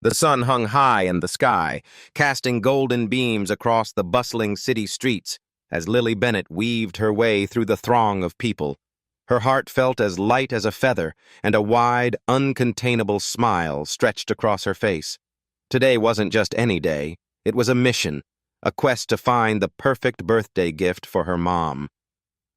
The sun hung high in the sky, casting golden beams across the bustling city streets as Lily Bennett weaved her way through the throng of people. Her heart felt as light as a feather, and a wide, uncontainable smile stretched across her face. Today wasn't just any day. It was a mission, a quest to find the perfect birthday gift for her mom.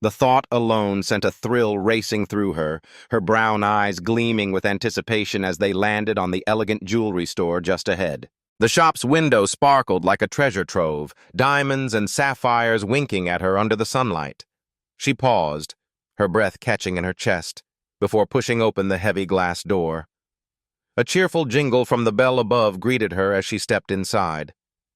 The thought alone sent a thrill racing through her brown eyes gleaming with anticipation as they landed on the elegant jewelry store just ahead. The shop's window sparkled like a treasure trove, diamonds and sapphires winking at her under the sunlight. She paused, her breath catching in her chest, before pushing open the heavy glass door. A cheerful jingle from the bell above greeted her as she stepped inside.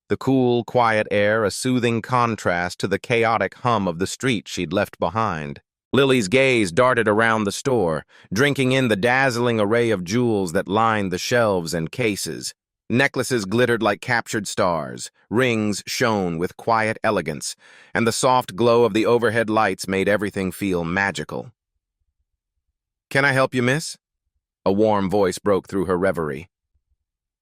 The cool, quiet air a soothing contrast to the chaotic hum of the street she'd left behind. Lily's gaze darted around the store, drinking in the dazzling array of jewels that lined the shelves and cases. Necklaces glittered like captured stars, rings shone with quiet elegance, and the soft glow of the overhead lights made everything feel magical. "Can I help you, miss?" A warm voice broke through her reverie.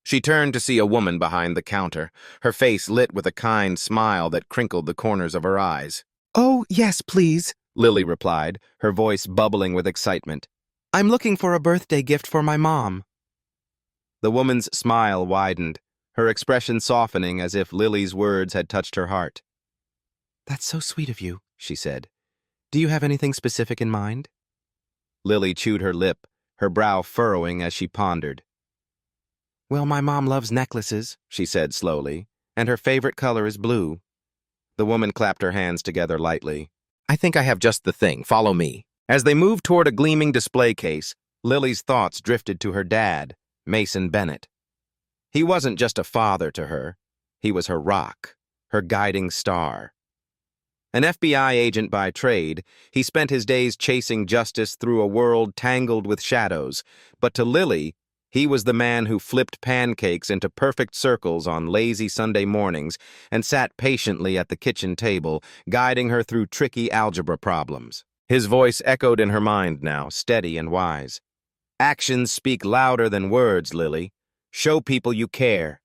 She turned to see a woman behind the counter, her face lit with a kind smile that crinkled the corners of her eyes. "Oh, yes, please," Lily replied, her voice bubbling with excitement. "I'm looking for a birthday gift for my mom." The woman's smile widened, her expression softening as if Lily's words had touched her heart. "That's so sweet of you," she said. "Do you have anything specific in mind?" Lily chewed her lip, her brow furrowing as she pondered. "Well, my mom loves necklaces," she said slowly, "and her favorite color is blue." The woman clapped her hands together lightly. "I think I have just the thing. Follow me." As they moved toward a gleaming display case, Lily's thoughts drifted to her dad, Mason Bennett. He wasn't just a father to her. He was her rock, her guiding star. An FBI agent by trade, he spent his days chasing justice through a world tangled with shadows, but to Lily, he was the man who flipped pancakes into perfect circles on lazy Sunday mornings and sat patiently at the kitchen table, guiding her through tricky algebra problems. His voice echoed in her mind now, steady and wise. "Actions speak louder than words, Lily. Show people you care."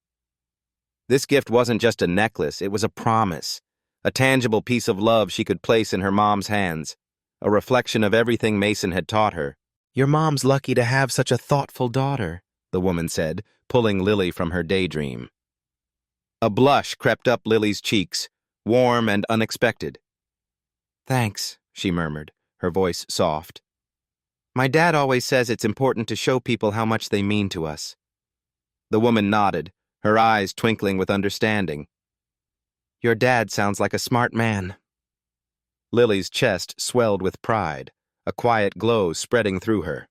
This gift wasn't just a necklace, it was a promise, a tangible piece of love she could place in her mom's hands, a reflection of everything Mason had taught her. "Your mom's lucky to have such a thoughtful daughter," the woman said, pulling Lily from her daydream. A blush crept up Lily's cheeks, warm and unexpected. "Thanks," she murmured, her voice soft. "My dad always says it's important to show people how much they mean to us." The woman nodded, her eyes twinkling with understanding. "Your dad sounds like a smart man." Lily's chest swelled with pride, a quiet glow spreading through her.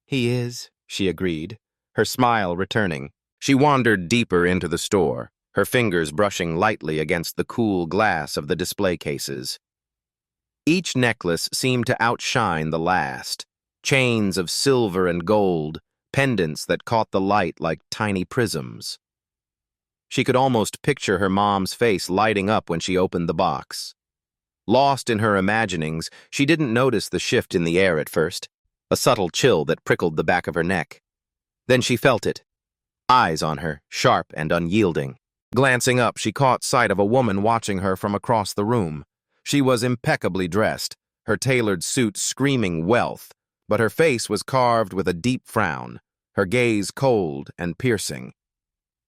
"He is," she agreed, her smile returning. She wandered deeper into the store, her fingers brushing lightly against the cool glass of the display cases. Each necklace seemed to outshine the last, chains of silver and gold, pendants that caught the light like tiny prisms. She could almost picture her mom's face lighting up when she opened the box. Lost in her imaginings, she didn't notice the shift in the air at first, a subtle chill that prickled the back of her neck. Then she felt it, eyes on her, sharp and unyielding. Glancing up, she caught sight of a woman watching her from across the room. She was impeccably dressed, her tailored suit screaming wealth, but her face was carved with a deep frown, her gaze cold and piercing.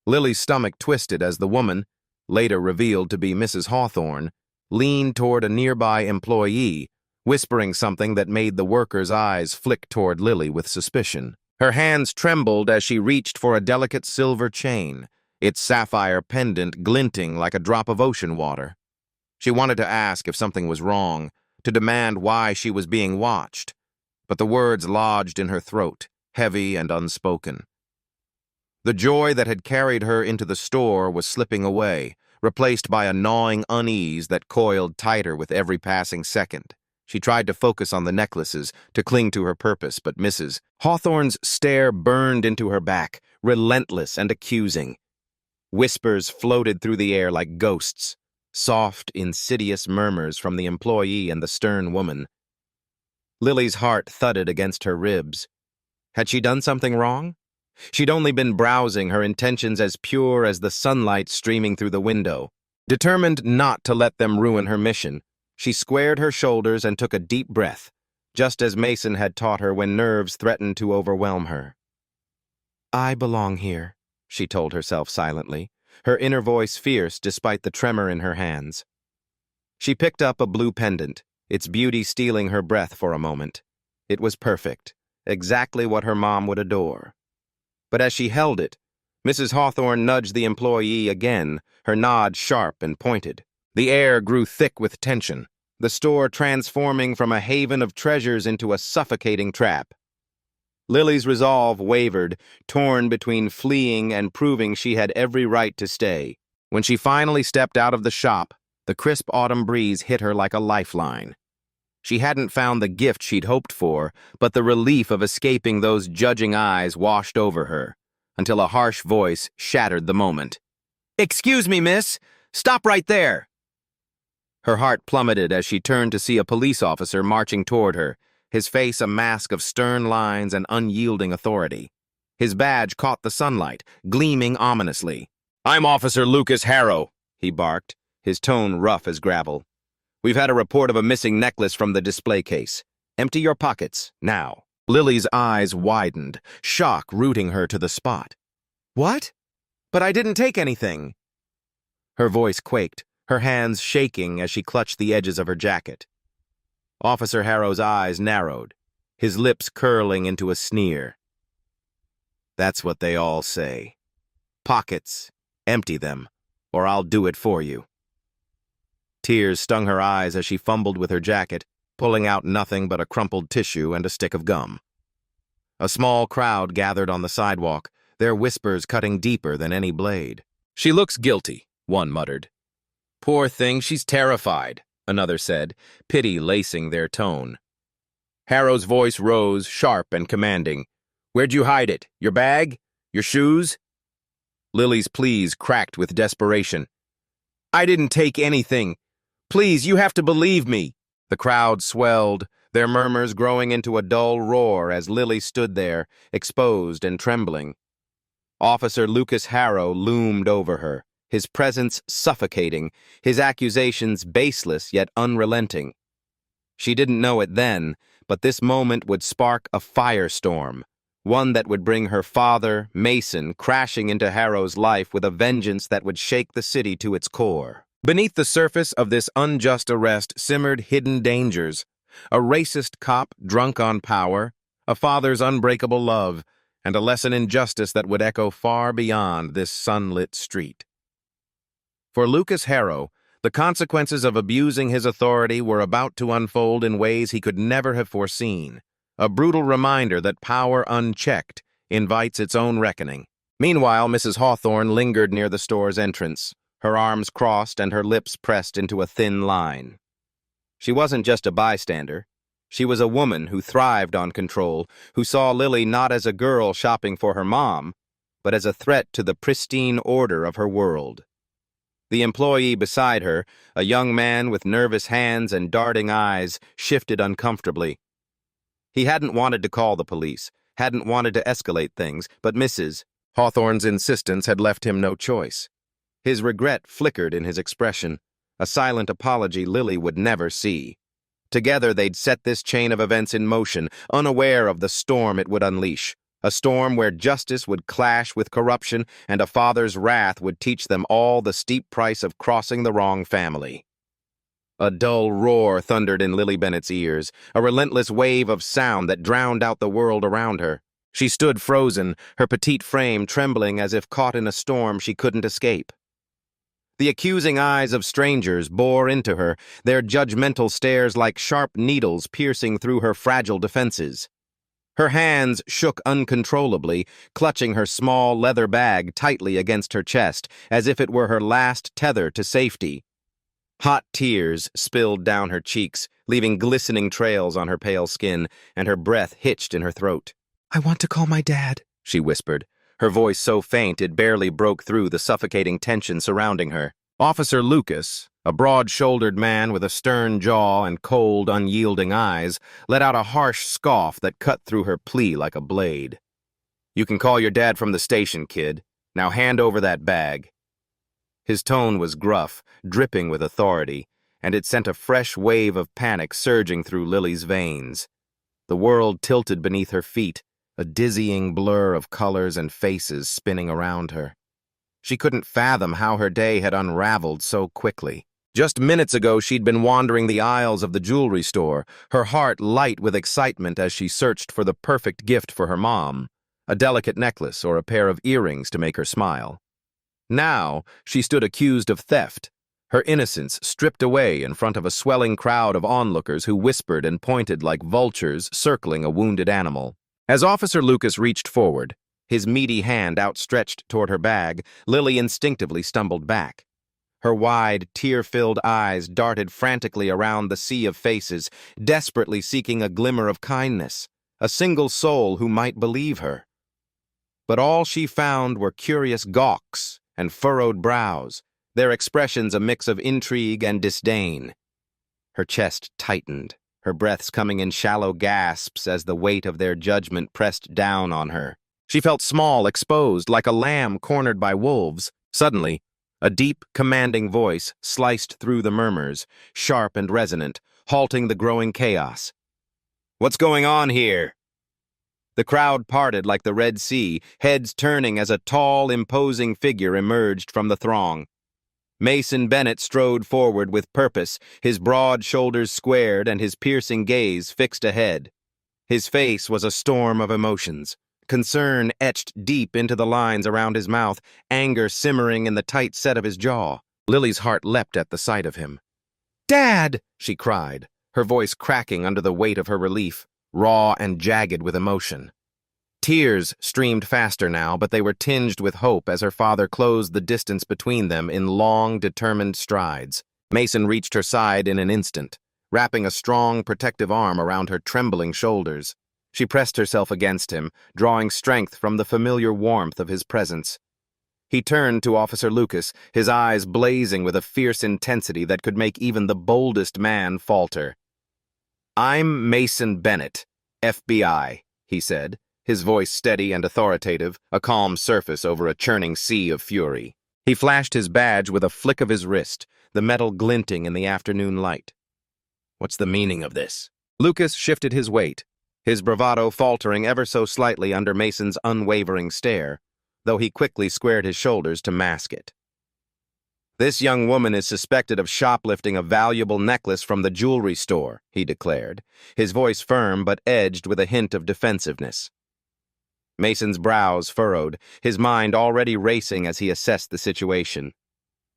Lily's stomach twisted as the woman, later revealed to be Mrs. Hawthorne, leaned toward a nearby employee, whispering something that made the worker's eyes flick toward Lily with suspicion. Her hands trembled as she reached for a delicate silver chain, its sapphire pendant glinting like a drop of ocean water. She wanted to ask if something was wrong, to demand why she was being watched, but the words lodged in her throat, heavy and unspoken. The joy that had carried her into the store was slipping away, replaced by a gnawing unease that coiled tighter with every passing second. She tried to focus on the necklaces, to cling to her purpose, but Mrs. Hawthorne's stare burned into her back, relentless and accusing. Whispers floated through the air like ghosts, soft, insidious murmurs from the employee and the stern woman. Lily's heart thudded against her ribs. Had she done something wrong? She'd only been browsing, her intentions as pure as the sunlight streaming through the window. Determined not to let them ruin her mission, she squared her shoulders and took a deep breath, just as Mason had taught her when nerves threatened to overwhelm her. "I belong here," she told herself silently, her inner voice fierce despite the tremor in her hands. She picked up a blue pendant, its beauty stealing her breath for a moment. It was perfect, exactly what her mom would adore. But as she held it, Mrs. Hawthorne nudged the employee again, her nod sharp and pointed. The air grew thick with tension, the store transforming from a haven of treasures into a suffocating trap. Lily's resolve wavered, torn between fleeing and proving she had every right to stay. When she finally stepped out of the shop, the crisp autumn breeze hit her like a lifeline. She hadn't found the gift she'd hoped for, but the relief of escaping those judging eyes washed over her, until a harsh voice shattered the moment. "Excuse me, miss! Stop right there!" Her heart plummeted as she turned to see a police officer marching toward her, his face a mask of stern lines and unyielding authority. His badge caught the sunlight, gleaming ominously. "I'm Officer Lucas Harrow," he barked, his tone rough as gravel. "We've had a report of a missing necklace from the display case. Empty your pockets, now." Lily's eyes widened, shock rooting her to the spot. "What? But I didn't take anything." Her voice quaked, her hands shaking as she clutched the edges of her jacket. Officer Harrow's eyes narrowed, his lips curling into a sneer. "That's what they all say. Pockets, empty them, or I'll do it for you." Tears stung her eyes as she fumbled with her jacket, pulling out nothing but a crumpled tissue and a stick of gum. A small crowd gathered on the sidewalk, their whispers cutting deeper than any blade. "She looks guilty," one muttered. "Poor thing, she's terrified," another said, pity lacing their tone. Harrow's voice rose, sharp and commanding. "Where'd you hide it? Your bag? Your shoes?" Lily's pleas cracked with desperation. "I didn't take anything. Please, you have to believe me." The crowd swelled, their murmurs growing into a dull roar as Lily stood there, exposed and trembling. Officer Lucas Harrow loomed over her, his presence suffocating, his accusations baseless yet unrelenting. She didn't know it then, but this moment would spark a firestorm, one that would bring her father, Mason, crashing into Harrow's life with a vengeance that would shake the city to its core. Beneath the surface of this unjust arrest simmered hidden dangers, a racist cop drunk on power, a father's unbreakable love, and a lesson in justice that would echo far beyond this sunlit street. For Lucas Harrow, the consequences of abusing his authority were about to unfold in ways he could never have foreseen, a brutal reminder that power unchecked invites its own reckoning. Meanwhile, Mrs. Hawthorne lingered near the store's entrance, her arms crossed and her lips pressed into a thin line. She wasn't just a bystander. She was a woman who thrived on control, who saw Lily not as a girl shopping for her mom, but as a threat to the pristine order of her world. The employee beside her, a young man with nervous hands and darting eyes, shifted uncomfortably. He hadn't wanted to call the police, hadn't wanted to escalate things, but Mrs. Hawthorne's insistence had left him no choice. His regret flickered in his expression, a silent apology Lily would never see. Together they'd set this chain of events in motion, unaware of the storm it would unleash, a storm where justice would clash with corruption and a father's wrath would teach them all the steep price of crossing the wrong family. A dull roar thundered in Lily Bennett's ears, a relentless wave of sound that drowned out the world around her. She stood frozen, her petite frame trembling as if caught in a storm she couldn't escape. The accusing eyes of strangers bore into her, their judgmental stares like sharp needles piercing through her fragile defenses. Her hands shook uncontrollably, clutching her small leather bag tightly against her chest, as if it were her last tether to safety. Hot tears spilled down her cheeks, leaving glistening trails on her pale skin, and her breath hitched in her throat. "I want to call my dad," she whispered, her voice so faint it barely broke through the suffocating tension surrounding her. Officer Lucas, a broad-shouldered man with a stern jaw and cold, unyielding eyes, let out a harsh scoff that cut through her plea like a blade. You can call your dad from the station, kid. Now hand over that bag. His tone was gruff, dripping with authority, and it sent a fresh wave of panic surging through Lily's veins. The world tilted beneath her feet, a dizzying blur of colors and faces spinning around her. She couldn't fathom how her day had unraveled so quickly. Just minutes ago, she'd been wandering the aisles of the jewelry store, her heart light with excitement as she searched for the perfect gift for her mom, a delicate necklace or a pair of earrings to make her smile. Now, she stood accused of theft, her innocence stripped away in front of a swelling crowd of onlookers who whispered and pointed like vultures circling a wounded animal. As Officer Lucas reached forward, his meaty hand outstretched toward her bag, Lily instinctively stumbled back. Her wide, tear-filled eyes darted frantically around the sea of faces, desperately seeking a glimmer of kindness, a single soul who might believe her. But all she found were curious gawks and furrowed brows, their expressions a mix of intrigue and disdain. Her chest tightened, her breaths coming in shallow gasps as the weight of their judgment pressed down on her. She felt small, exposed, like a lamb cornered by wolves. Suddenly, a deep, commanding voice sliced through the murmurs, sharp and resonant, halting the growing chaos. "What's going on here?" The crowd parted like the Red Sea, heads turning as a tall, imposing figure emerged from the throng. Mason Bennett strode forward with purpose, his broad shoulders squared and his piercing gaze fixed ahead. His face was a storm of emotions. Concern etched deep into the lines around his mouth, anger simmering in the tight set of his jaw. Lily's heart leapt at the sight of him. "Dad!" she cried, her voice cracking under the weight of her relief, raw and jagged with emotion. Tears streamed faster now, but they were tinged with hope as her father closed the distance between them in long, determined strides. Mason reached her side in an instant, wrapping a strong, protective arm around her trembling shoulders. She pressed herself against him, drawing strength from the familiar warmth of his presence. He turned to Officer Lucas, his eyes blazing with a fierce intensity that could make even the boldest man falter. "I'm Mason Bennett, FBI," he said, his voice steady and authoritative, a calm surface over a churning sea of fury. He flashed his badge with a flick of his wrist, the metal glinting in the afternoon light. "What's the meaning of this?" Lucas shifted his weight, his bravado faltering ever so slightly under Mason's unwavering stare, though he quickly squared his shoulders to mask it. "This young woman is suspected of shoplifting a valuable necklace from the jewelry store," he declared, his voice firm but edged with a hint of defensiveness. Mason's brows furrowed, his mind already racing as he assessed the situation.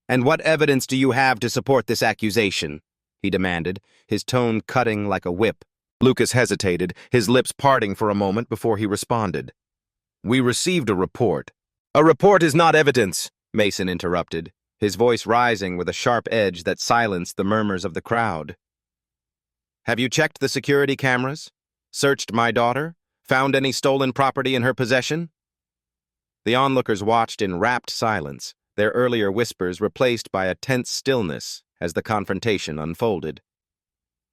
"And what evidence do you have to support this accusation?" he demanded, his tone cutting like a whip. Lucas hesitated, his lips parting for a moment before he responded. "We received a report." "A report is not evidence," Mason interrupted, his voice rising with a sharp edge that silenced the murmurs of the crowd. "Have you checked the security cameras? Searched my daughter? Found any stolen property in her possession?" The onlookers watched in rapt silence, their earlier whispers replaced by a tense stillness as the confrontation unfolded.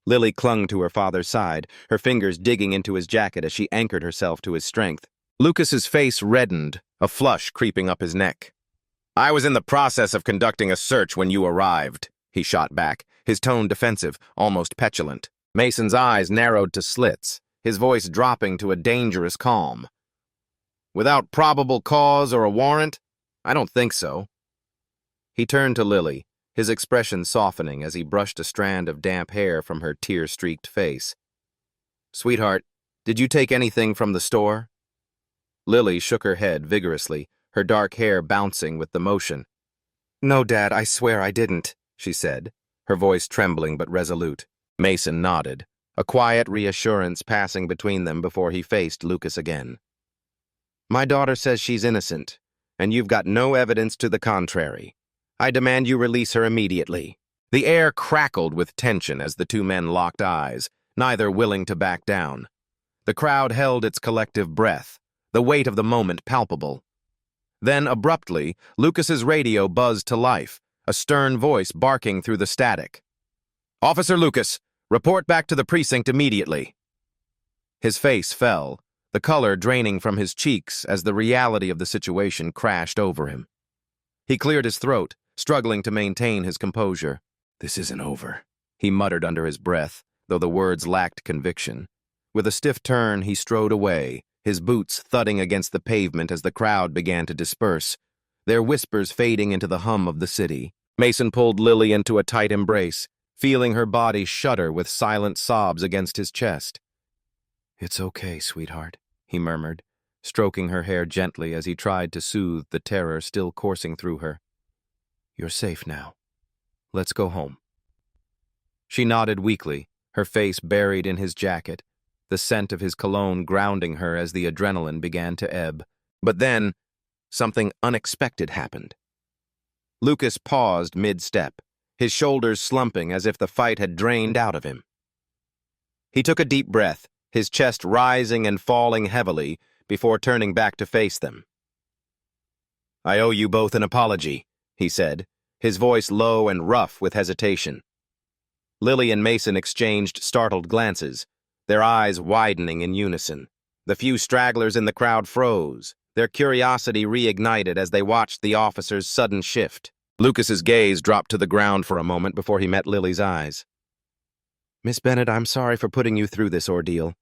Lily clung to her father's side, her fingers digging into his jacket as she anchored herself to his strength. Lucas's face reddened, a flush creeping up his neck. "I was in the process of conducting a search when you arrived," he shot back, his tone defensive, almost petulant. Mason's eyes narrowed to slits, his voice dropping to a dangerous calm. "Without probable cause or a warrant? I don't think so." He turned to Lily, his expression softening as he brushed a strand of damp hair from her tear-streaked face. "Sweetheart, did you take anything from the store?" Lily shook her head vigorously, her dark hair bouncing with the motion. "No, Dad, I swear I didn't," she said, her voice trembling but resolute. Mason nodded, a quiet reassurance passing between them before he faced Lucas again. "My daughter says she's innocent, and you've got no evidence to the contrary. I demand you release her immediately." The air crackled with tension as the two men locked eyes, neither willing to back down. The crowd held its collective breath, the weight of the moment palpable. Then, abruptly, Lucas's radio buzzed to life, a stern voice barking through the static. "Officer Lucas, report back to the precinct immediately." His face fell, the color draining from his cheeks as the reality of the situation crashed over him. He cleared his throat, struggling to maintain his composure. "This isn't over," he muttered under his breath, though the words lacked conviction. With a stiff turn, he strode away, his boots thudding against the pavement as the crowd began to disperse, their whispers fading into the hum of the city. Mason pulled Lily into a tight embrace, feeling her body shudder with silent sobs against his chest. "It's okay, sweetheart," he murmured, stroking her hair gently as he tried to soothe the terror still coursing through her. "You're safe now. Let's go home." She nodded weakly, her face buried in his jacket, the scent of his cologne grounding her as the adrenaline began to ebb. But then, something unexpected happened. Lucas paused mid-step, his shoulders slumping as if the fight had drained out of him. He took a deep breath, his chest rising and falling heavily, before turning back to face them. "I owe you both an apology," he said, his voice low and rough with hesitation. Lily and Mason exchanged startled glances, their eyes widening in unison. The few stragglers in the crowd froze, their curiosity reignited as they watched the officer's sudden shift. Lucas's gaze dropped to the ground for a moment before he met Lily's eyes. "Miss Bennett, I'm sorry for putting you through this ordeal.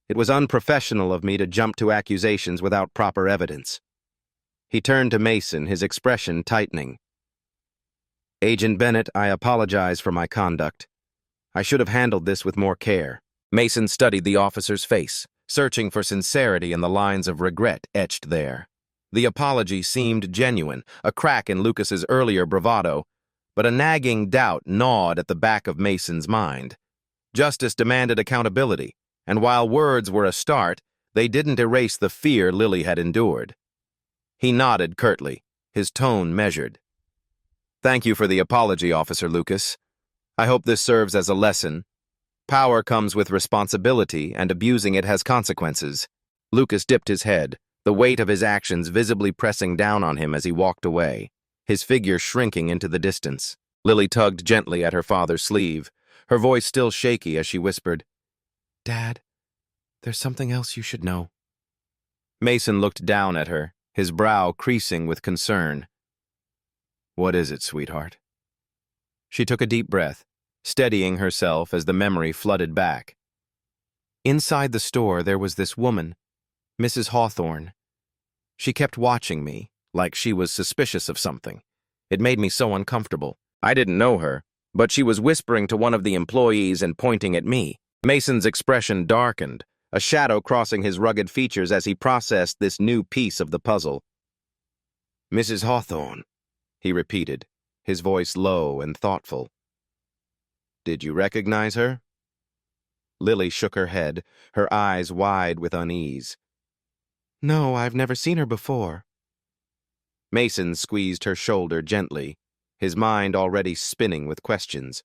It was unprofessional of me to jump to accusations without proper evidence." He turned to Mason, his expression tightening. "Agent Bennett, I apologize for my conduct. I should have handled this with more care." Mason studied the officer's face, searching for sincerity in the lines of regret etched there. The apology seemed genuine, a crack in Lucas's earlier bravado, but a nagging doubt gnawed at the back of Mason's mind. Justice demanded accountability, and while words were a start, they didn't erase the fear Lily had endured. He nodded curtly, his tone measured. "Thank you for the apology, Officer Lucas. I hope this serves as a lesson. Power comes with responsibility, and abusing it has consequences." Lucas dipped his head, the weight of his actions visibly pressing down on him as he walked away, his figure shrinking into the distance. Lily tugged gently at her father's sleeve, her voice still shaky as she whispered, "Dad, there's something else you should know." Mason looked down at her, his brow creasing with concern. "What is it, sweetheart?" She took a deep breath, steadying herself as the memory flooded back. "Inside the store, there was this woman, Mrs. Hawthorne. She kept watching me, like she was suspicious of something. It made me so uncomfortable. I didn't know her, but she was whispering to one of the employees and pointing at me." Mason's expression darkened, a shadow crossing his rugged features as he processed this new piece of the puzzle. "Mrs. Hawthorne," he repeated, his voice low and thoughtful. "Did you recognize her?" Lily shook her head, her eyes wide with unease. "No, I've never seen her before." Mason squeezed her shoulder gently, his mind already spinning with questions.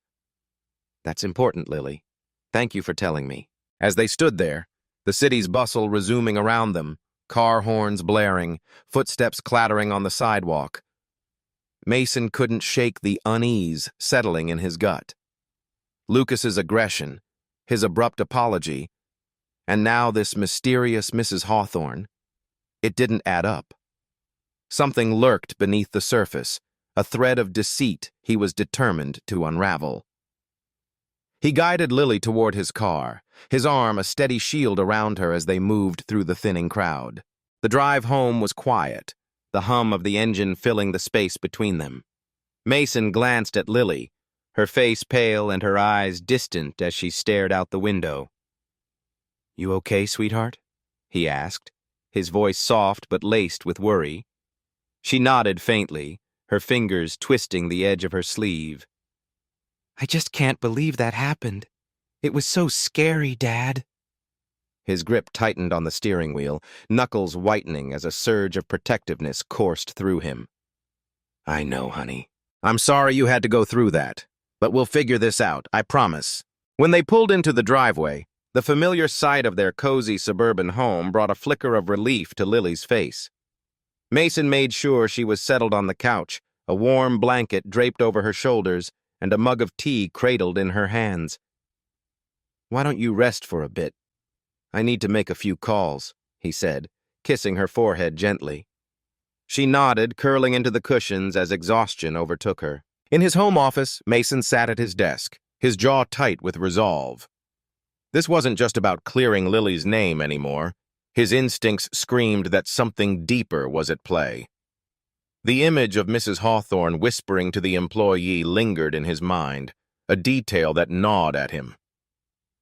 "That's important, Lily. Thank you for telling me." As they stood there, the city's bustle resuming around them, car horns blaring, footsteps clattering on the sidewalk, Mason couldn't shake the unease settling in his gut. Lucas's aggression, his abrupt apology, and now this mysterious Mrs. Hawthorne, it didn't add up. Something lurked beneath the surface, a thread of deceit he was determined to unravel. He guided Lily toward his car, his arm a steady shield around her as they moved through the thinning crowd. The drive home was quiet, the hum of the engine filling the space between them. Mason glanced at Lily, her face pale and her eyes distant as she stared out the window. "You okay, sweetheart?" he asked, his voice soft but laced with worry. She nodded faintly, her fingers twisting the edge of her sleeve. "I just can't believe that happened. It was so scary, Dad." His grip tightened on the steering wheel, knuckles whitening as a surge of protectiveness coursed through him. "I know, honey. I'm sorry you had to go through that, but we'll figure this out, I promise." When they pulled into the driveway, the familiar sight of their cozy suburban home brought a flicker of relief to Lily's face. Mason made sure she was settled on the couch, a warm blanket draped over her shoulders, and a mug of tea cradled in her hands. "Why don't you rest for a bit? I need to make a few calls." he said, kissing her forehead gently. She nodded, curling into the cushions as exhaustion overtook her. In his home office, Mason sat at his desk, his jaw tight with resolve. This wasn't just about clearing Lily's name anymore. His instincts screamed that something deeper was at play. The image of Mrs. Hawthorne whispering to the employee lingered in his mind, a detail that gnawed at him.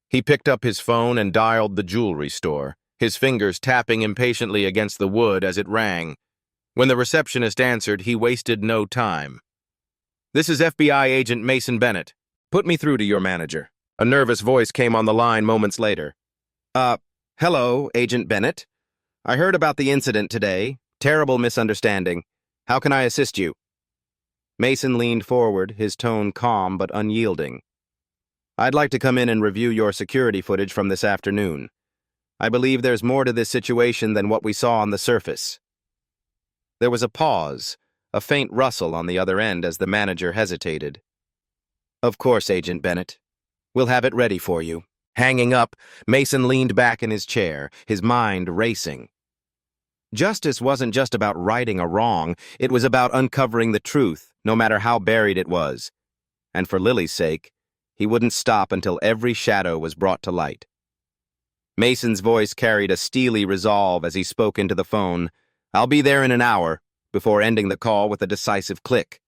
He picked up his phone and dialed the jewelry store, his fingers tapping impatiently against the wood as it rang. When the receptionist answered, he wasted no time. "This is FBI agent Mason Bennett. Put me through to your manager." A nervous voice came on the line moments later. Hello, Agent Bennett. I heard about the incident today. Terrible misunderstanding. How can I assist you?" Mason leaned forward, his tone calm but unyielding. "I'd like to come in and review your security footage from this afternoon. I believe there's more to this situation than what we saw on the surface." There was a pause, a faint rustle on the other end as the manager hesitated. "Of course, Agent Bennett. We'll have it ready for you." Hanging up, Mason leaned back in his chair, his mind racing. Justice wasn't just about righting a wrong, it was about uncovering the truth, no matter how buried it was. And for Lily's sake, he wouldn't stop until every shadow was brought to light. Mason's voice carried a steely resolve as he spoke into the phone. "I'll be there in an hour," before ending the call with a decisive click.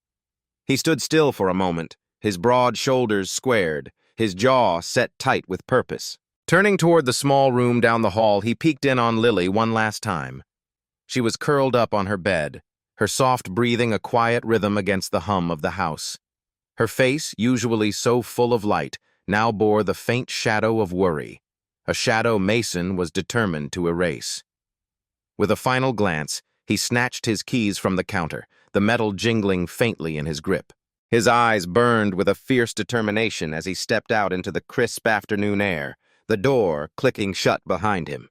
He stood still for a moment, his broad shoulders squared, his jaw set tight with purpose. Turning toward the small room down the hall, he peeked in on Lily one last time. She was curled up on her bed, her soft breathing a quiet rhythm against the hum of the house. Her face, usually so full of light, now bore the faint shadow of worry, a shadow Mason was determined to erase. With a final glance, he snatched his keys from the counter, the metal jingling faintly in his grip. His eyes burned with a fierce determination as he stepped out into the crisp afternoon air, the door clicking shut behind him.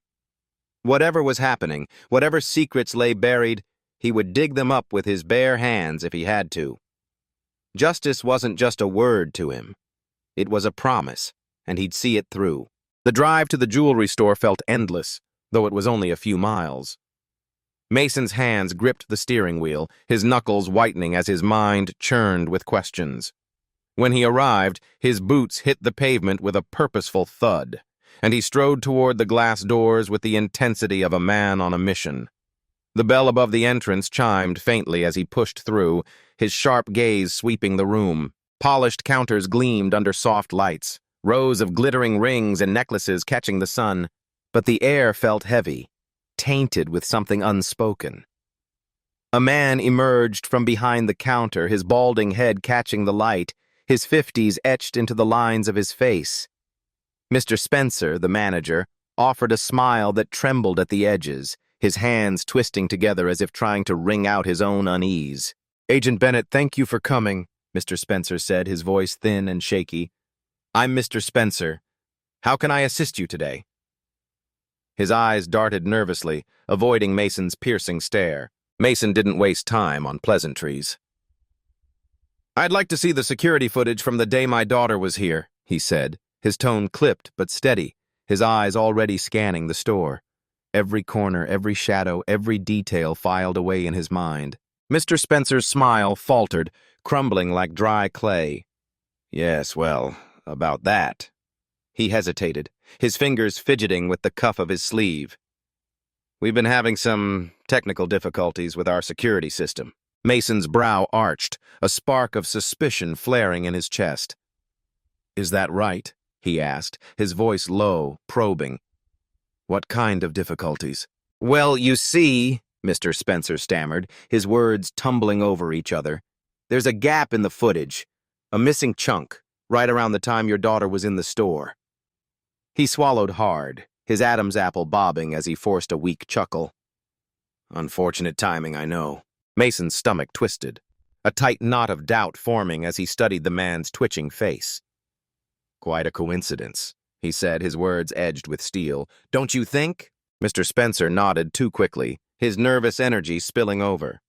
Whatever was happening, whatever secrets lay buried, he would dig them up with his bare hands if he had to. Justice wasn't just a word to him. It was a promise, and he'd see it through. The drive to the jewelry store felt endless, though it was only a few miles. Mason's hands gripped the steering wheel, his knuckles whitening as his mind churned with questions. When he arrived, his boots hit the pavement with a purposeful thud, and he strode toward the glass doors with the intensity of a man on a mission. The bell above the entrance chimed faintly as he pushed through, his sharp gaze sweeping the room. Polished counters gleamed under soft lights, rows of glittering rings and necklaces catching the sun, but the air felt heavy, tainted with something unspoken. A man emerged from behind the counter, his balding head catching the light, his 50s etched into the lines of his face. Mr. Spencer, the manager, offered a smile that trembled at the edges, his hands twisting together as if trying to wring out his own unease. "Agent Bennett, thank you for coming," Mr. Spencer said, his voice thin and shaky. "I'm Mr. Spencer. How can I assist you today?" His eyes darted nervously, avoiding Mason's piercing stare. Mason didn't waste time on pleasantries. "I'd like to see the security footage from the day my daughter was here," he said, his tone clipped but steady, his eyes already scanning the store. Every corner, every shadow, every detail filed away in his mind. Mr. Spencer's smile faltered, crumbling like dry clay. "Yes, well, about that." He hesitated, his fingers fidgeting with the cuff of his sleeve. "We've been having some technical difficulties with our security system." Mason's brow arched, a spark of suspicion flaring in his chest. "Is that right?" he asked, his voice low, probing. "What kind of difficulties?" "Well, you see," Mr. Spencer stammered, his words tumbling over each other. "There's a gap in the footage, a missing chunk, right around the time your daughter was in the store." He swallowed hard, his Adam's apple bobbing as he forced a weak chuckle. "Unfortunate timing, I know." Mason's stomach twisted, a tight knot of doubt forming as he studied the man's twitching face. "Quite a coincidence," he said, his words edged with steel. "Don't you think?" Mr. Spencer nodded too quickly, his nervous energy spilling over.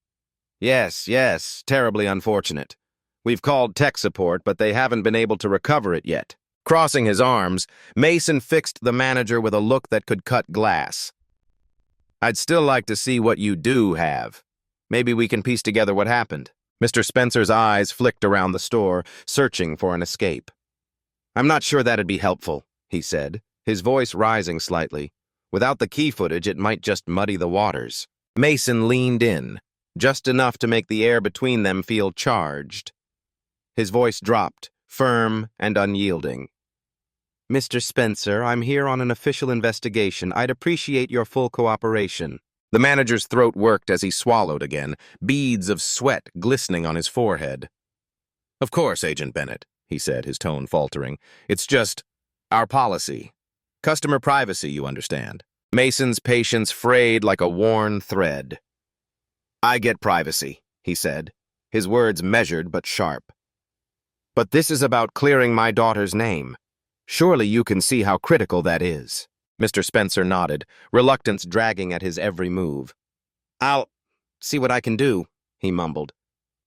Yes, terribly unfortunate. We've called tech support, but they haven't been able to recover it yet." Crossing his arms, Mason fixed the manager with a look that could cut glass. I'd still like to see what you do have. Maybe we can piece together what happened. Mr. Spencer's eyes flicked around the store, searching for an escape. I'm not sure that'd be helpful, he said, his voice rising slightly. Without the key footage, it might just muddy the waters. Mason leaned in, just enough to make the air between them feel charged. His voice dropped, firm and unyielding. Mr. Spencer, I'm here on an official investigation. I'd appreciate your full cooperation. The manager's throat worked as he swallowed again, beads of sweat glistening on his forehead. Of course, Agent Bennett, he said, his tone faltering. It's just our policy. Customer privacy, you understand. Mason's patience frayed like a worn thread. I get privacy, he said, his words measured but sharp. But this is about clearing my daughter's name. Surely you can see how critical that is. Mr. Spencer nodded, reluctance dragging at his every move. I'll see what I can do, he mumbled.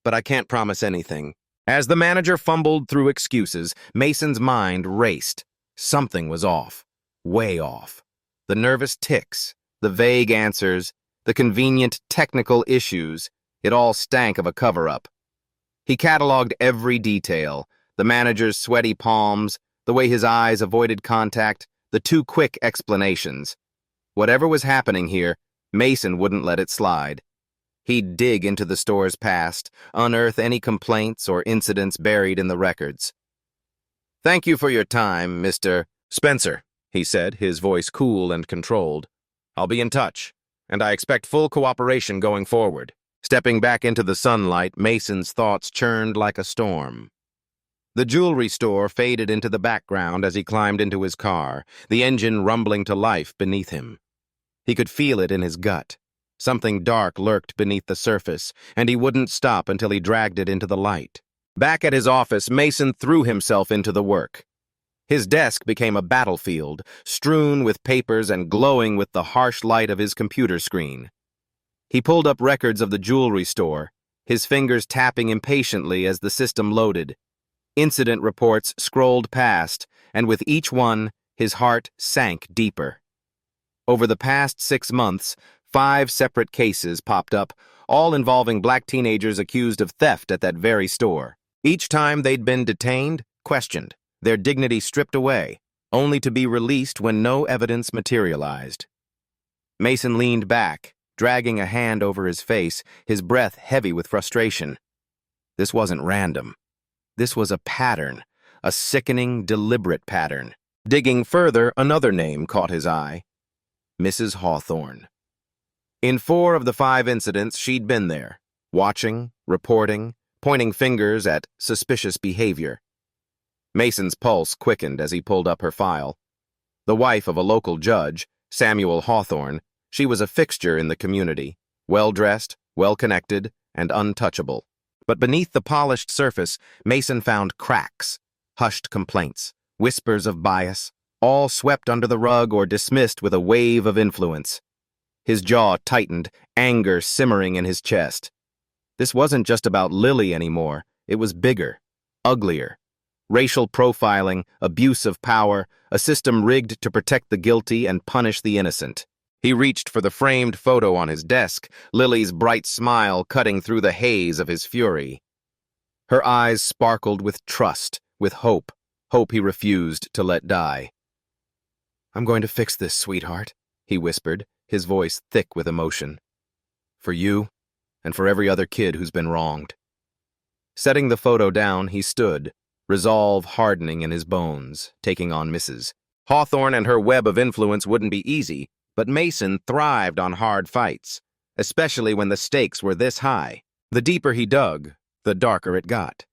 But I can't promise anything. As the manager fumbled through excuses, Mason's mind raced. Something was off. Way off. The nervous tics, the vague answers, the convenient technical issues, it all stank of a cover-up. He cataloged every detail, the manager's sweaty palms, the way his eyes avoided contact, the too quick explanations. Whatever was happening here, Mason wouldn't let it slide. He'd dig into the store's past, unearth any complaints or incidents buried in the records. Thank you for your time, Mr. Spencer, he said, his voice cool and controlled. I'll be in touch, and I expect full cooperation going forward. Stepping back into the sunlight, Mason's thoughts churned like a storm. The jewelry store faded into the background as he climbed into his car, the engine rumbling to life beneath him. He could feel it in his gut. Something dark lurked beneath the surface, and he wouldn't stop until he dragged it into the light. Back at his office, Mason threw himself into the work. His desk became a battlefield, strewn with papers and glowing with the harsh light of his computer screen. He pulled up records of the jewelry store, his fingers tapping impatiently as the system loaded. Incident reports scrolled past, and with each one, his heart sank deeper. Over the past 6 months, 5 separate cases popped up, all involving black teenagers accused of theft at that very store. Each time they'd been detained, questioned, their dignity stripped away, only to be released when no evidence materialized. Mason leaned back, dragging a hand over his face, his breath heavy with frustration. This wasn't random. This was a pattern, a sickening, deliberate pattern. Digging further, another name caught his eye. Mrs. Hawthorne. In 4 of the 5 incidents, she'd been there, watching, reporting, pointing fingers at suspicious behavior. Mason's pulse quickened as he pulled up her file. The wife of a local judge, Samuel Hawthorne, she was a fixture in the community, well-dressed, well-connected, and untouchable. But beneath the polished surface, Mason found cracks, hushed complaints, whispers of bias, all swept under the rug or dismissed with a wave of influence. His jaw tightened, anger simmering in his chest. This wasn't just about Lily anymore. It was bigger, uglier. Racial profiling, abuse of power, a system rigged to protect the guilty and punish the innocent. He reached for the framed photo on his desk, Lily's bright smile cutting through the haze of his fury. Her eyes sparkled with trust, with hope he refused to let die. I'm going to fix this, sweetheart, he whispered, his voice thick with emotion. For you, and for every other kid who's been wronged. Setting the photo down, he stood, resolve hardening in his bones, taking on Mrs. Hawthorne and her web of influence wouldn't be easy, but Mason thrived on hard fights, especially when the stakes were this high. The deeper he dug, the darker it got.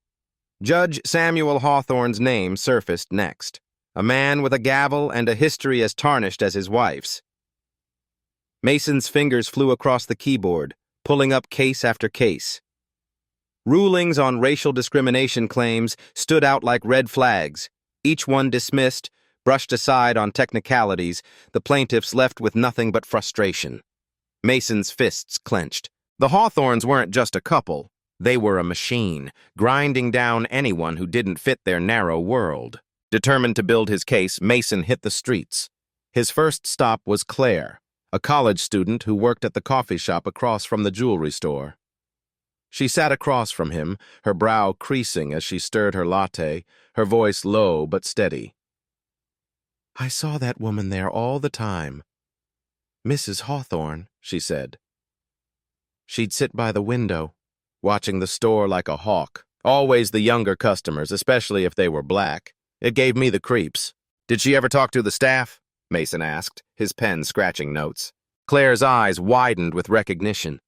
Judge Samuel Hawthorne's name surfaced next, a man with a gavel and a history as tarnished as his wife's. Mason's fingers flew across the keyboard, pulling up case after case. Rulings on racial discrimination claims stood out like red flags, each one dismissed, brushed aside on technicalities, the plaintiffs left with nothing but frustration. Mason's fists clenched. The Hawthornes weren't just a couple. They were a machine, grinding down anyone who didn't fit their narrow world. Determined to build his case, Mason hit the streets. His first stop was Claire, a college student who worked at the coffee shop across from the jewelry store. She sat across from him, her brow creasing as she stirred her latte, her voice low but steady. "I saw that woman there all the time. Mrs. Hawthorne," she said. She'd sit by the window, watching the store like a hawk. Always the younger customers, especially if they were black. It gave me the creeps. "Did she ever talk to the staff?" Mason asked, his pen scratching notes. Claire's eyes widened with recognition.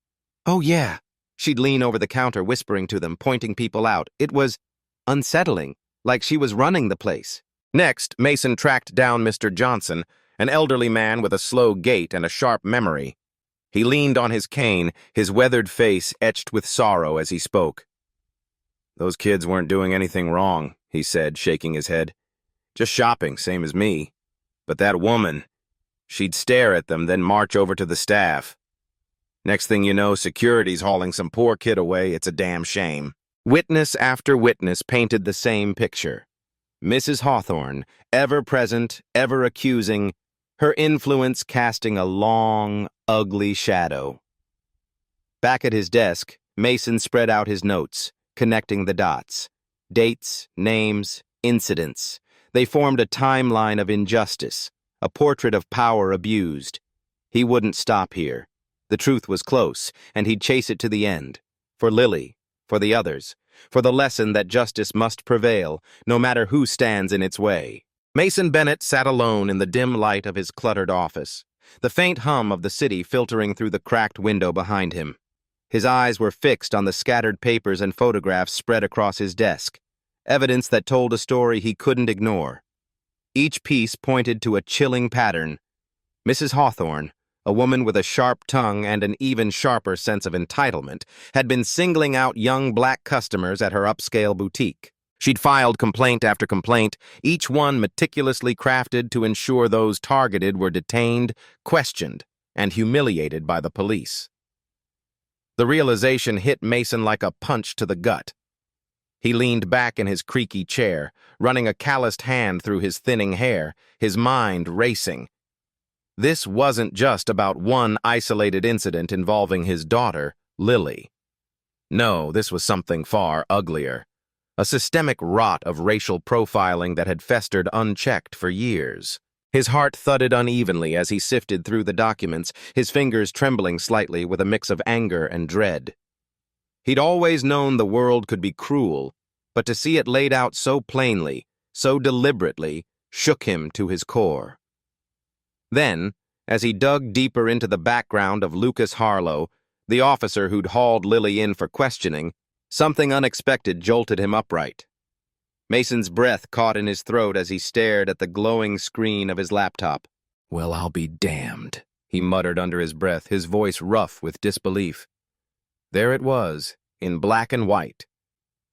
"Oh, yeah." She'd lean over the counter, whispering to them, pointing people out. It was unsettling, like she was running the place. Next, Mason tracked down Mr. Johnson, an elderly man with a slow gait and a sharp memory. He leaned on his cane, his weathered face etched with sorrow as he spoke. "Those kids weren't doing anything wrong," he said, shaking his head. "Just shopping, same as me. But that woman, she'd stare at them, then march over to the staff. Next thing you know, security's hauling some poor kid away. It's a damn shame." Witness after witness painted the same picture. Mrs. Hawthorne, ever present, ever accusing, her influence casting a long, ugly shadow. Back at his desk, Mason spread out his notes, connecting the dots. Dates, names, incidents. They formed a timeline of injustice, a portrait of power abused. He wouldn't stop here. The truth was close, and he'd chase it to the end. For Lily, for the others, for the lesson that justice must prevail, no matter who stands in its way. Mason Bennett sat alone in the dim light of his cluttered office, the faint hum of the city filtering through the cracked window behind him. His eyes were fixed on the scattered papers and photographs spread across his desk, evidence that told a story he couldn't ignore. Each piece pointed to a chilling pattern. Mrs. Hawthorne, a woman with a sharp tongue and an even sharper sense of entitlement, had been singling out young black customers at her upscale boutique. She'd filed complaint after complaint, each one meticulously crafted to ensure those targeted were detained, questioned, and humiliated by the police. The realization hit Mason like a punch to the gut. He leaned back in his creaky chair, running a calloused hand through his thinning hair, his mind racing. This wasn't just about one isolated incident involving his daughter, Lily. No, this was something far uglier. A systemic rot of racial profiling that had festered unchecked for years. His heart thudded unevenly as he sifted through the documents, his fingers trembling slightly with a mix of anger and dread. He'd always known the world could be cruel, but to see it laid out so plainly, so deliberately, shook him to his core. Then, as he dug deeper into the background of Lucas Harlow, the officer who'd hauled Lily in for questioning, something unexpected jolted him upright. Mason's breath caught in his throat as he stared at the glowing screen of his laptop. "Well, I'll be damned," he muttered under his breath, his voice rough with disbelief. There it was, in black and white.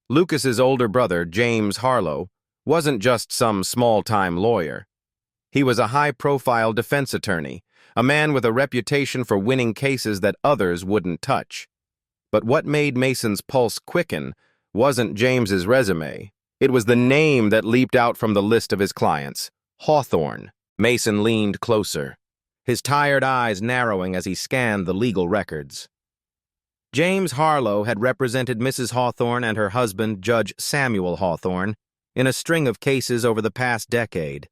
Lucas's older brother, James Harlow, wasn't just some small-time lawyer. He was a high-profile defense attorney, a man with a reputation for winning cases that others wouldn't touch. But what made Mason's pulse quicken wasn't James's resume. It was the name that leaped out from the list of his clients, Hawthorne. Mason leaned closer, his tired eyes narrowing as he scanned the legal records. James Harlow had represented Mrs. Hawthorne and her husband, Judge Samuel Hawthorne, in a string of cases over the past decade.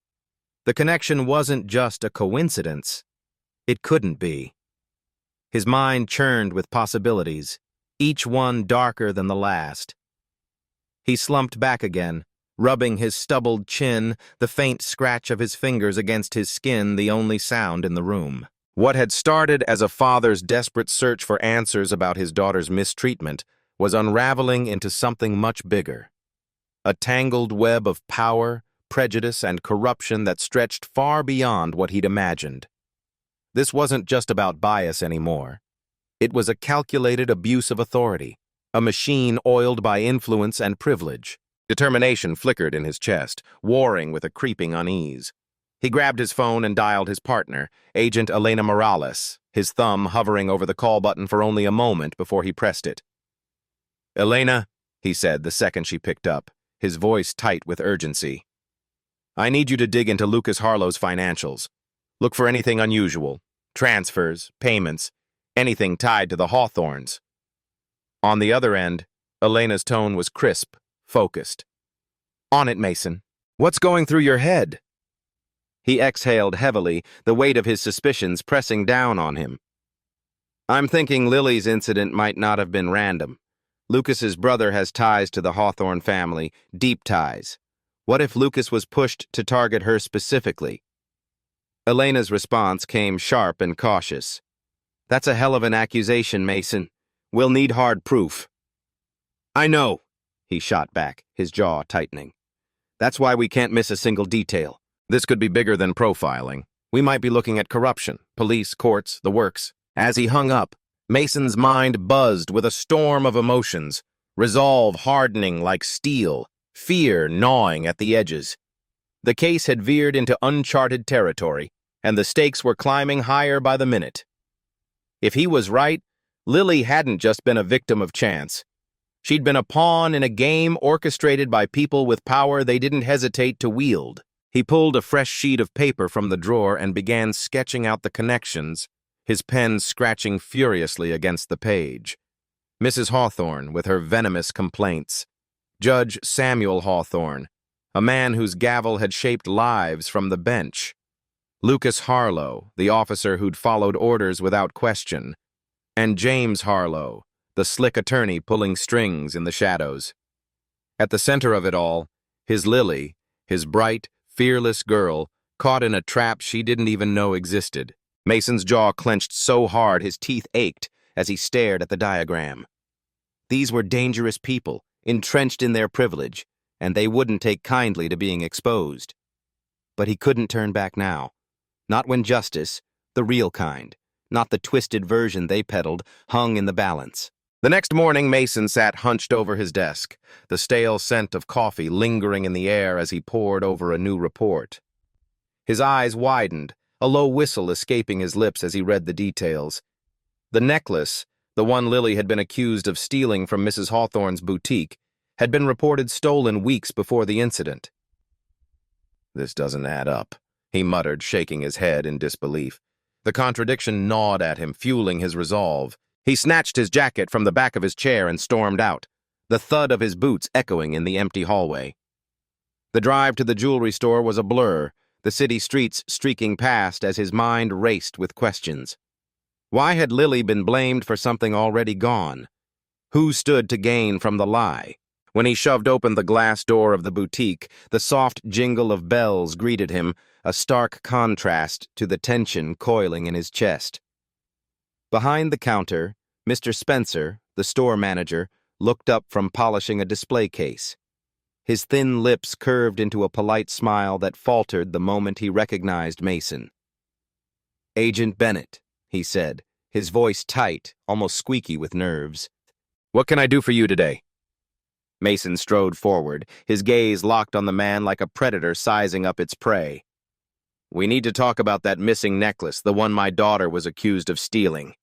The connection wasn't just a coincidence. It couldn't be. His mind churned with possibilities, each one darker than the last. He slumped back again, rubbing his stubbled chin, the faint scratch of his fingers against his skin the only sound in the room. What had started as a father's desperate search for answers about his daughter's mistreatment was unraveling into something much bigger. A tangled web of power, prejudice, and corruption that stretched far beyond what he'd imagined. This wasn't just about bias anymore. It was a calculated abuse of authority, a machine oiled by influence and privilege. Determination flickered in his chest, warring with a creeping unease. He grabbed his phone and dialed his partner, Agent Elena Morales, his thumb hovering over the call button for only a moment before he pressed it. "Elena," he said the second she picked up, his voice tight with urgency. "I need you to dig into Lucas Harlow's financials. Look for anything unusual. transfers, payments, anything tied to the Hawthorns. On the other end, Elena's tone was crisp, focused. On it, Mason. What's going through your head? He exhaled heavily, the weight of his suspicions pressing down on him. I'm thinking Lily's incident might not have been random. Lucas's brother has ties to the Hawthorne family, deep ties. What if Lucas was pushed to target her specifically? Elena's response came sharp and cautious. That's a hell of an accusation, Mason. We'll need hard proof. I know, he shot back, his jaw tightening. That's why we can't miss a single detail. This could be bigger than profiling. We might be looking at corruption, police, courts, the works. As he hung up, Mason's mind buzzed with a storm of emotions, resolve hardening like steel, fear gnawing at the edges. The case had veered into uncharted territory, and the stakes were climbing higher by the minute. If he was right, Lily hadn't just been a victim of chance. She'd been a pawn in a game orchestrated by people with power they didn't hesitate to wield. He pulled a fresh sheet of paper from the drawer and began sketching out the connections, his pen scratching furiously against the page. Mrs. Hawthorne, with her venomous complaints. Judge Samuel Hawthorne, a man whose gavel had shaped lives from the bench. Lucas Harlow, the officer who'd followed orders without question. And James Harlow, the slick attorney pulling strings in the shadows. At the center of it all, his Lily, his bright, fearless girl, caught in a trap she didn't even know existed. Mason's jaw clenched so hard his teeth ached as he stared at the diagram. These were dangerous people, entrenched in their privilege, and they wouldn't take kindly to being exposed. But he couldn't turn back now. Not when justice, the real kind, not the twisted version they peddled, hung in the balance. The next morning, Mason sat hunched over his desk, the stale scent of coffee lingering in the air as he pored over a new report. His eyes widened, a low whistle escaping his lips as he read the details. The necklace, the one Lily had been accused of stealing from Mrs. Hawthorne's boutique, had been reported stolen weeks before the incident. This doesn't add up, he muttered, shaking his head in disbelief. The contradiction gnawed at him, fueling his resolve. He snatched his jacket from the back of his chair and stormed out, the thud of his boots echoing in the empty hallway. The drive to the jewelry store was a blur, the city streets streaking past as his mind raced with questions. Why had Lily been blamed for something already gone? Who stood to gain from the lie? When he shoved open the glass door of the boutique, the soft jingle of bells greeted him, a stark contrast to the tension coiling in his chest. Behind the counter, Mr. Spencer, the store manager, looked up from polishing a display case. His thin lips curved into a polite smile that faltered the moment he recognized Mason. "Agent Bennett," he said, his voice tight, almost squeaky with nerves. "What can I do for you today?" Mason strode forward, his gaze locked on the man like a predator sizing up its prey. "We need to talk about that missing necklace, the one my daughter was accused of stealing."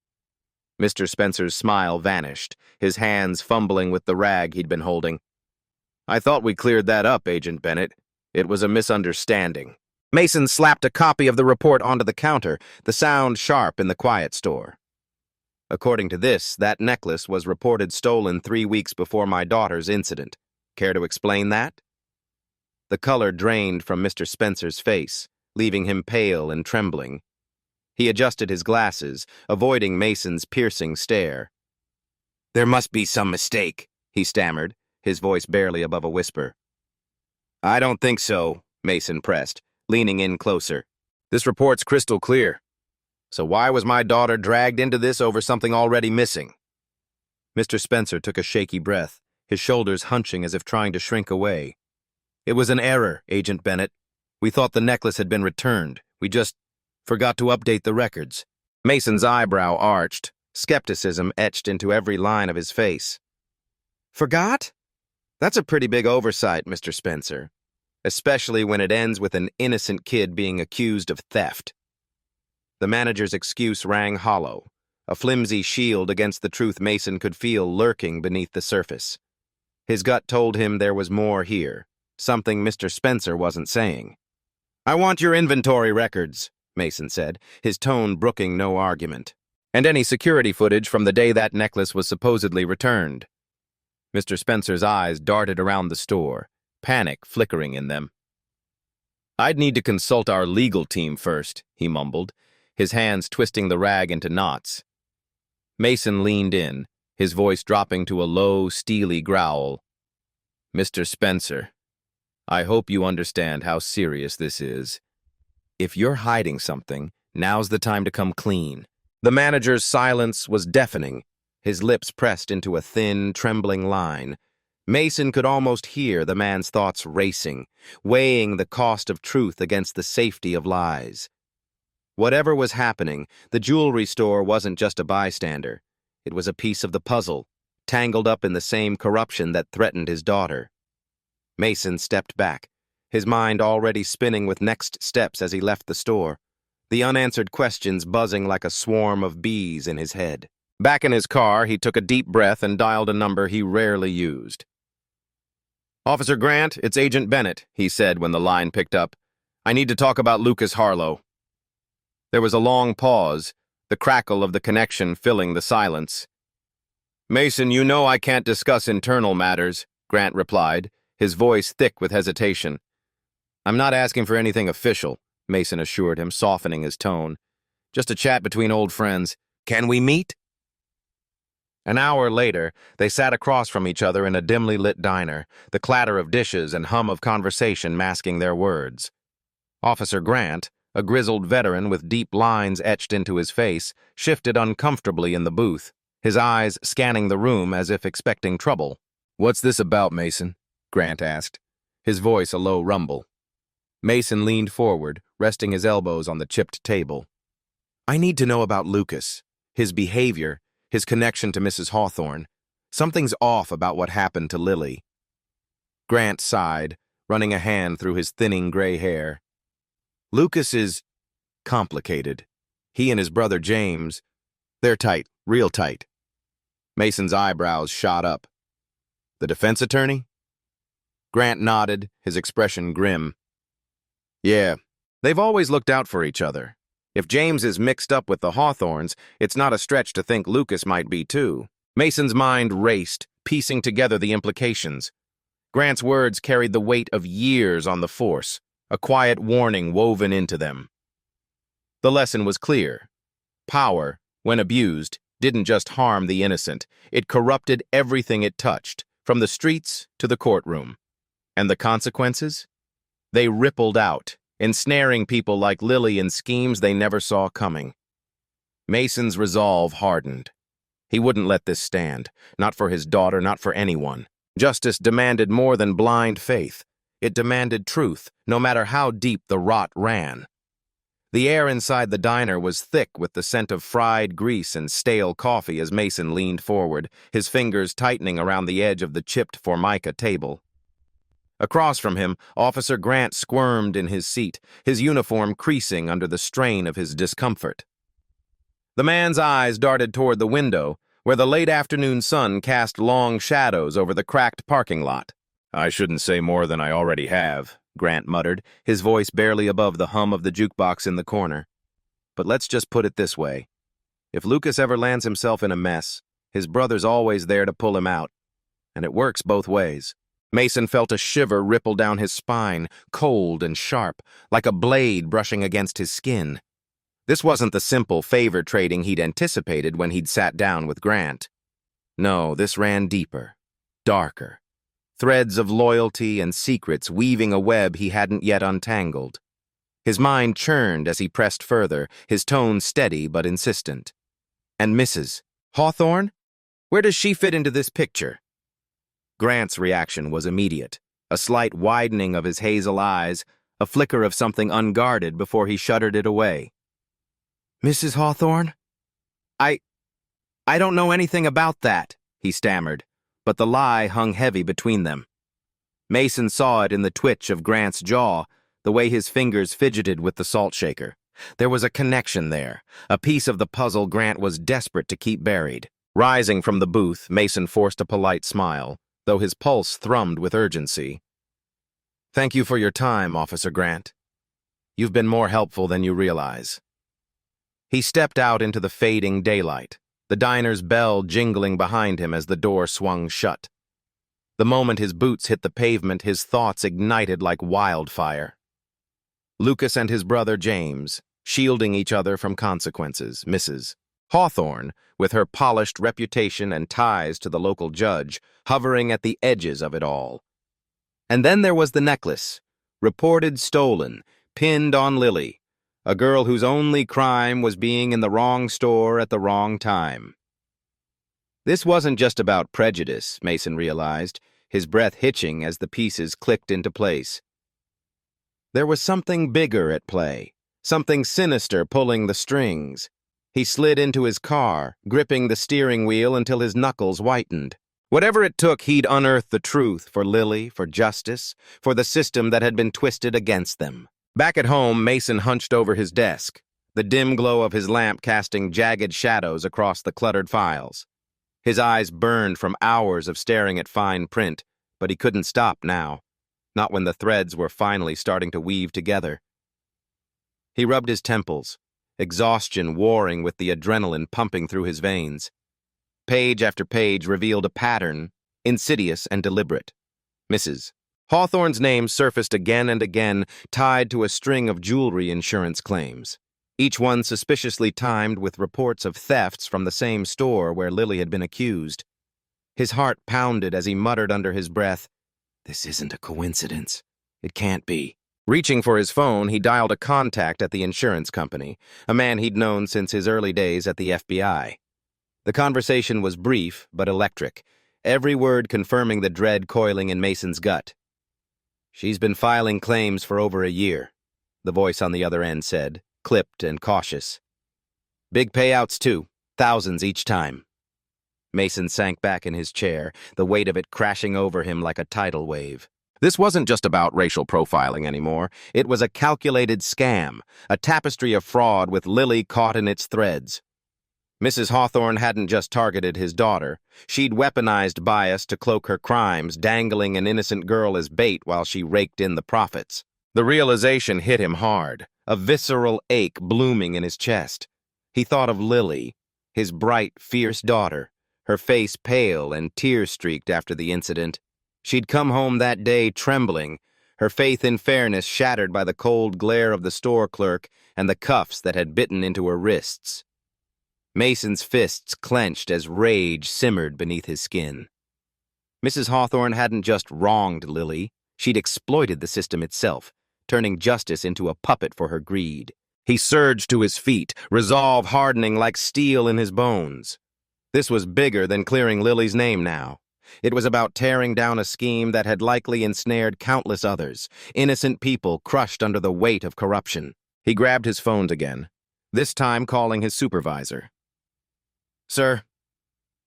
Mr. Spencer's smile vanished, his hands fumbling with the rag he'd been holding. "I thought we cleared that up, Agent Bennett. It was a misunderstanding." Mason slapped a copy of the report onto the counter, the sound sharp in the quiet store. "According to this, that necklace was reported stolen 3 weeks before my daughter's incident. Care to explain that?" The color drained from Mr. Spencer's face, leaving him pale and trembling. He adjusted his glasses, avoiding Mason's piercing stare. "There must be some mistake," he stammered, his voice barely above a whisper. "I don't think so," Mason pressed, leaning in closer. "This report's crystal clear. So why was my daughter dragged into this over something already missing?" Mr. Spencer took a shaky breath, his shoulders hunching as if trying to shrink away. "It was an error, Agent Bennett. We thought the necklace had been returned. We just forgot to update the records." Mason's eyebrow arched, skepticism etched into every line of his face. "Forgot? That's a pretty big oversight, Mr. Spencer, especially when it ends with an innocent kid being accused of theft." The manager's excuse rang hollow, a flimsy shield against the truth Mason could feel lurking beneath the surface. His gut told him there was more here, something Mr. Spencer wasn't saying. "I want your inventory records," Mason said, his tone brooking no argument. And any security footage from the day that necklace was supposedly returned. Mr. Spencer's eyes darted around the store, panic flickering in them. I'd need to consult our legal team first, he mumbled, his hands twisting the rag into knots. Mason leaned in, his voice dropping to a low, steely growl. Mr. Spencer, I hope you understand how serious this is. If you're hiding something, now's the time to come clean. The manager's silence was deafening, his lips pressed into a thin, trembling line. Mason could almost hear the man's thoughts racing, weighing the cost of truth against the safety of lies. Whatever was happening, the jewelry store wasn't just a bystander. It was a piece of the puzzle, tangled up in the same corruption that threatened his daughter. Mason stepped back, his mind already spinning with next steps as he left the store, the unanswered questions buzzing like a swarm of bees in his head. Back in his car, he took a deep breath and dialed a number he rarely used. Officer Grant, it's Agent Bennett, he said when the line picked up. I need to talk about Lucas Harlow. There was a long pause, the crackle of the connection filling the silence. Mason, you know I can't discuss internal matters, Grant replied, his voice thick with hesitation. I'm not asking for anything official, Mason assured him, softening his tone. Just a chat between old friends. Can we meet? An hour later, they sat across from each other in a dimly lit diner, the clatter of dishes and hum of conversation masking their words. Officer Grant, a grizzled veteran with deep lines etched into his face, shifted uncomfortably in the booth, his eyes scanning the room as if expecting trouble. What's this about, Mason? Grant asked, his voice a low rumble. Mason leaned forward, resting his elbows on the chipped table. I need to know about Lucas, his behavior, his connection to Mrs. Hawthorne. Something's off about what happened to Lily. Grant sighed, running a hand through his thinning gray hair. Lucas is complicated. He and his brother James, they're tight, real tight. Mason's eyebrows shot up. The defense attorney? Grant nodded, his expression grim. Yeah, they've always looked out for each other. If James is mixed up with the Hawthorns, it's not a stretch to think Lucas might be too. Mason's mind raced, piecing together the implications. Grant's words carried the weight of years on the force, a quiet warning woven into them. The lesson was clear. Power, when abused, didn't just harm the innocent. It corrupted everything it touched, from the streets to the courtroom. And the consequences? They rippled out, ensnaring people like Lily in schemes they never saw coming. Mason's resolve hardened. He wouldn't let this stand, not for his daughter, not for anyone. Justice demanded more than blind faith. It demanded truth, no matter how deep the rot ran. The air inside the diner was thick with the scent of fried grease and stale coffee as Mason leaned forward, his fingers tightening around the edge of the chipped formica table. Across from him, Officer Grant squirmed in his seat, his uniform creasing under the strain of his discomfort. The man's eyes darted toward the window, where the late afternoon sun cast long shadows over the cracked parking lot. I shouldn't say more than I already have, Grant muttered, his voice barely above the hum of the jukebox in the corner. But let's just put it this way. If Lucas ever lands himself in a mess, his brother's always there to pull him out. And it works both ways. Mason felt a shiver ripple down his spine, cold and sharp, like a blade brushing against his skin. This wasn't the simple favor trading he'd anticipated when he'd sat down with Grant. No, this ran deeper, darker. Threads of loyalty and secrets weaving a web he hadn't yet untangled. His mind churned as he pressed further, his tone steady but insistent. And Mrs. Hawthorne? Where does she fit into this picture? Grant's reaction was immediate, a slight widening of his hazel eyes, a flicker of something unguarded before he shuddered it away. Mrs. Hawthorne? I don't know anything about that, he stammered, but the lie hung heavy between them. Mason saw it in the twitch of Grant's jaw, the way his fingers fidgeted with the salt shaker. There was a connection there, a piece of the puzzle Grant was desperate to keep buried. Rising from the booth, Mason forced a polite smile, though his pulse thrummed with urgency. Thank you for your time, Officer Grant. You've been more helpful than you realize. He stepped out into the fading daylight, the diner's bell jingling behind him as the door swung shut. The moment his boots hit the pavement, his thoughts ignited like wildfire. Lucas and his brother James, shielding each other from consequences. Mrs. Hawthorne, with her polished reputation and ties to the local judge, hovering at the edges of it all. And then there was the necklace, reported stolen, pinned on Lily, a girl whose only crime was being in the wrong store at the wrong time. This wasn't just about prejudice, Mason realized, his breath hitching as the pieces clicked into place. There was something bigger at play, something sinister pulling the strings. He slid into his car, gripping the steering wheel until his knuckles whitened. Whatever it took, he'd unearth the truth for Lily, for justice, for the system that had been twisted against them. Back at home, Mason hunched over his desk, the dim glow of his lamp casting jagged shadows across the cluttered files. His eyes burned from hours of staring at fine print, but he couldn't stop now, not when the threads were finally starting to weave together. He rubbed his temples, exhaustion warring with the adrenaline pumping through his veins. Page after page revealed a pattern, insidious and deliberate. Mrs. Hawthorne's name surfaced again and again, tied to a string of jewelry insurance claims, each one suspiciously timed with reports of thefts from the same store where Lily had been accused. His heart pounded as he muttered under his breath, "This isn't a coincidence. It can't be." Reaching for his phone, he dialed a contact at the insurance company, a man he'd known since his early days at the FBI. The conversation was brief but electric, every word confirming the dread coiling in Mason's gut. "She's been filing claims for over a year," the voice on the other end said, clipped and cautious. "Big payouts, too, thousands each time." Mason sank back in his chair, the weight of it crashing over him like a tidal wave. This wasn't just about racial profiling anymore. It was a calculated scam, a tapestry of fraud with Lily caught in its threads. Mrs. Hawthorne hadn't just targeted his daughter. She'd weaponized bias to cloak her crimes, dangling an innocent girl as bait while she raked in the profits. The realization hit him hard, a visceral ache blooming in his chest. He thought of Lily, his bright, fierce daughter, her face pale and tear-streaked after the incident. She'd come home that day trembling, her faith in fairness shattered by the cold glare of the store clerk and the cuffs that had bitten into her wrists. Mason's fists clenched as rage simmered beneath his skin. Mrs. Hawthorne hadn't just wronged Lily, she'd exploited the system itself, turning justice into a puppet for her greed. He surged to his feet, resolve hardening like steel in his bones. This was bigger than clearing Lily's name now. It was about tearing down a scheme that had likely ensnared countless others, innocent people crushed under the weight of corruption. He grabbed his phone again, this time calling his supervisor. "Sir,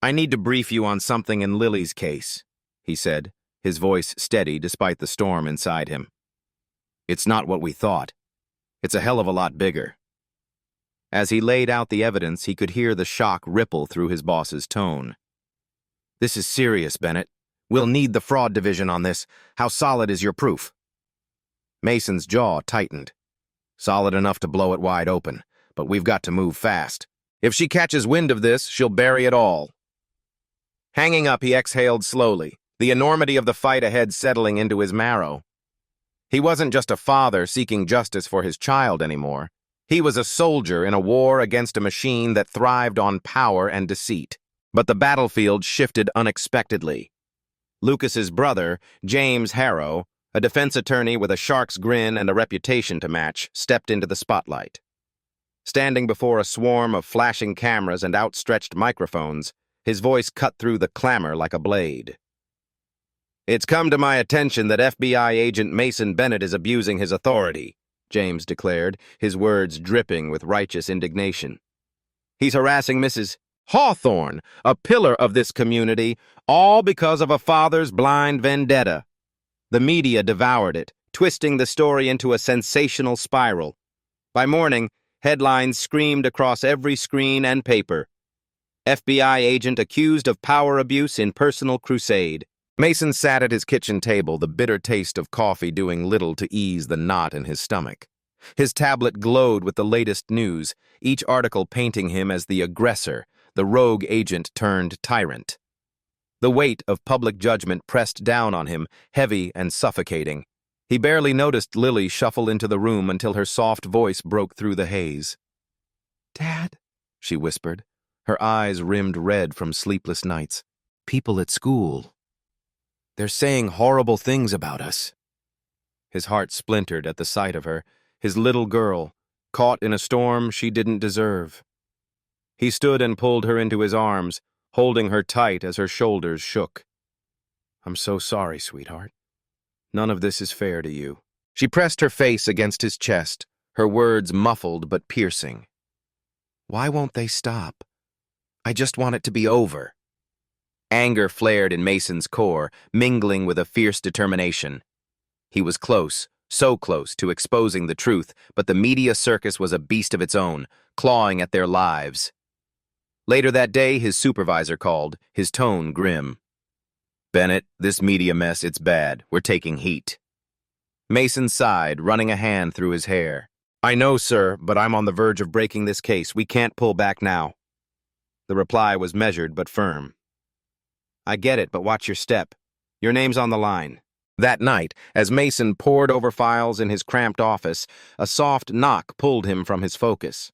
I need to brief you on something in Lily's case," he said, his voice steady despite the storm inside him. "It's not what we thought. It's a hell of a lot bigger." As he laid out the evidence, he could hear the shock ripple through his boss's tone. "This is serious, Bennett. We'll need the fraud division on this. How solid is your proof?" Mason's jaw tightened. "Solid enough to blow it wide open, but we've got to move fast. If she catches wind of this, she'll bury it all." Hanging up, he exhaled slowly, the enormity of the fight ahead settling into his marrow. He wasn't just a father seeking justice for his child anymore. He was a soldier in a war against a machine that thrived on power and deceit. But the battlefield shifted unexpectedly. Lucas's brother, James Harrow, a defense attorney with a shark's grin and a reputation to match, stepped into the spotlight. Standing before a swarm of flashing cameras and outstretched microphones, his voice cut through the clamor like a blade. "It's come to my attention that FBI agent Mason Bennett is abusing his authority," James declared, his words dripping with righteous indignation. "He's harassing Mrs. Hawthorne, a pillar of this community, all because of a father's blind vendetta." The media devoured it, twisting the story into a sensational spiral. By morning, headlines screamed across every screen and paper. FBI agent accused of power abuse in personal crusade. Mason sat at his kitchen table, the bitter taste of coffee doing little to ease the knot in his stomach. His tablet glowed with the latest news, each article painting him as the aggressor, the rogue agent turned tyrant. The weight of public judgment pressed down on him, heavy and suffocating. He barely noticed Lily shuffle into the room until her soft voice broke through the haze. "Dad," she whispered, her eyes rimmed red from sleepless nights. "People at school. They're saying horrible things about us." His heart splintered at the sight of her, his little girl, caught in a storm she didn't deserve. He stood and pulled her into his arms, holding her tight as her shoulders shook. "I'm so sorry, sweetheart. None of this is fair to you." She pressed her face against his chest, her words muffled but piercing. "Why won't they stop? I just want it to be over." Anger flared in Mason's core, mingling with a fierce determination. He was close, so close to exposing the truth, but the media circus was a beast of its own, clawing at their lives. Later that day, his supervisor called, his tone grim. "Bennett, this media mess, it's bad. We're taking heat." Mason sighed, running a hand through his hair. "I know, sir, but I'm on the verge of breaking this case. We can't pull back now." The reply was measured but firm. "I get it, but watch your step. Your name's on the line." That night, as Mason pored over files in his cramped office, a soft knock pulled him from his focus.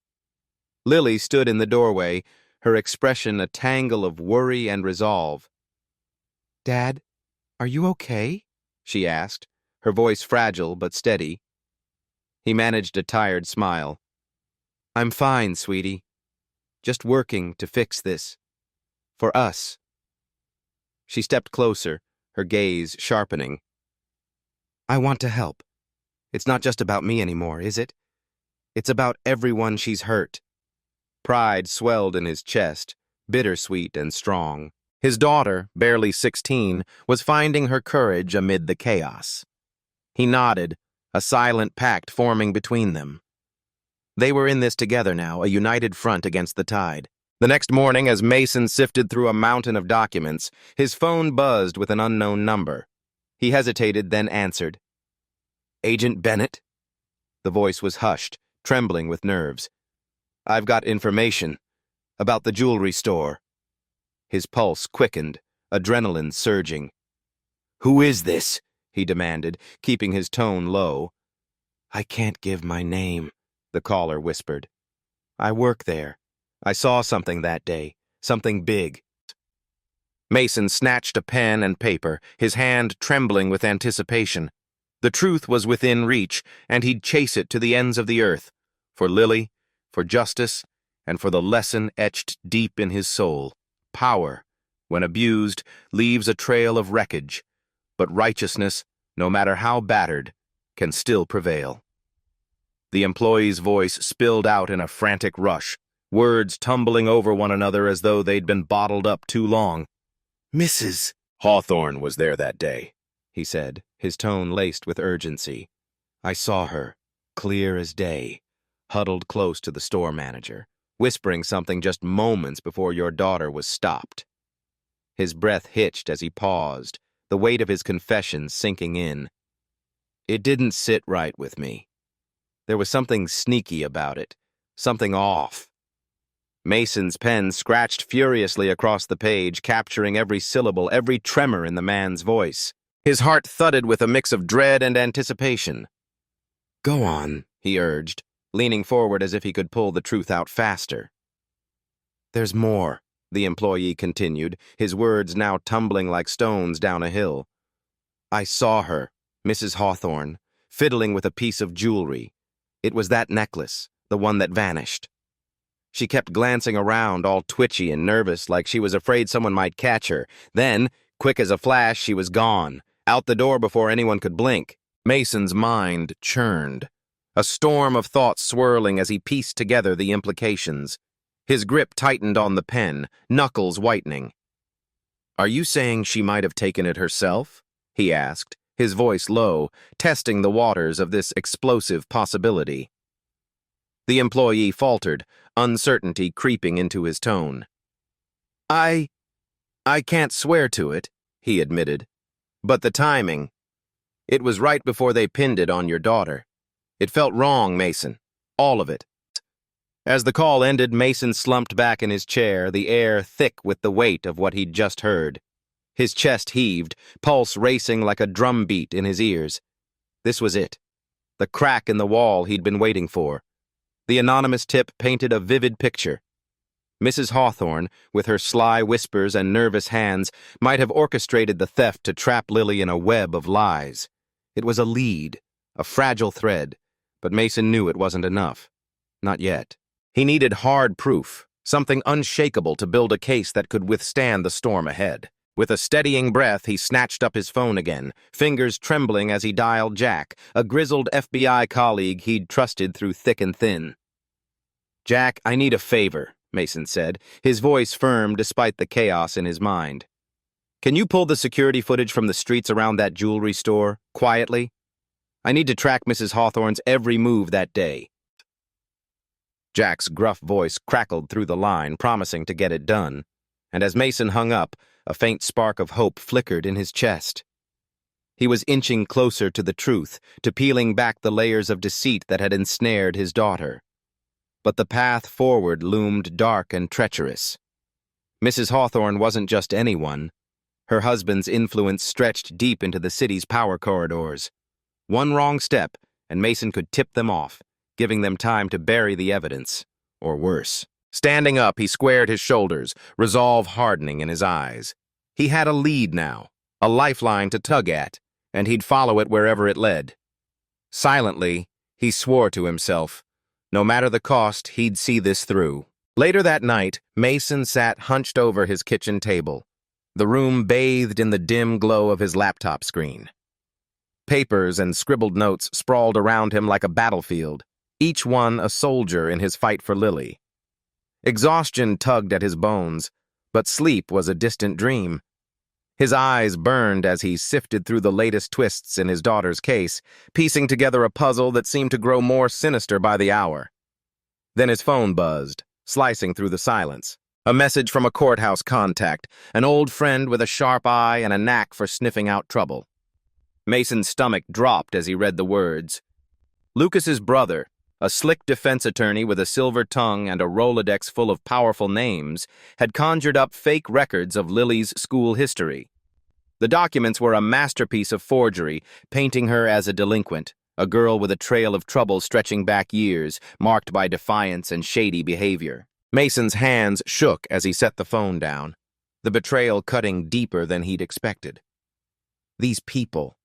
Lily stood in the doorway, her expression a tangle of worry and resolve. "Dad, are you okay?" she asked, her voice fragile but steady. He managed a tired smile. "I'm fine, sweetie. Just working to fix this. For us." She stepped closer, her gaze sharpening. "I want to help. It's not just about me anymore, is it? It's about everyone she's hurt." Pride swelled in his chest, bittersweet and strong. His daughter, barely 16, was finding her courage amid the chaos. He nodded, a silent pact forming between them. They were in this together now, a united front against the tide. The next morning, as Mason sifted through a mountain of documents, his phone buzzed with an unknown number. He hesitated, then answered. "Agent Bennett?" The voice was hushed, trembling with nerves. "I've got information about the jewelry store." His pulse quickened, adrenaline surging. "Who is this?" he demanded, keeping his tone low. "I can't give my name," the caller whispered. "I work there. I saw something that day, something big." Mason snatched a pen and paper, his hand trembling with anticipation. The truth was within reach, and he'd chase it to the ends of the earth, for Lily, for justice, and for the lesson etched deep in his soul. Power, when abused, leaves a trail of wreckage, but righteousness, no matter how battered, can still prevail. The employee's voice spilled out in a frantic rush, words tumbling over one another as though they'd been bottled up too long. "Mrs. Hawthorne was there that day," he said, his tone laced with urgency. "I saw her, clear as day, huddled close to the store manager, whispering something just moments before your daughter was stopped." His breath hitched as he paused, the weight of his confession sinking in. "It didn't sit right with me. There was something sneaky about it, something off." Mason's pen scratched furiously across the page, capturing every syllable, every tremor in the man's voice. His heart thudded with a mix of dread and anticipation. "Go on," he urged, leaning forward as if he could pull the truth out faster. "There's more," the employee continued, his words now tumbling like stones down a hill. "I saw her, Mrs. Hawthorne, fiddling with a piece of jewelry. It was that necklace, the one that vanished. She kept glancing around, all twitchy and nervous, like she was afraid someone might catch her. Then, quick as a flash, she was gone, out the door before anyone could blink." Mason's mind churned, a storm of thoughts swirling as he pieced together the implications. His grip tightened on the pen, knuckles whitening. "Are you saying she might have taken it herself?" he asked, his voice low, testing the waters of this explosive possibility. The employee faltered, uncertainty creeping into his tone. I can't swear to it," he admitted. "But the timing. It was right before they pinned it on your daughter. It felt wrong, Mason. All of it. As the call ended, Mason slumped back in his chair, the air thick with the weight of what he'd just heard. His chest heaved, pulse racing like a drum beat in his ears. This was it. The crack in the wall he'd been waiting for. The anonymous tip painted a vivid picture. Mrs. Hawthorne, with her sly whispers and nervous hands, might have orchestrated the theft to trap Lily in a web of lies. It was a lead, a fragile thread, but Mason knew it wasn't enough. Not yet. He needed hard proof, something unshakable to build a case that could withstand the storm ahead. With a steadying breath, he snatched up his phone again, fingers trembling as he dialed Jack, a grizzled FBI colleague he'd trusted through thick and thin. "Jack, I need a favor," Mason said, his voice firm despite the chaos in his mind. "Can you pull the security footage from the streets around that jewelry store, quietly? I need to track Mrs. Hawthorne's every move that day." Jack's gruff voice crackled through the line, promising to get it done, and as Mason hung up, a faint spark of hope flickered in his chest. He was inching closer to the truth, to peeling back the layers of deceit that had ensnared his daughter. But the path forward loomed dark and treacherous. Mrs. Hawthorne wasn't just anyone. Her husband's influence stretched deep into the city's power corridors. One wrong step, and Mason could tip them off, giving them time to bury the evidence, or worse. Standing up, he squared his shoulders, resolve hardening in his eyes. He had a lead now, a lifeline to tug at, and he'd follow it wherever it led. Silently, he swore to himself, no matter the cost, he'd see this through. Later that night, Mason sat hunched over his kitchen table, the room bathed in the dim glow of his laptop screen. Papers and scribbled notes sprawled around him like a battlefield, each one a soldier in his fight for Lily. Exhaustion tugged at his bones, but sleep was a distant dream. His eyes burned as he sifted through the latest twists in his daughter's case, piecing together a puzzle that seemed to grow more sinister by the hour. Then his phone buzzed, slicing through the silence. A message from a courthouse contact, an old friend with a sharp eye and a knack for sniffing out trouble. Mason's stomach dropped as he read the words. Lucas's brother, a slick defense attorney with a silver tongue and a Rolodex full of powerful names, had conjured up fake records of Lily's school history. The documents were a masterpiece of forgery, painting her as a delinquent, a girl with a trail of trouble stretching back years, marked by defiance and shady behavior. Mason's hands shook as he set the phone down, the betrayal cutting deeper than he'd expected. These people,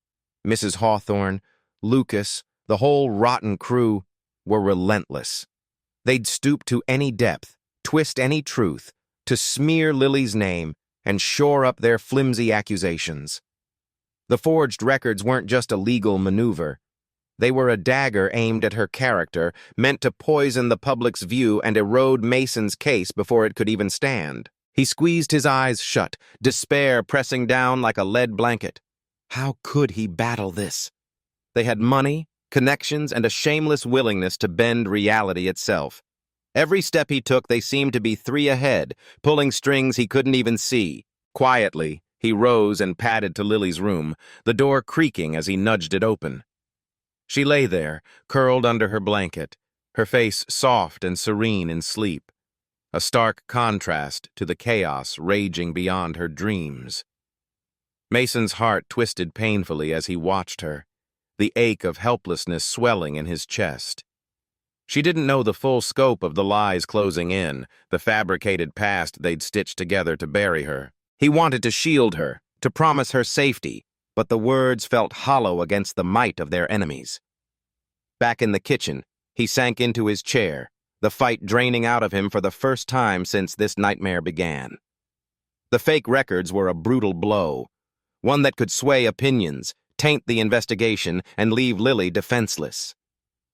Mrs. Hawthorne, Lucas, the whole rotten crew, were relentless. They'd stoop to any depth, twist any truth, to smear Lily's name and shore up their flimsy accusations. The forged records weren't just a legal maneuver. They were a dagger aimed at her character, meant to poison the public's view and erode Mason's case before it could even stand. He squeezed his eyes shut, despair pressing down like a lead blanket. How could he battle this? They had money, connections, and a shameless willingness to bend reality itself. Every step he took, they seemed to be 3 ahead, pulling strings he couldn't even see. Quietly, he rose and padded to Lily's room, the door creaking as he nudged it open. She lay there, curled under her blanket, her face soft and serene in sleep, a stark contrast to the chaos raging beyond her dreams. Mason's heart twisted painfully as he watched her, the ache of helplessness swelling in his chest. She didn't know the full scope of the lies closing in, the fabricated past they'd stitched together to bury her. He wanted to shield her, to promise her safety, but the words felt hollow against the might of their enemies. Back in the kitchen, he sank into his chair, the fight draining out of him for the first time since this nightmare began. The fake records were a brutal blow, one that could sway opinions, taint the investigation, and leave Lily defenseless.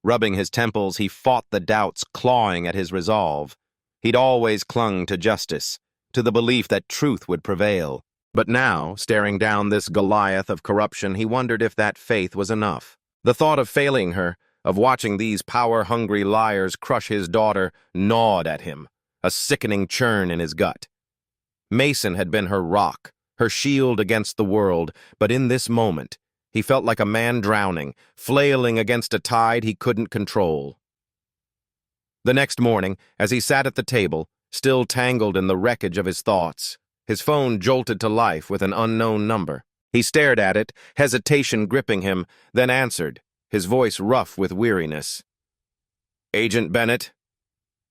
Rubbing his temples, he fought the doubts clawing at his resolve. He'd always clung to justice, to the belief that truth would prevail. But now, staring down this Goliath of corruption, he wondered if that faith was enough. The thought of failing her, of watching these power-hungry liars crush his daughter, gnawed at him, a sickening churn in his gut. Mason had been her rock, her shield against the world, but in this moment, He felt like a man drowning, flailing against a tide he couldn't control. The next morning, as he sat at the table, still tangled in the wreckage of his thoughts, his phone jolted to life with an unknown number. He stared at it, hesitation gripping him, then answered, his voice rough with weariness. "Agent Bennett?"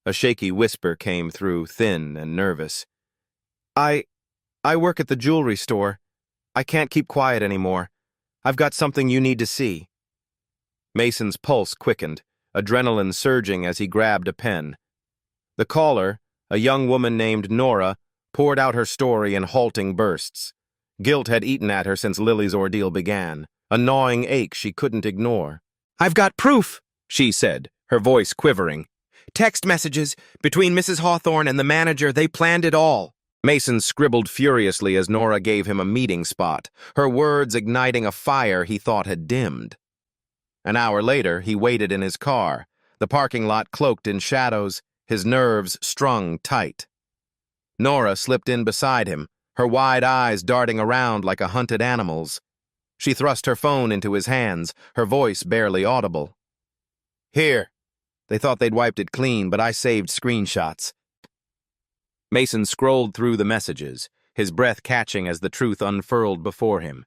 A shaky whisper came through, thin and nervous. I work at the jewelry store. I can't keep quiet anymore. I've got something you need to see." Mason's pulse quickened, adrenaline surging as he grabbed a pen. The caller, a young woman named Nora, poured out her story in halting bursts. Guilt had eaten at her since Lily's ordeal began, a gnawing ache she couldn't ignore. "I've got proof," she said, her voice quivering. "Text messages between Mrs. Hawthorne and the manager. They planned it all." Mason scribbled furiously as Nora gave him a meeting spot, her words igniting a fire he thought had dimmed. An hour later, he waited in his car, the parking lot cloaked in shadows, his nerves strung tight. Nora slipped in beside him, her wide eyes darting around like a hunted animal's. She thrust her phone into his hands, her voice barely audible. "Here. They thought they'd wiped it clean, but I saved screenshots." Mason scrolled through the messages, his breath catching as the truth unfurled before him.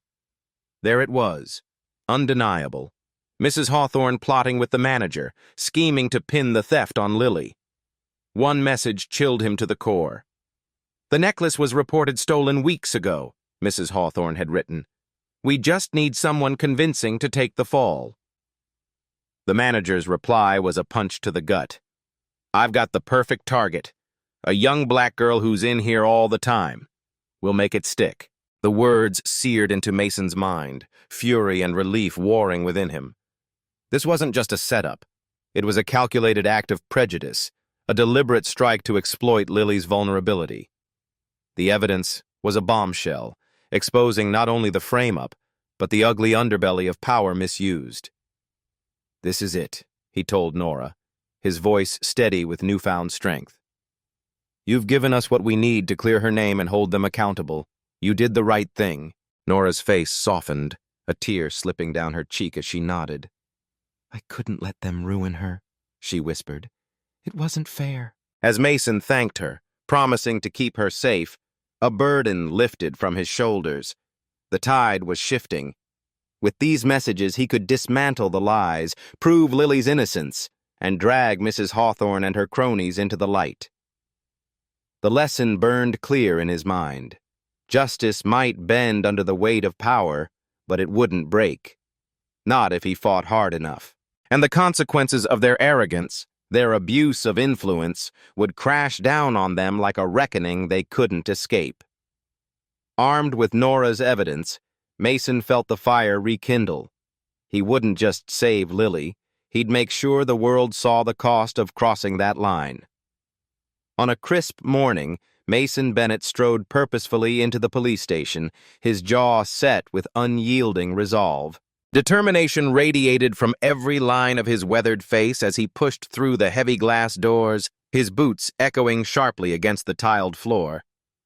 There it was, undeniable. Mrs. Hawthorne plotting with the manager, scheming to pin the theft on Lily. One message chilled him to the core. "The necklace was reported stolen weeks ago," Mrs. Hawthorne had written. "We just need someone convincing to take the fall." The manager's reply was a punch to the gut. "I've got the perfect target. A young black girl who's in here all the time. We'll make it stick." The words seared into Mason's mind, fury and relief warring within him. This wasn't just a setup. It was a calculated act of prejudice, a deliberate strike to exploit Lily's vulnerability. The evidence was a bombshell, exposing not only the frame-up, but the ugly underbelly of power misused. "This is it," he told Nora, his voice steady with newfound strength. "You've given us what we need to clear her name and hold them accountable. You did the right thing." Nora's face softened, a tear slipping down her cheek as she nodded. "I couldn't let them ruin her," she whispered. "It wasn't fair." As Mason thanked her, promising to keep her safe, a burden lifted from his shoulders. The tide was shifting. With these messages, he could dismantle the lies, prove Lily's innocence, and drag Mrs. Hawthorne and her cronies into the light. The lesson burned clear in his mind. Justice might bend under the weight of power, but it wouldn't break. Not if he fought hard enough. And the consequences of their arrogance, their abuse of influence, would crash down on them like a reckoning they couldn't escape. Armed with Nora's evidence, Mason felt the fire rekindle. He wouldn't just save Lily, he'd make sure the world saw the cost of crossing that line. On a crisp morning, Mason Bennett strode purposefully into the police station, his jaw set with unyielding resolve. Determination radiated from every line of his weathered face as he pushed through the heavy glass doors, his boots echoing sharply against the tiled floor.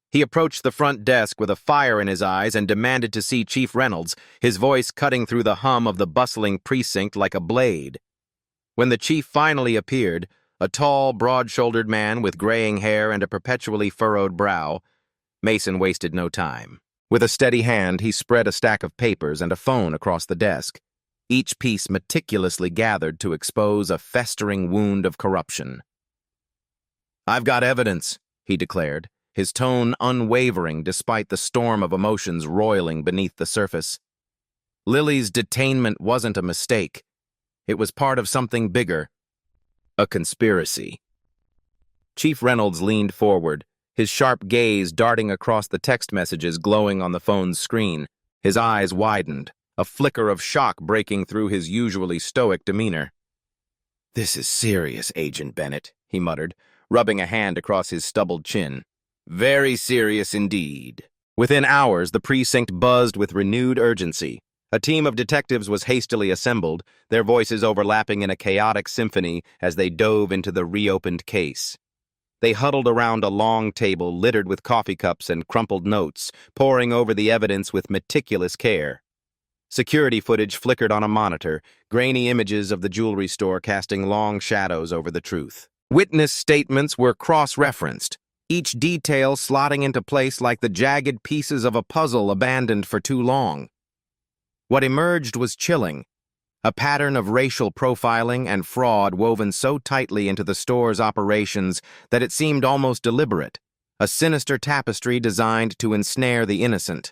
He approached the front desk with a fire in his eyes and demanded to see Chief Reynolds, his voice cutting through the hum of the bustling precinct like a blade. When the chief finally appeared, a tall, broad-shouldered man with graying hair and a perpetually furrowed brow, Mason wasted no time. With a steady hand, he spread a stack of papers and a phone across the desk, each piece meticulously gathered to expose a festering wound of corruption. "I've got evidence," he declared, his tone unwavering despite the storm of emotions roiling beneath the surface. Lily's detainment wasn't a mistake. It was part of something bigger. A conspiracy. Chief Reynolds leaned forward, his sharp gaze darting across the text messages glowing on the phone's screen. His eyes widened, a flicker of shock breaking through his usually stoic demeanor. "This is serious, Agent Bennett," he muttered, rubbing a hand across his stubbled chin. "Very serious indeed." Within hours, the precinct buzzed with renewed urgency. A team of detectives was hastily assembled, their voices overlapping in a chaotic symphony as they dove into the reopened case. They huddled around a long table littered with coffee cups and crumpled notes, poring over the evidence with meticulous care. Security footage flickered on a monitor, grainy images of the jewelry store casting long shadows over the truth. Witness statements were cross-referenced, each detail slotting into place like the jagged pieces of a puzzle abandoned for too long. What emerged was chilling, a pattern of racial profiling and fraud woven so tightly into the store's operations that it seemed almost deliberate, a sinister tapestry designed to ensnare the innocent.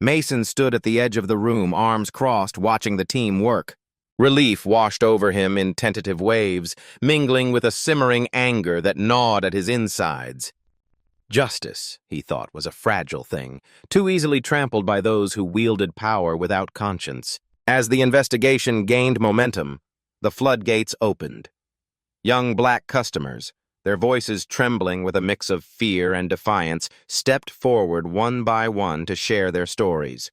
Mason stood at the edge of the room, arms crossed, watching the team work. Relief washed over him in tentative waves, mingling with a simmering anger that gnawed at his insides. Justice, he thought, was a fragile thing, too easily trampled by those who wielded power without conscience. As the investigation gained momentum, the floodgates opened. Young black customers, their voices trembling with a mix of fear and defiance, stepped forward one by one to share their stories.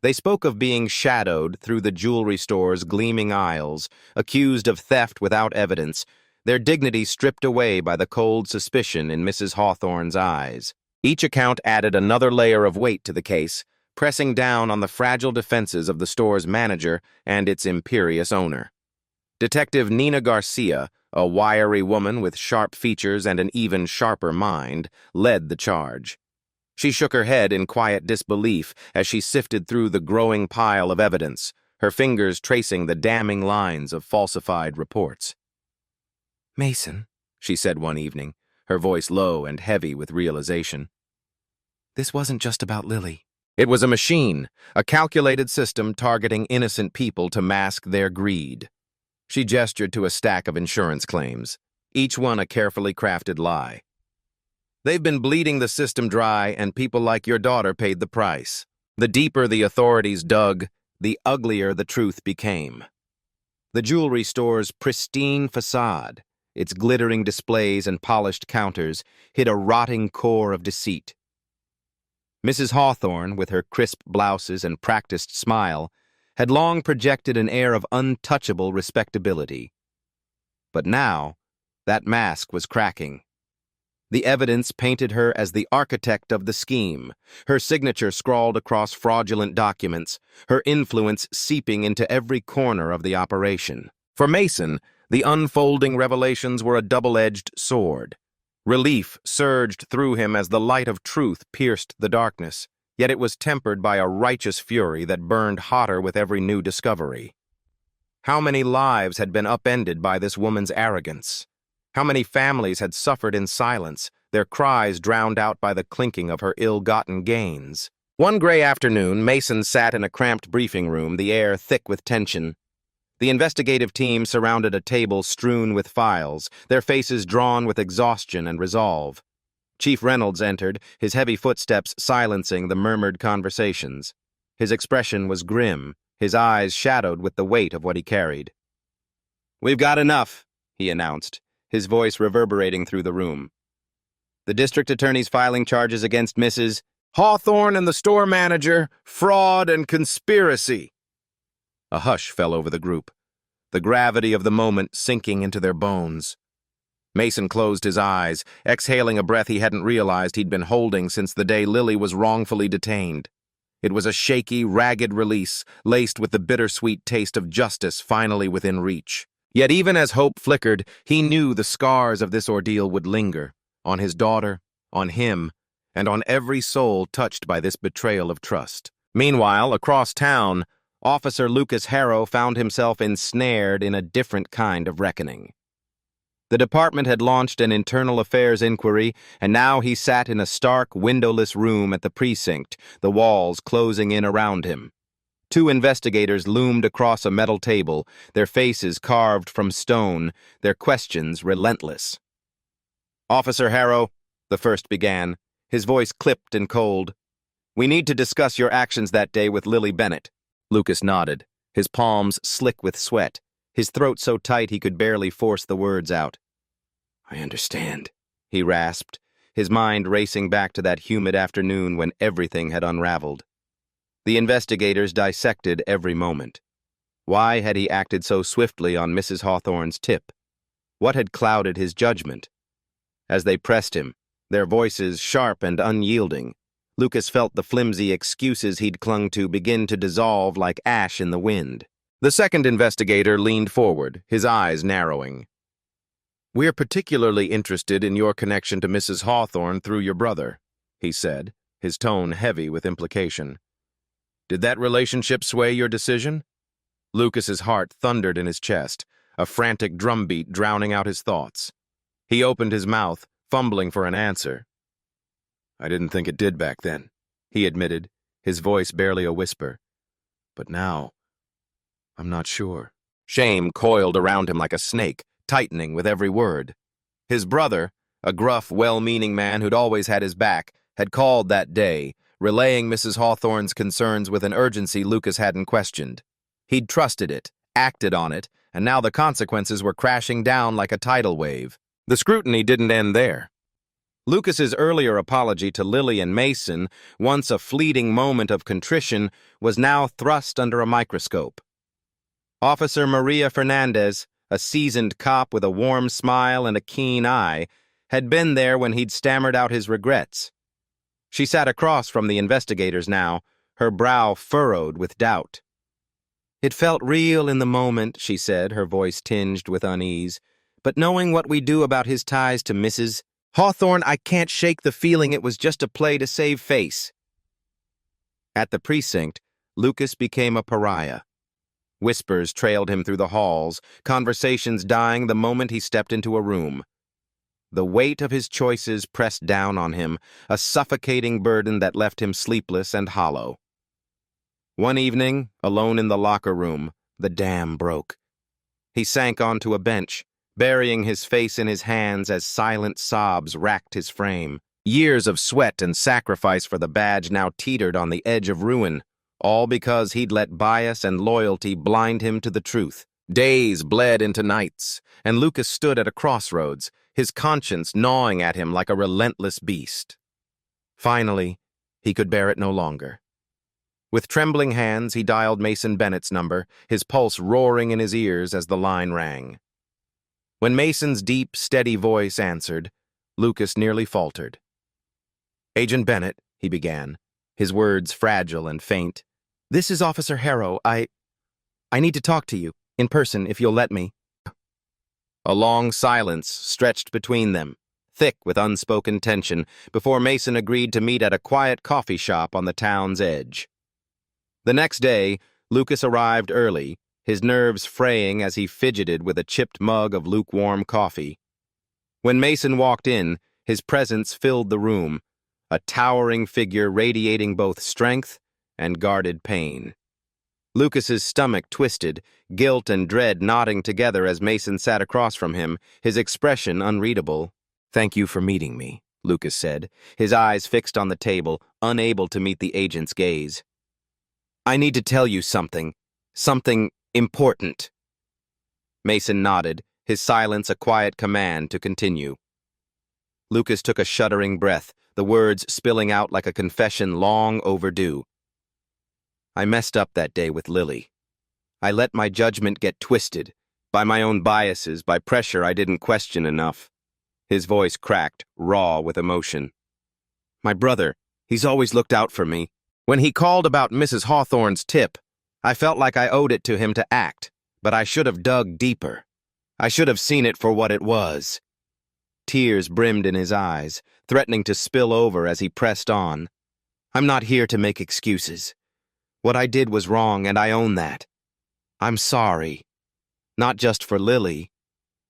They spoke of being shadowed through the jewelry store's gleaming aisles, accused of theft without evidence, their dignity stripped away by the cold suspicion in Mrs. Hawthorne's eyes. Each account added another layer of weight to the case, pressing down on the fragile defenses of the store's manager and its imperious owner. Detective Nina Garcia, a wiry woman with sharp features and an even sharper mind, led the charge. She shook her head in quiet disbelief as she sifted through the growing pile of evidence, her fingers tracing the damning lines of falsified reports. "Mason," she said one evening, her voice low and heavy with realization. "This wasn't just about Lily. It was a machine, a calculated system targeting innocent people to mask their greed." She gestured to a stack of insurance claims, each one a carefully crafted lie. "They've been bleeding the system dry, and people like your daughter paid the price. The deeper the authorities dug, the uglier the truth became." The jewelry store's pristine facade, its glittering displays and polished counters, hid a rotting core of deceit. Mrs. Hawthorne, with her crisp blouses and practiced smile, had long projected an air of untouchable respectability. But now, that mask was cracking. The evidence painted her as the architect of the scheme, her signature scrawled across fraudulent documents, her influence seeping into every corner of the operation. For Mason, the unfolding revelations were a double-edged sword. Relief surged through him as the light of truth pierced the darkness, yet it was tempered by a righteous fury that burned hotter with every new discovery. How many lives had been upended by this woman's arrogance? How many families had suffered in silence, their cries drowned out by the clinking of her ill-gotten gains? One gray afternoon, Mason sat in a cramped briefing room, the air thick with tension. The investigative team surrounded a table strewn with files, their faces drawn with exhaustion and resolve. Chief Reynolds entered, his heavy footsteps silencing the murmured conversations. His expression was grim, his eyes shadowed with the weight of what he carried. "We've got enough," he announced, his voice reverberating through the room. "The district attorney's filing charges against Mrs. Hawthorne and the store manager, fraud and conspiracy." A hush fell over the group, the gravity of the moment sinking into their bones. Mason closed his eyes, exhaling a breath he hadn't realized he'd been holding since the day Lily was wrongfully detained. It was a shaky, ragged release, laced with the bittersweet taste of justice finally within reach. Yet even as hope flickered, he knew the scars of this ordeal would linger, on his daughter, on him, and on every soul touched by this betrayal of trust. Meanwhile, across town, Officer Lucas Harrow found himself ensnared in a different kind of reckoning. The department had launched an internal affairs inquiry, and now he sat in a stark, windowless room at the precinct, the walls closing in around him. Two investigators loomed across a metal table, their faces carved from stone, their questions relentless. "Officer Harrow," the first began, his voice clipped and cold, "we need to discuss your actions that day with Lily Bennett." Lucas nodded, his palms slick with sweat, his throat so tight he could barely force the words out. "I understand," he rasped, his mind racing back to that humid afternoon when everything had unraveled. The investigators dissected every moment. Why had he acted so swiftly on Mrs. Hawthorne's tip? What had clouded his judgment? As they pressed him, their voices sharp and unyielding, Lucas felt the flimsy excuses he'd clung to begin to dissolve like ash in the wind. The second investigator leaned forward, his eyes narrowing. "We're particularly interested in your connection to Mrs. Hawthorne through your brother," he said, his tone heavy with implication. "Did that relationship sway your decision?" Lucas's heart thundered in his chest, a frantic drumbeat drowning out his thoughts. He opened his mouth, fumbling for an answer. "I didn't think it did back then," he admitted, his voice barely a whisper. "But now, I'm not sure." Shame coiled around him like a snake, tightening with every word. His brother, a gruff, well-meaning man who'd always had his back, had called that day, relaying Mrs. Hawthorne's concerns with an urgency Lucas hadn't questioned. He'd trusted it, acted on it, and now the consequences were crashing down like a tidal wave. The scrutiny didn't end there. Lucas's earlier apology to Lily and Mason, once a fleeting moment of contrition, was now thrust under a microscope. Officer Maria Fernandez, a seasoned cop with a warm smile and a keen eye, had been there when he'd stammered out his regrets. She sat across from the investigators now, her brow furrowed with doubt. "It felt real in the moment," she said, her voice tinged with unease. "But knowing what we do about his ties to Mrs. Hawthorne, I can't shake the feeling it was just a play to save face." At the precinct, Lucas became a pariah. Whispers trailed him through the halls, conversations dying the moment he stepped into a room. The weight of his choices pressed down on him, a suffocating burden that left him sleepless and hollow. One evening, alone in the locker room, the dam broke. He sank onto a bench, burying his face in his hands as silent sobs racked his frame. Years of sweat and sacrifice for the badge now teetered on the edge of ruin, all because he'd let bias and loyalty blind him to the truth. Days bled into nights, and Lucas stood at a crossroads, his conscience gnawing at him like a relentless beast. Finally, he could bear it no longer. With trembling hands, he dialed Mason Bennett's number, his pulse roaring in his ears as the line rang. When Mason's deep, steady voice answered, Lucas nearly faltered. "Agent Bennett," he began, his words fragile and faint. "This is Officer Harrow. I need to talk to you, in person, if you'll let me." A long silence stretched between them, thick with unspoken tension, before Mason agreed to meet at a quiet coffee shop on the town's edge. The next day, Lucas arrived early, his nerves fraying as he fidgeted with a chipped mug of lukewarm coffee. When Mason walked in, his presence filled the room, a towering figure radiating both strength and guarded pain. Lucas's stomach twisted, guilt and dread knotting together as Mason sat across from him, his expression unreadable. "Thank you for meeting me," Lucas said, his eyes fixed on the table, unable to meet the agent's gaze. "I need to tell you something important." Mason nodded, his silence a quiet command to continue. Lucas took a shuddering breath, the words spilling out like a confession long overdue. "I messed up that day with Lily. I let my judgment get twisted, by my own biases, by pressure I didn't question enough." His voice cracked, raw with emotion. "My brother, he's always looked out for me. When he called about Mrs. Hawthorne's tip, I felt like I owed it to him to act, but I should have dug deeper. I should have seen it for what it was." Tears brimmed in his eyes, threatening to spill over as he pressed on. "I'm not here to make excuses. What I did was wrong, and I own that. I'm sorry. Not just for Lily,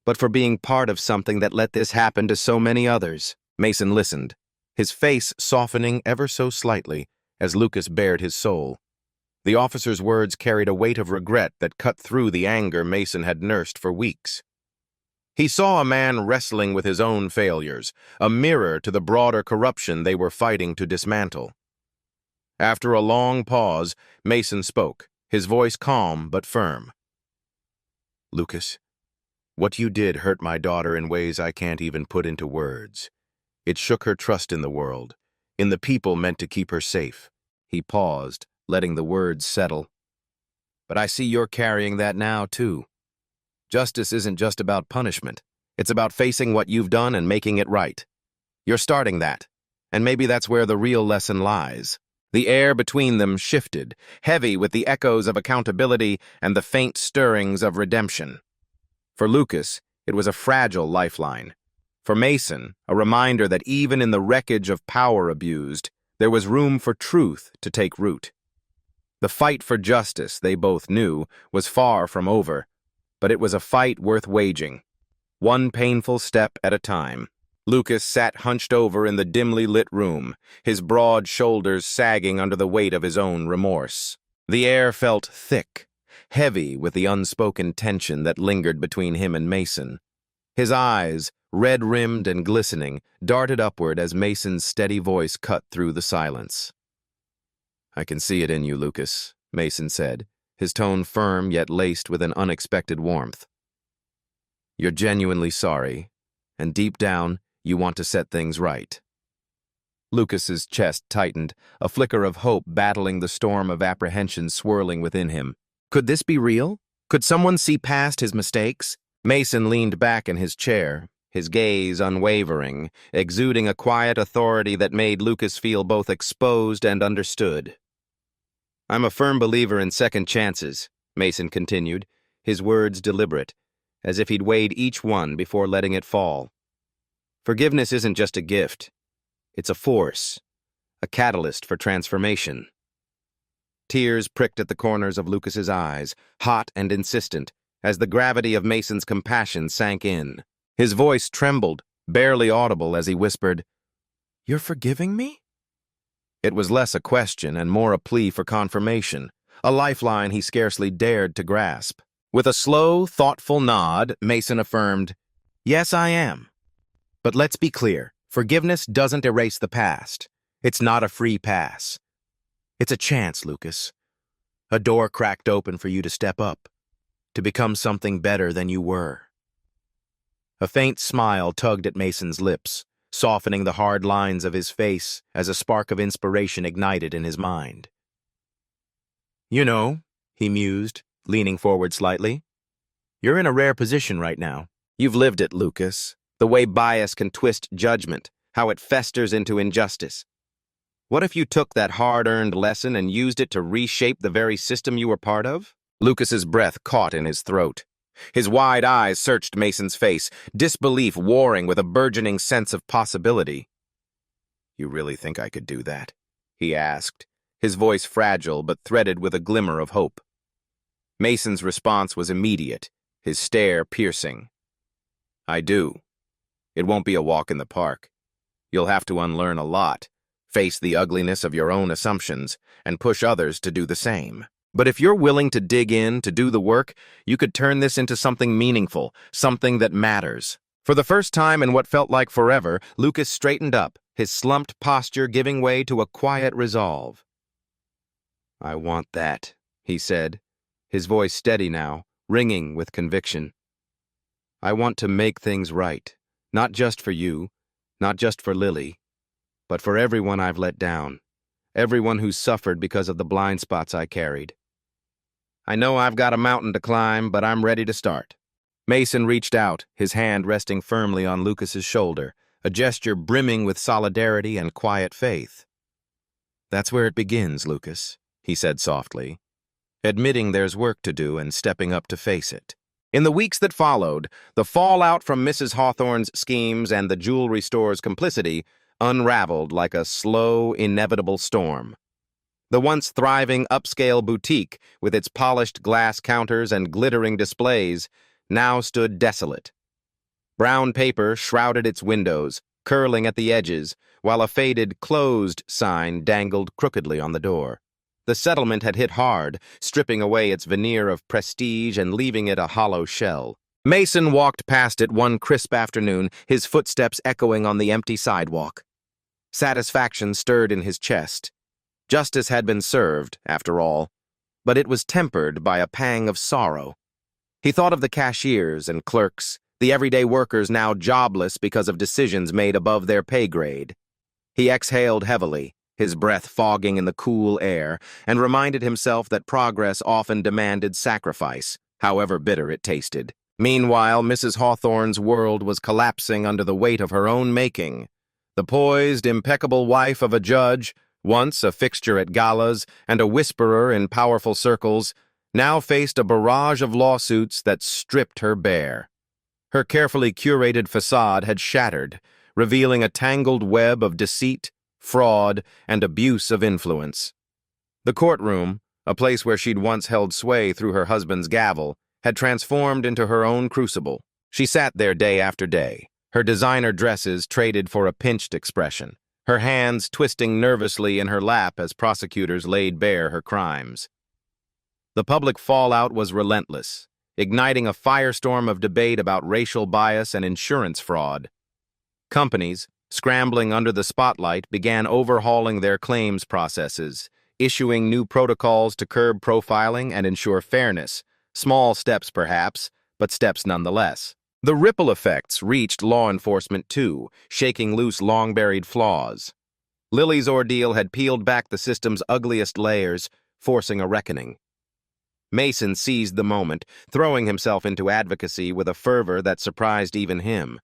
but for being part of something that let this happen to so many others." Mason listened, his face softening ever so slightly as Lucas bared his soul. The officer's words carried a weight of regret that cut through the anger Mason had nursed for weeks. He saw a man wrestling with his own failures, a mirror to the broader corruption they were fighting to dismantle. After a long pause, Mason spoke, his voice calm but firm. "Lucas, what you did hurt my daughter in ways I can't even put into words. It shook her trust in the world, in the people meant to keep her safe." He paused, letting the words settle. "But I see you're carrying that now, too. Justice isn't just about punishment. It's about facing what you've done and making it right. You're starting that, And maybe that's where the real lesson lies. The air between them shifted, heavy with the echoes of accountability and the faint stirrings of redemption. For Lucas, it was a fragile lifeline. For Mason, a reminder that even in the wreckage of power abused, there was room for truth to take root. The fight for justice, they both knew, was far from over, but it was a fight worth waging, one painful step at a time. Lucas sat hunched over in the dimly lit room, his broad shoulders sagging under the weight of his own remorse. The air felt thick, heavy with the unspoken tension that lingered between him and Mason. His eyes, red-rimmed and glistening, darted upward as Mason's steady voice cut through the silence. "I can see it in you, Lucas," Mason said, his tone firm yet laced with an unexpected warmth. "You're genuinely sorry, and deep down, you want to set things right." Lucas's chest tightened, a flicker of hope battling the storm of apprehension swirling within him. Could this be real? Could someone see past his mistakes? Mason leaned back in his chair, his gaze unwavering, exuding a quiet authority that made Lucas feel both exposed and understood. "I'm a firm believer in second chances," Mason continued, his words deliberate, as if he'd weighed each one before letting it fall. "Forgiveness isn't just a gift. It's a force, a catalyst for transformation." Tears pricked at the corners of Lucas's eyes, hot and insistent, as the gravity of Mason's compassion sank in. His voice trembled, barely audible as he whispered, "You're forgiving me?" It was less a question and more a plea for confirmation, a lifeline he scarcely dared to grasp. With a slow, thoughtful nod, Mason affirmed, "Yes, I am. But let's be clear, forgiveness doesn't erase the past. It's not a free pass. It's a chance, Lucas. A door cracked open for you to step up, to become something better than you were." A faint smile tugged at Mason's lips, softening the hard lines of his face as a spark of inspiration ignited in his mind. "You know," he mused, leaning forward slightly, "you're in a rare position right now. You've lived it, Lucas. The way bias can twist judgment, how it festers into injustice. What if you took that hard-earned lesson and used it to reshape the very system you were part of?" Lucas's breath caught in his throat. His wide eyes searched Mason's face, disbelief warring with a burgeoning sense of possibility. "You really think I could do that?" he asked, his voice fragile but threaded with a glimmer of hope. Mason's response was immediate, his stare piercing. "I do. It won't be a walk in the park. You'll have to unlearn a lot, face the ugliness of your own assumptions, and push others to do the same. But if you're willing to dig in, to do the work, you could turn this into something meaningful, something that matters." For the first time in what felt like forever, Lucas straightened up, his slumped posture giving way to a quiet resolve. "I want that," he said, his voice steady now, ringing with conviction. "I want to make things right, not just for you, not just for Lily, but for everyone I've let down, everyone who's suffered because of the blind spots I carried. I know I've got a mountain to climb, but I'm ready to start." Mason reached out, his hand resting firmly on Lucas's shoulder, a gesture brimming with solidarity and quiet faith. "That's where it begins, Lucas," he said softly, admitting there's work to do and stepping up to face it. In the weeks that followed, the fallout from Mrs. Hawthorne's schemes and the jewelry store's complicity unraveled like a slow, inevitable storm. The once thriving upscale boutique, with its polished glass counters and glittering displays, now stood desolate. Brown paper shrouded its windows, curling at the edges, while a faded "closed" sign dangled crookedly on the door. The settlement had hit hard, stripping away its veneer of prestige and leaving it a hollow shell. Mason walked past it one crisp afternoon, his footsteps echoing on the empty sidewalk. Satisfaction stirred in his chest. Justice had been served, after all, but it was tempered by a pang of sorrow. He thought of the cashiers and clerks, the everyday workers now jobless because of decisions made above their pay grade. He exhaled heavily, his breath fogging in the cool air, and reminded himself that progress often demanded sacrifice, however bitter it tasted. Meanwhile, Mrs. Hawthorne's world was collapsing under the weight of her own making, The poised, impeccable wife of a judge, once a fixture at galas and a whisperer in powerful circles, now faced a barrage of lawsuits that stripped her bare. Her carefully curated facade had shattered, revealing a tangled web of deceit, fraud, and abuse of influence. The courtroom, a place where she'd once held sway through her husband's gavel, had transformed into her own crucible. She sat there day after day, her designer dresses traded for a pinched expression, her hands twisting nervously in her lap as prosecutors laid bare her crimes. The public fallout was relentless, igniting a firestorm of debate about racial bias and insurance fraud. Companies, scrambling under the spotlight, began overhauling their claims processes, issuing new protocols to curb profiling and ensure fairness. Small steps, perhaps, but steps nonetheless. The ripple effects reached law enforcement too, shaking loose long-buried flaws. Lily's ordeal had peeled back the system's ugliest layers, forcing a reckoning. Mason seized the moment, throwing himself into advocacy with a fervor that surprised even him.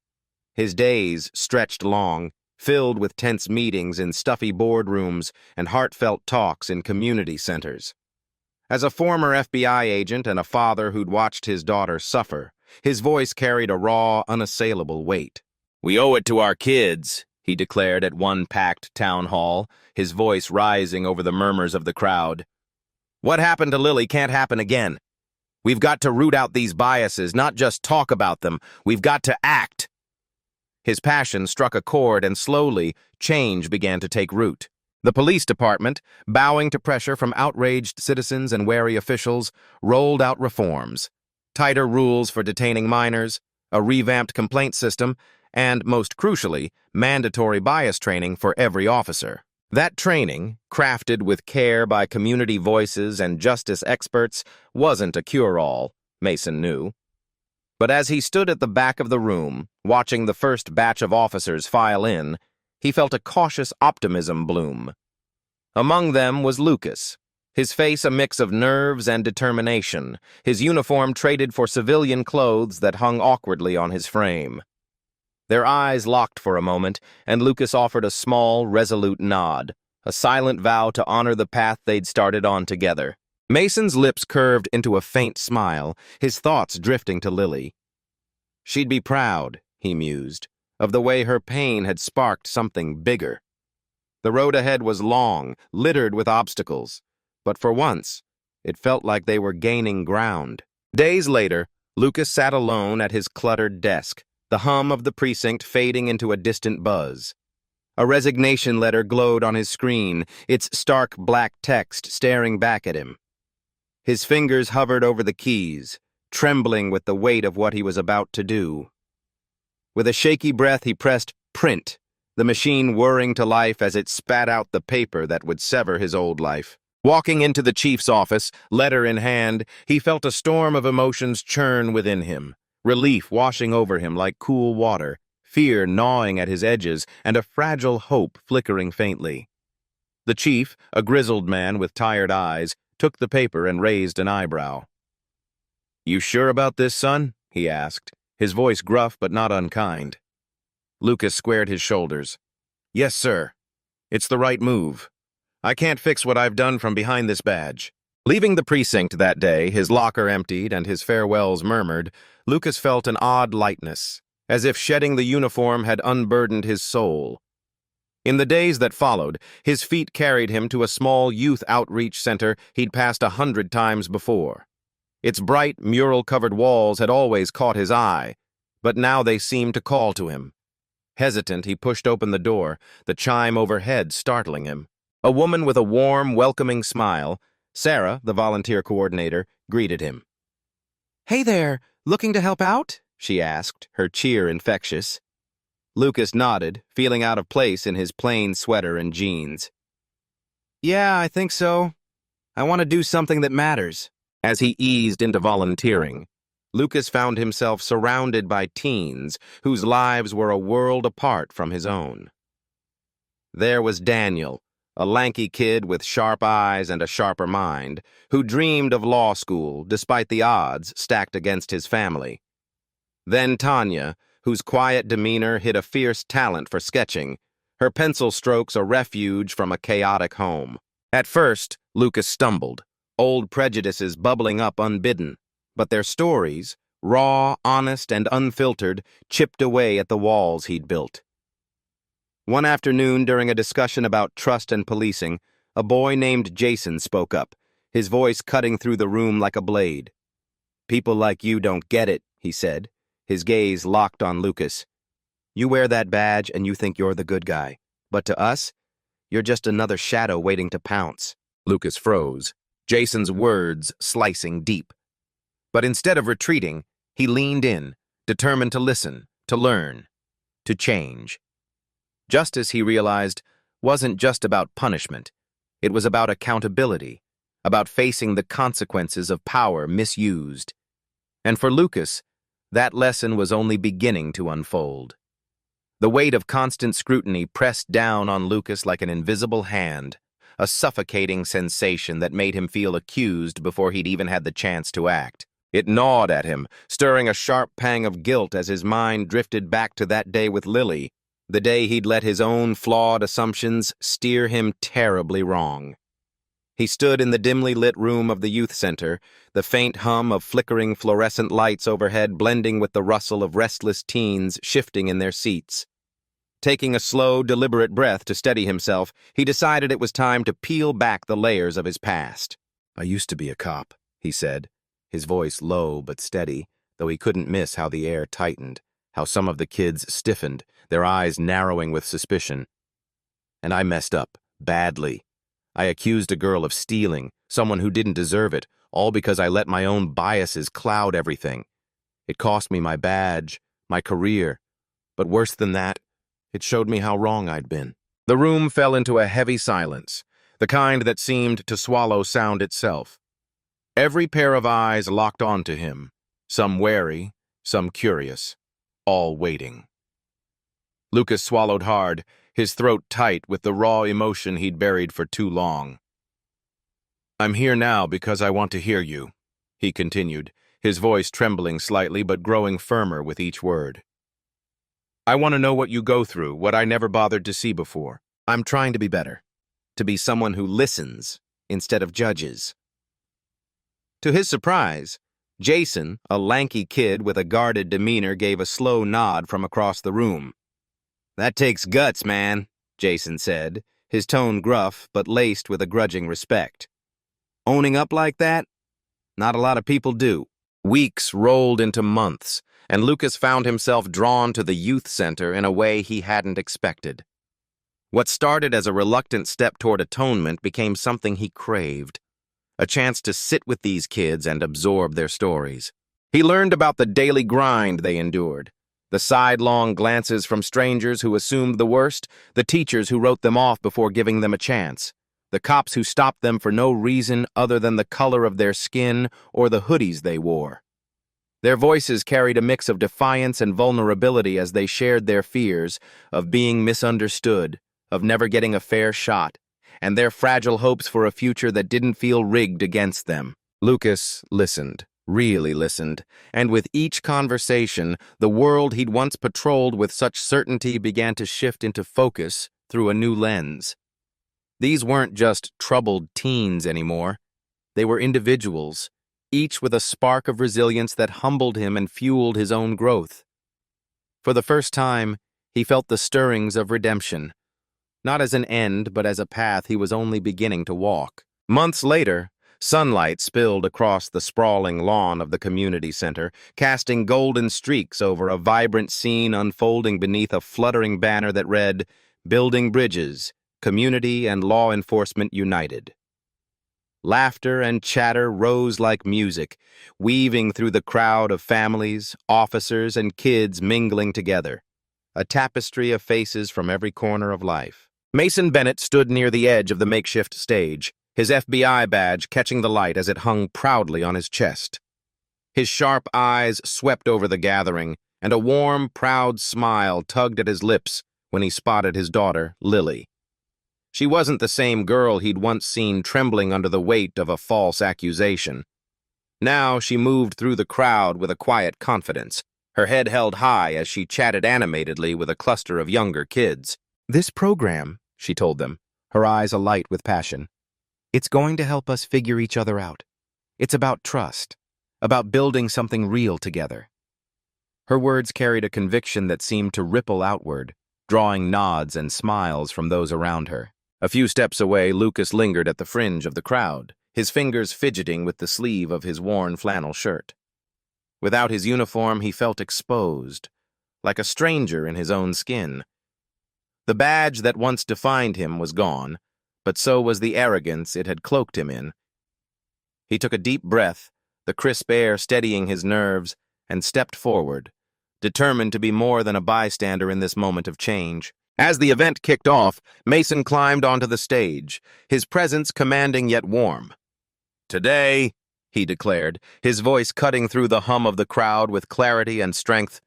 His days stretched long, filled with tense meetings in stuffy boardrooms and heartfelt talks in community centers. As a former FBI agent and a father who'd watched his daughter suffer, his voice carried a raw, unassailable weight. "We owe it to our kids," he declared at one packed town hall, his voice rising over the murmurs of the crowd. "What happened to Lily can't happen again. We've got to root out these biases, not just talk about them. We've got to act." His passion struck a chord, and slowly, change began to take root. The police department, bowing to pressure from outraged citizens and wary officials, rolled out reforms. Tighter rules for detaining minors, a revamped complaint system, and, most crucially, mandatory bias training for every officer. That training, crafted with care by community voices and justice experts, wasn't a cure-all, Mason knew. But as he stood at the back of the room, watching the first batch of officers file in, he felt a cautious optimism bloom. Among them was Lucas, his face a mix of nerves and determination, his uniform traded for civilian clothes that hung awkwardly on his frame. Their eyes locked for a moment, and Lucas offered a small, resolute nod, a silent vow to honor the path they'd started on together. Mason's lips curved into a faint smile, his thoughts drifting to Lily. She'd be proud, he mused, of the way her pain had sparked something bigger. The road ahead was long, littered with obstacles, but for once, it felt like they were gaining ground. Days later, Lucas sat alone at his cluttered desk, the hum of the precinct fading into a distant buzz. A resignation letter glowed on his screen, its stark black text staring back at him. His fingers hovered over the keys, trembling with the weight of what he was about to do. With a shaky breath, he pressed print, the machine whirring to life as it spat out the paper that would sever his old life. Walking into the chief's office, letter in hand, he felt a storm of emotions churn within him. Relief washing over him like cool water, fear gnawing at his edges, and a fragile hope flickering faintly. The chief, a grizzled man with tired eyes, took the paper and raised an eyebrow. "You sure about this, son?" he asked, his voice gruff but not unkind. Lucas squared his shoulders. "Yes, sir. It's the right move. I can't fix what I've done from behind this badge." Leaving the precinct that day, his locker emptied and his farewells murmured, Lucas felt an odd lightness, as if shedding the uniform had unburdened his soul. In the days that followed, his feet carried him to a small youth outreach center he'd passed 100 times before. Its bright, mural-covered walls had always caught his eye, but now they seemed to call to him. Hesitant, he pushed open the door, the chime overhead startling him. A woman with a warm, welcoming smile, Sarah, the volunteer coordinator, greeted him. "Hey there, looking to help out?" she asked, her cheer infectious. Lucas nodded, feeling out of place in his plain sweater and jeans. "Yeah, I think so. I want to do something that matters." As he eased into volunteering, Lucas found himself surrounded by teens whose lives were a world apart from his own. There was Daniel, a lanky kid with sharp eyes and a sharper mind, who dreamed of law school despite the odds stacked against his family. Then Tanya, whose quiet demeanor hid a fierce talent for sketching, her pencil strokes a refuge from a chaotic home. At first, Lucas stumbled, old prejudices bubbling up unbidden, but their stories, raw, honest, and unfiltered, chipped away at the walls he'd built. One afternoon, during a discussion about trust and policing, a boy named Jason spoke up, his voice cutting through the room like a blade. "People like you don't get it," he said, his gaze locked on Lucas. "You wear that badge and you think you're the good guy, but to us, you're just another shadow waiting to pounce." Lucas froze, Jason's words slicing deep. But instead of retreating, he leaned in, determined to listen, to learn, to change. Justice, he realized, wasn't just about punishment. It was about accountability, about facing the consequences of power misused. And for Lucas, that lesson was only beginning to unfold. The weight of constant scrutiny pressed down on Lucas like an invisible hand, a suffocating sensation that made him feel accused before he'd even had the chance to act. It gnawed at him, stirring a sharp pang of guilt as his mind drifted back to that day with Lily, the day he'd let his own flawed assumptions steer him terribly wrong. He stood in the dimly lit room of the youth center, the faint hum of flickering fluorescent lights overhead blending with the rustle of restless teens shifting in their seats. Taking a slow, deliberate breath to steady himself, he decided it was time to peel back the layers of his past. "I used to be a cop," he said, his voice low but steady, though he couldn't miss how the air tightened, how some of the kids stiffened, their eyes narrowing with suspicion. "And I messed up, badly. I accused a girl of stealing, someone who didn't deserve it, all because I let my own biases cloud everything. It cost me my badge, my career, but worse than that, it showed me how wrong I'd been." The room fell into a heavy silence, the kind that seemed to swallow sound itself. Every pair of eyes locked onto him, some wary, some curious, all waiting. Lucas swallowed hard, his throat tight with the raw emotion he'd buried for too long. "I'm here now because I want to hear you," he continued, his voice trembling slightly but growing firmer with each word. "I want to know what you go through, what I never bothered to see before. I'm trying to be better, to be someone who listens instead of judges." To his surprise, Jason, a lanky kid with a guarded demeanor, gave a slow nod from across the room. "That takes guts, man," Jason said, his tone gruff but laced with a grudging respect. "Owning up like that? Not a lot of people do." Weeks rolled into months, and Lucas found himself drawn to the youth center in a way he hadn't expected. What started as a reluctant step toward atonement became something he craved, a chance to sit with these kids and absorb their stories. He learned about the daily grind they endured, the sidelong glances from strangers who assumed the worst, the teachers who wrote them off before giving them a chance, the cops who stopped them for no reason other than the color of their skin or the hoodies they wore. Their voices carried a mix of defiance and vulnerability as they shared their fears of being misunderstood, of never getting a fair shot, and their fragile hopes for a future that didn't feel rigged against them. Lucas listened, really listened, and with each conversation, the world he'd once patrolled with such certainty began to shift into focus through a new lens. These weren't just troubled teens anymore. They were individuals, each with a spark of resilience that humbled him and fueled his own growth. For the first time, he felt the stirrings of redemption, not as an end, but as a path he was only beginning to walk. Months later, sunlight spilled across the sprawling lawn of the community center, casting golden streaks over a vibrant scene unfolding beneath a fluttering banner that read, "Building Bridges, Community and Law Enforcement United." Laughter and chatter rose like music, weaving through the crowd of families, officers, and kids mingling together, a tapestry of faces from every corner of life. Mason Bennett stood near the edge of the makeshift stage, his FBI badge catching the light as it hung proudly on his chest. His sharp eyes swept over the gathering, and a warm, proud smile tugged at his lips when he spotted his daughter, Lily. She wasn't the same girl he'd once seen trembling under the weight of a false accusation. Now she moved through the crowd with a quiet confidence, her head held high as she chatted animatedly with a cluster of younger kids. This program, she told them, her eyes alight with passion, it's going to help us figure each other out. It's about trust, about building something real together. Her words carried a conviction that seemed to ripple outward, drawing nods and smiles from those around her. A few steps away, Lucas lingered at the fringe of the crowd, his fingers fidgeting with the sleeve of his worn flannel shirt. Without his uniform, he felt exposed, like a stranger in his own skin. The badge that once defined him was gone, but so was the arrogance it had cloaked him in. He took a deep breath, the crisp air steadying his nerves, and stepped forward, determined to be more than a bystander in this moment of change. As the event kicked off, Mason climbed onto the stage, his presence commanding yet warm. "Today," he declared, his voice cutting through the hum of the crowd with clarity and strength,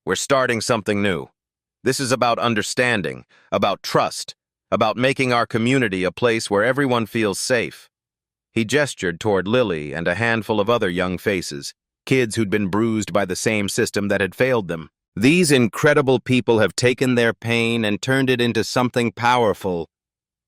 "we're starting something new. This is about understanding, about trust, about making our community a place where everyone feels safe." He gestured toward Lily and a handful of other young faces, kids who'd been bruised by the same system that had failed them. These incredible people have taken their pain and turned it into something powerful.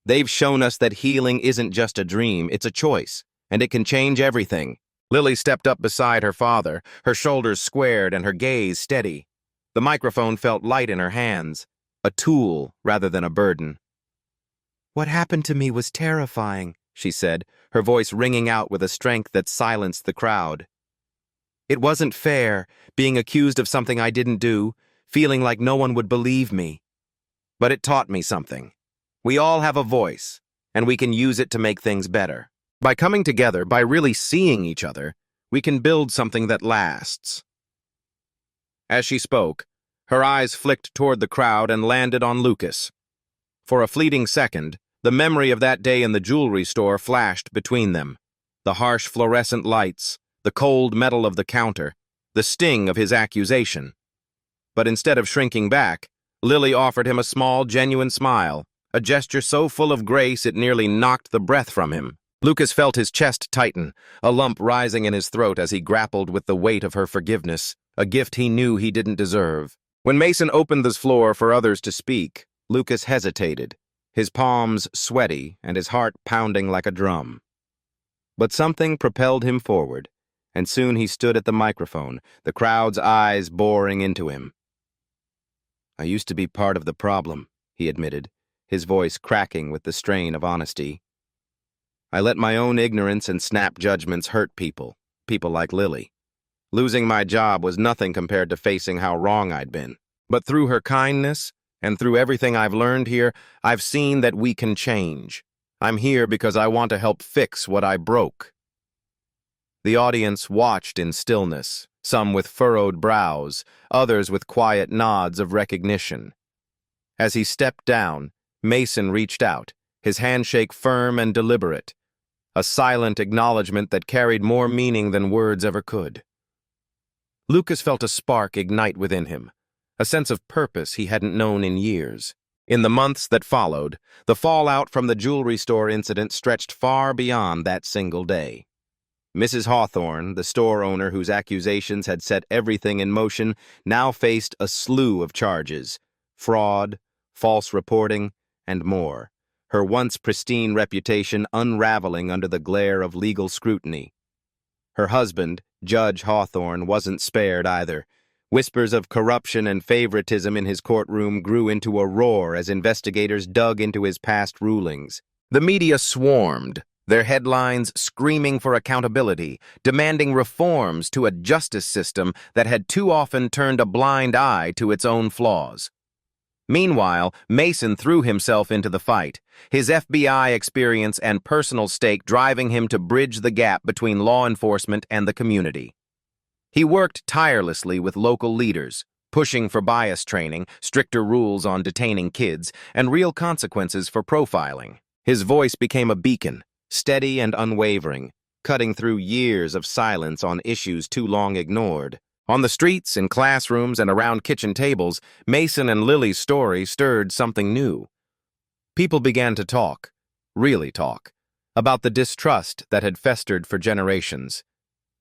They've shown us that healing isn't just a dream, it's a choice, and it can change everything. Lily stepped up beside her father, her shoulders squared and her gaze steady. The microphone felt light in her hands, a tool rather than a burden. "What happened to me was terrifying," she said, her voice ringing out with a strength that silenced the crowd. "It wasn't fair, being accused of something I didn't do, feeling like no one would believe me. But it taught me something. We all have a voice, and we can use it to make things better. By coming together, by really seeing each other, we can build something that lasts." As she spoke, her eyes flicked toward the crowd and landed on Lucas. For a fleeting second, the memory of that day in the jewelry store flashed between them. The harsh fluorescent lights, the cold metal of the counter, the sting of his accusation. But instead of shrinking back, Lily offered him a small, genuine smile, a gesture so full of grace it nearly knocked the breath from him. Lucas felt his chest tighten, a lump rising in his throat as he grappled with the weight of her forgiveness, a gift he knew he didn't deserve. When Mason opened the floor for others to speak, Lucas hesitated, his palms sweaty and his heart pounding like a drum. But something propelled him forward, and soon he stood at the microphone, the crowd's eyes boring into him. "I used to be part of the problem," he admitted, his voice cracking with the strain of honesty. "I let my own ignorance and snap judgments hurt people like Lily. Losing my job was nothing compared to facing how wrong I'd been. But through her kindness, and through everything I've learned here, I've seen that we can change. I'm here because I want to help fix what I broke." The audience watched in stillness, some with furrowed brows, others with quiet nods of recognition. As he stepped down, Mason reached out, his handshake firm and deliberate, a silent acknowledgement that carried more meaning than words ever could. Lucas felt a spark ignite within him, a sense of purpose he hadn't known in years. In the months that followed, the fallout from the jewelry store incident stretched far beyond that single day. Mrs. Hawthorne, the store owner whose accusations had set everything in motion, now faced a slew of charges: fraud, false reporting, and more, her once pristine reputation unraveling under the glare of legal scrutiny. Her husband, Judge Hawthorne, wasn't spared either. Whispers of corruption and favoritism in his courtroom grew into a roar as investigators dug into his past rulings. The media swarmed, their headlines screaming for accountability, demanding reforms to a justice system that had too often turned a blind eye to its own flaws. Meanwhile, Mason threw himself into the fight, his FBI experience and personal stake driving him to bridge the gap between law enforcement and the community. He worked tirelessly with local leaders, pushing for bias training, stricter rules on detaining kids, and real consequences for profiling. His voice became a beacon, steady and unwavering, cutting through years of silence on issues too long ignored. On the streets, in classrooms, and around kitchen tables, Mason and Lily's story stirred something new. People began to talk, really talk, about the distrust that had festered for generations.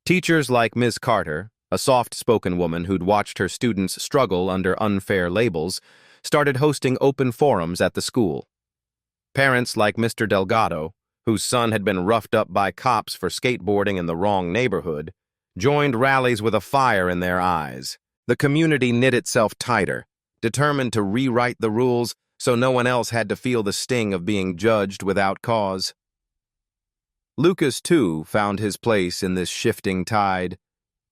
Teachers like Ms. Carter, a soft-spoken woman who'd watched her students struggle under unfair labels, started hosting open forums at the school. Parents like Mr. Delgado, whose son had been roughed up by cops for skateboarding in the wrong neighborhood, joined rallies with a fire in their eyes. The community knit itself tighter, determined to rewrite the rules so no one else had to feel the sting of being judged without cause. Lucas, too, found his place in this shifting tide.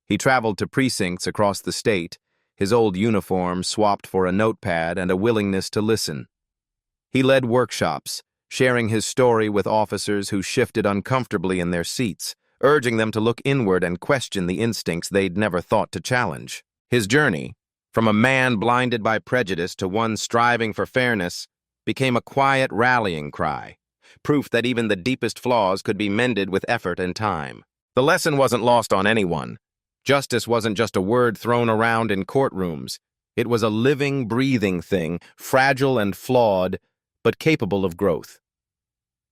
He traveled to precincts across the state, his old uniform swapped for a notepad and a willingness to listen. He led workshops, sharing his story with officers who shifted uncomfortably in their seats, urging them to look inward and question the instincts they'd never thought to challenge. His journey, from a man blinded by prejudice to one striving for fairness, became a quiet rallying cry, proof that even the deepest flaws could be mended with effort and time. The lesson wasn't lost on anyone. Justice wasn't just a word thrown around in courtrooms. It was a living, breathing thing, fragile and flawed, but capable of growth.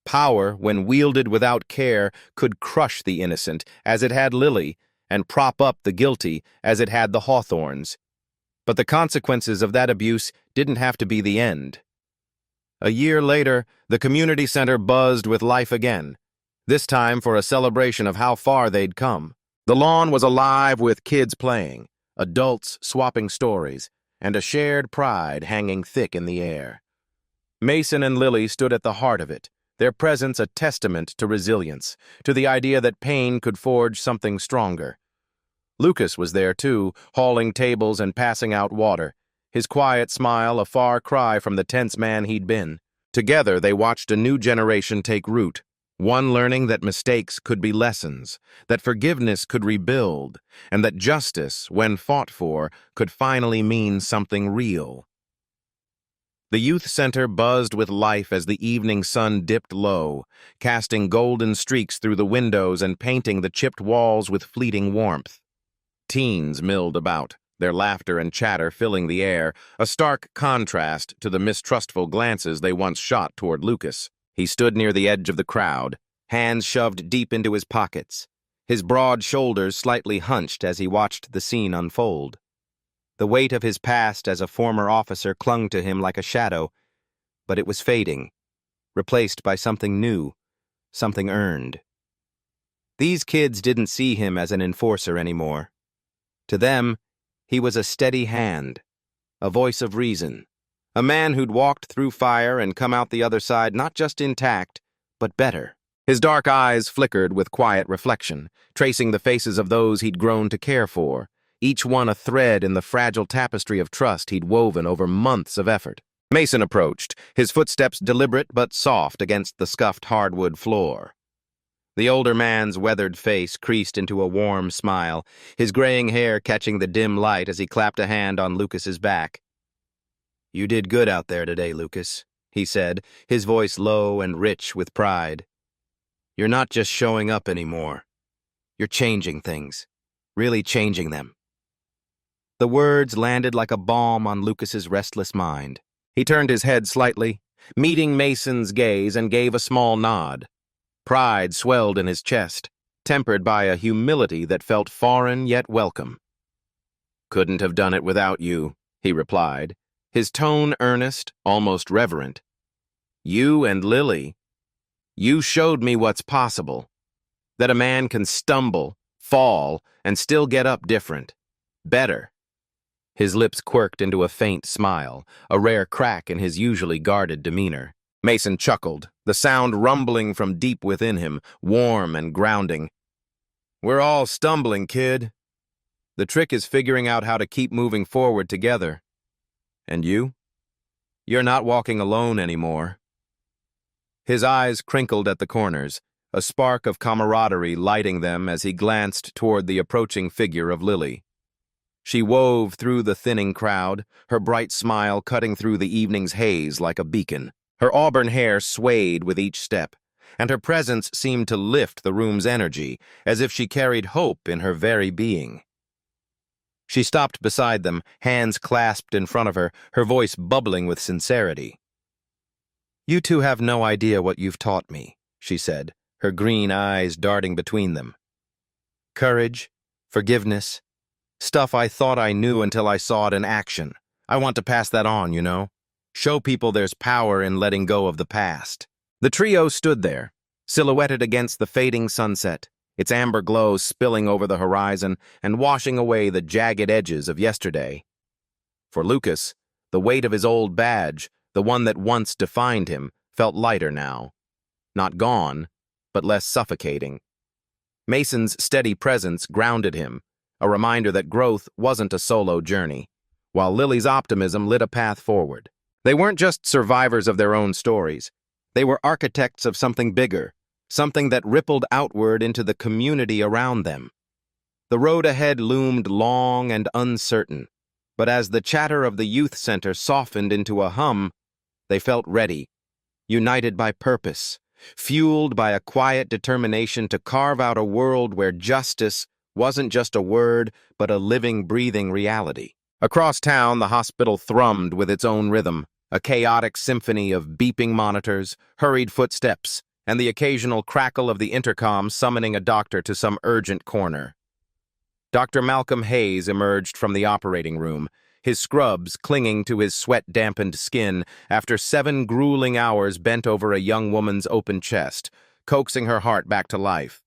Power, when wielded without care, could crush the innocent, as it had Lily, and prop up the guilty, as it had the Hawthorns. But the consequences of that abuse didn't have to be the end. A year later, the community center buzzed with life again, this time for a celebration of how far they'd come. The lawn was alive with kids playing, adults swapping stories, and a shared pride hanging thick in the air. Mason and Lily stood at the heart of it, their presence a testament to resilience, to the idea that pain could forge something stronger. Lucas was there too, hauling tables and passing out water, his quiet smile a far cry from the tense man he'd been. Together they watched a new generation take root, one learning that mistakes could be lessons, that forgiveness could rebuild, and that justice, when fought for, could finally mean something real. The youth center buzzed with life as the evening sun dipped low, casting golden streaks through the windows and painting the chipped walls with fleeting warmth. Teens milled about, their laughter and chatter filling the air, a stark contrast to the mistrustful glances they once shot toward Lucas. He stood near the edge of the crowd, hands shoved deep into his pockets, his broad shoulders slightly hunched as he watched the scene unfold. The weight of his past as a former officer clung to him like a shadow, but it was fading, replaced by something new, something earned. These kids didn't see him as an enforcer anymore. To them, he was a steady hand, a voice of reason, a man who'd walked through fire and come out the other side not just intact, but better. His dark eyes flickered with quiet reflection, tracing the faces of those he'd grown to care for, each one a thread in the fragile tapestry of trust he'd woven over months of effort. Mason approached, his footsteps deliberate but soft against the scuffed hardwood floor. The older man's weathered face creased into a warm smile, his graying hair catching the dim light as he clapped a hand on Lucas's back. "You did good out there today, Lucas," he said, his voice low and rich with pride. "You're not just showing up anymore. You're changing things, really changing them." The words landed like a balm on Lucas's restless mind. He turned his head slightly, meeting Mason's gaze, and gave a small nod. Pride swelled in his chest, tempered by a humility that felt foreign yet welcome. "Couldn't have done it without you," he replied, his tone earnest, almost reverent. "You and Lily, you showed me what's possible, that a man can stumble, fall, and still get up different, better." His lips quirked into a faint smile, a rare crack in his usually guarded demeanor. Mason chuckled, the sound rumbling from deep within him, warm and grounding. "We're all stumbling, kid. The trick is figuring out how to keep moving forward together. And you? You're not walking alone anymore." His eyes crinkled at the corners, a spark of camaraderie lighting them as he glanced toward the approaching figure of Lily. She wove through the thinning crowd, her bright smile cutting through the evening's haze like a beacon. Her auburn hair swayed with each step, and her presence seemed to lift the room's energy, as if she carried hope in her very being. She stopped beside them, hands clasped in front of her, her voice bubbling with sincerity. "You two have no idea what you've taught me," she said, her green eyes darting between them. "Courage, forgiveness, stuff I thought I knew until I saw it in action. I want to pass that on, you know." Show people there's power in letting go of the past. The trio stood there, silhouetted against the fading sunset, its amber glow spilling over the horizon and washing away the jagged edges of yesterday. For Lucas, the weight of his old badge, the one that once defined him, felt lighter now. Not gone, but less suffocating. Mason's steady presence grounded him, a reminder that growth wasn't a solo journey, while Lily's optimism lit a path forward. They weren't just survivors of their own stories. They were architects of something bigger, something that rippled outward into the community around them. The road ahead loomed long and uncertain, but as the chatter of the youth center softened into a hum, they felt ready, united by purpose, fueled by a quiet determination to carve out a world where justice wasn't just a word, but a living, breathing reality. Across town, the hospital thrummed with its own rhythm, a chaotic symphony of beeping monitors, hurried footsteps, and the occasional crackle of the intercom summoning a doctor to some urgent corner. Dr. Malcolm Hayes emerged from the operating room, his scrubs clinging to his sweat-dampened skin after 7 grueling hours bent over a young woman's open chest, coaxing her heart back to life.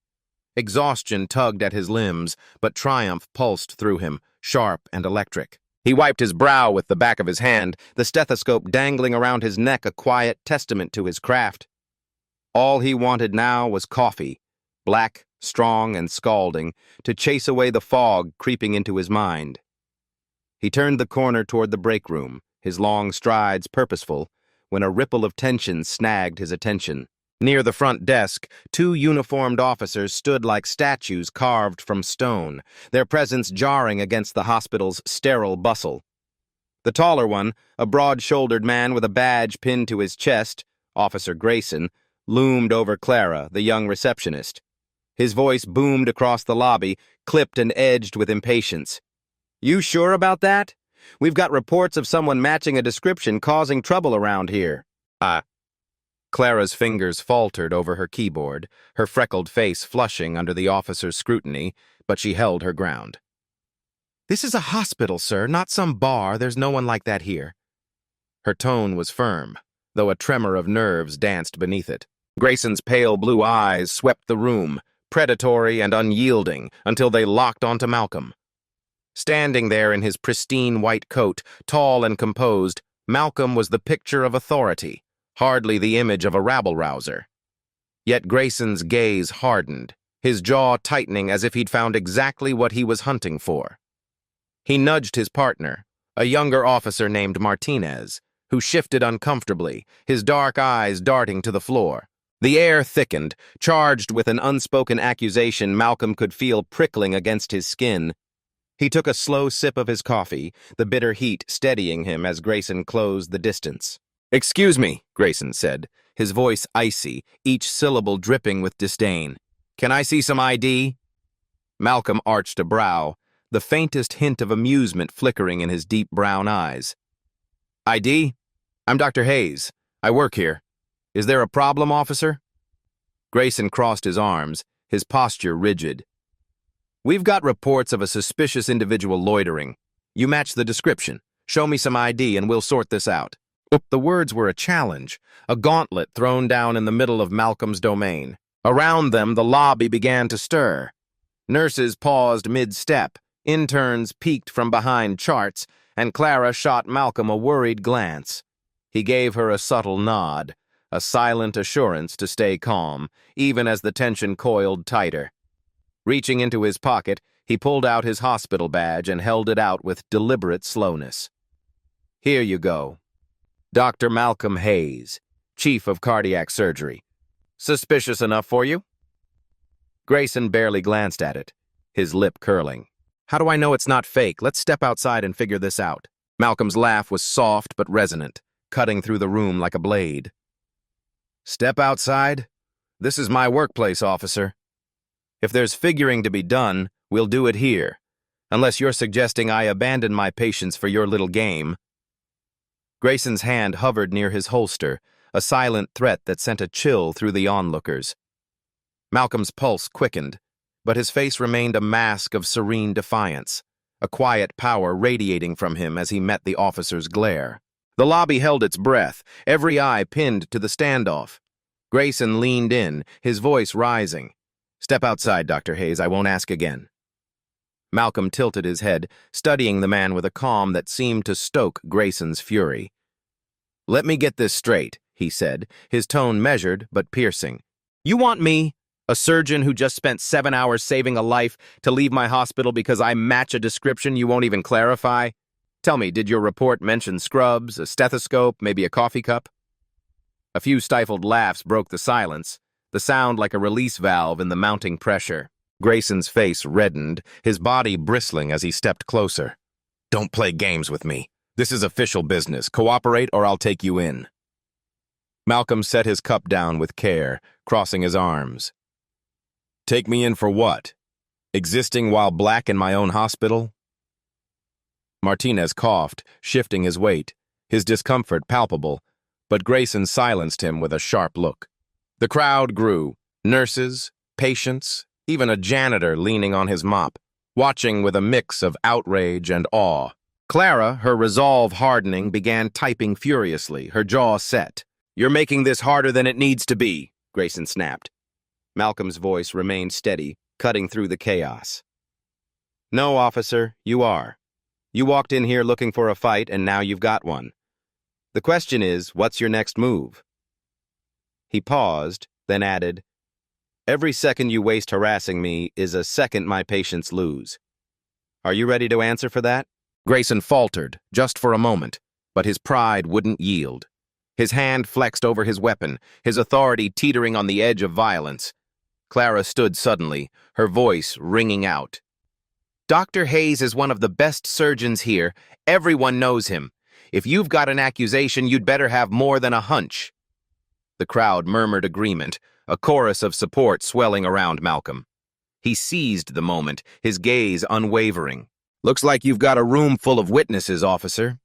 Exhaustion tugged at his limbs, but triumph pulsed through him, sharp and electric. He wiped his brow with the back of his hand, the stethoscope dangling around his neck a quiet testament to his craft. All he wanted now was coffee, black, strong, and scalding, to chase away the fog creeping into his mind. He turned the corner toward the break room, his long strides purposeful, when a ripple of tension snagged his attention. Near the front desk, 2 uniformed officers stood like statues carved from stone, their presence jarring against the hospital's sterile bustle. The taller one, a broad-shouldered man with a badge pinned to his chest, Officer Grayson, loomed over Clara, the young receptionist. His voice boomed across the lobby, clipped and edged with impatience. "You sure about that? We've got reports of someone matching a description causing trouble around here." Clara's fingers faltered over her keyboard, her freckled face flushing under the officer's scrutiny, but she held her ground. "This is a hospital, sir, not some bar. There's no one like that here." Her tone was firm, though a tremor of nerves danced beneath it. Grayson's pale blue eyes swept the room, predatory and unyielding, until they locked onto Malcolm. Standing there in his pristine white coat, tall and composed, Malcolm was the picture of authority, hardly the image of a rabble-rouser. Yet Grayson's gaze hardened, his jaw tightening as if he'd found exactly what he was hunting for. He nudged his partner, a younger officer named Martinez, who shifted uncomfortably, his dark eyes darting to the floor. The air thickened, charged with an unspoken accusation Malcolm could feel prickling against his skin. He took a slow sip of his coffee, the bitter heat steadying him as Grayson closed the distance. "Excuse me," Grayson said, his voice icy, each syllable dripping with disdain. "Can I see some ID?" Malcolm arched a brow, the faintest hint of amusement flickering in his deep brown eyes. "ID? I'm Dr. Hayes. I work here. Is there a problem, officer?" Grayson crossed his arms, his posture rigid. "We've got reports of a suspicious individual loitering. You match the description. Show me some ID and we'll sort this out." The words were a challenge, a gauntlet thrown down in the middle of Malcolm's domain. Around them, the lobby began to stir. Nurses paused mid-step, interns peeked from behind charts, and Clara shot Malcolm a worried glance. He gave her a subtle nod, a silent assurance to stay calm, even as the tension coiled tighter. Reaching into his pocket, he pulled out his hospital badge and held it out with deliberate slowness. "Here you go. Dr. Malcolm Hayes, Chief of Cardiac Surgery. Suspicious enough for you?" Grayson barely glanced at it, his lip curling. "How do I know it's not fake? Let's step outside and figure this out." Malcolm's laugh was soft but resonant, cutting through the room like a blade. "Step outside? This is my workplace, officer. If there's figuring to be done, we'll do it here, unless you're suggesting I abandon my patients for your little game." Grayson's hand hovered near his holster, a silent threat that sent a chill through the onlookers. Malcolm's pulse quickened, but his face remained a mask of serene defiance, a quiet power radiating from him as he met the officer's glare. The lobby held its breath, every eye pinned to the standoff. Grayson leaned in, his voice rising. "Step outside, Dr. Hayes. I won't ask again." Malcolm tilted his head, studying the man with a calm that seemed to stoke Grayson's fury. "Let me get this straight," he said, his tone measured but piercing. "You want me, a surgeon who just spent 7 hours saving a life, to leave my hospital because I match a description you won't even clarify? Tell me, did your report mention scrubs, a stethoscope, maybe a coffee cup?" A few stifled laughs broke the silence, the sound like a release valve in the mounting pressure. Grayson's face reddened, his body bristling as he stepped closer. "Don't play games with me. This is official business. Cooperate or I'll take you in." Malcolm set his cup down with care, crossing his arms. "Take me in for what? Existing while black in my own hospital?" Martinez coughed, shifting his weight, his discomfort palpable, but Grayson silenced him with a sharp look. The crowd grew, nurses, patients, even a janitor leaning on his mop, watching with a mix of outrage and awe. Clara, her resolve hardening, began typing furiously, her jaw set. "You're making this harder than it needs to be," Grayson snapped. Malcolm's voice remained steady, cutting through the chaos. "No, officer, you are. You walked in here looking for a fight, and now you've got one. The question is, what's your next move?" He paused, then added, "Every second you waste harassing me is a second my patients lose. Are you ready to answer for that?" Grayson faltered, just for a moment, but his pride wouldn't yield. His hand flexed over his weapon, his authority teetering on the edge of violence. Clara stood suddenly, her voice ringing out. "Dr. Hayes is one of the best surgeons here. Everyone knows him. If you've got an accusation, you'd better have more than a hunch." The crowd murmured agreement, a chorus of support swelling around Malcolm. He seized the moment, his gaze unwavering. "Looks like you've got a room full of witnesses, officer.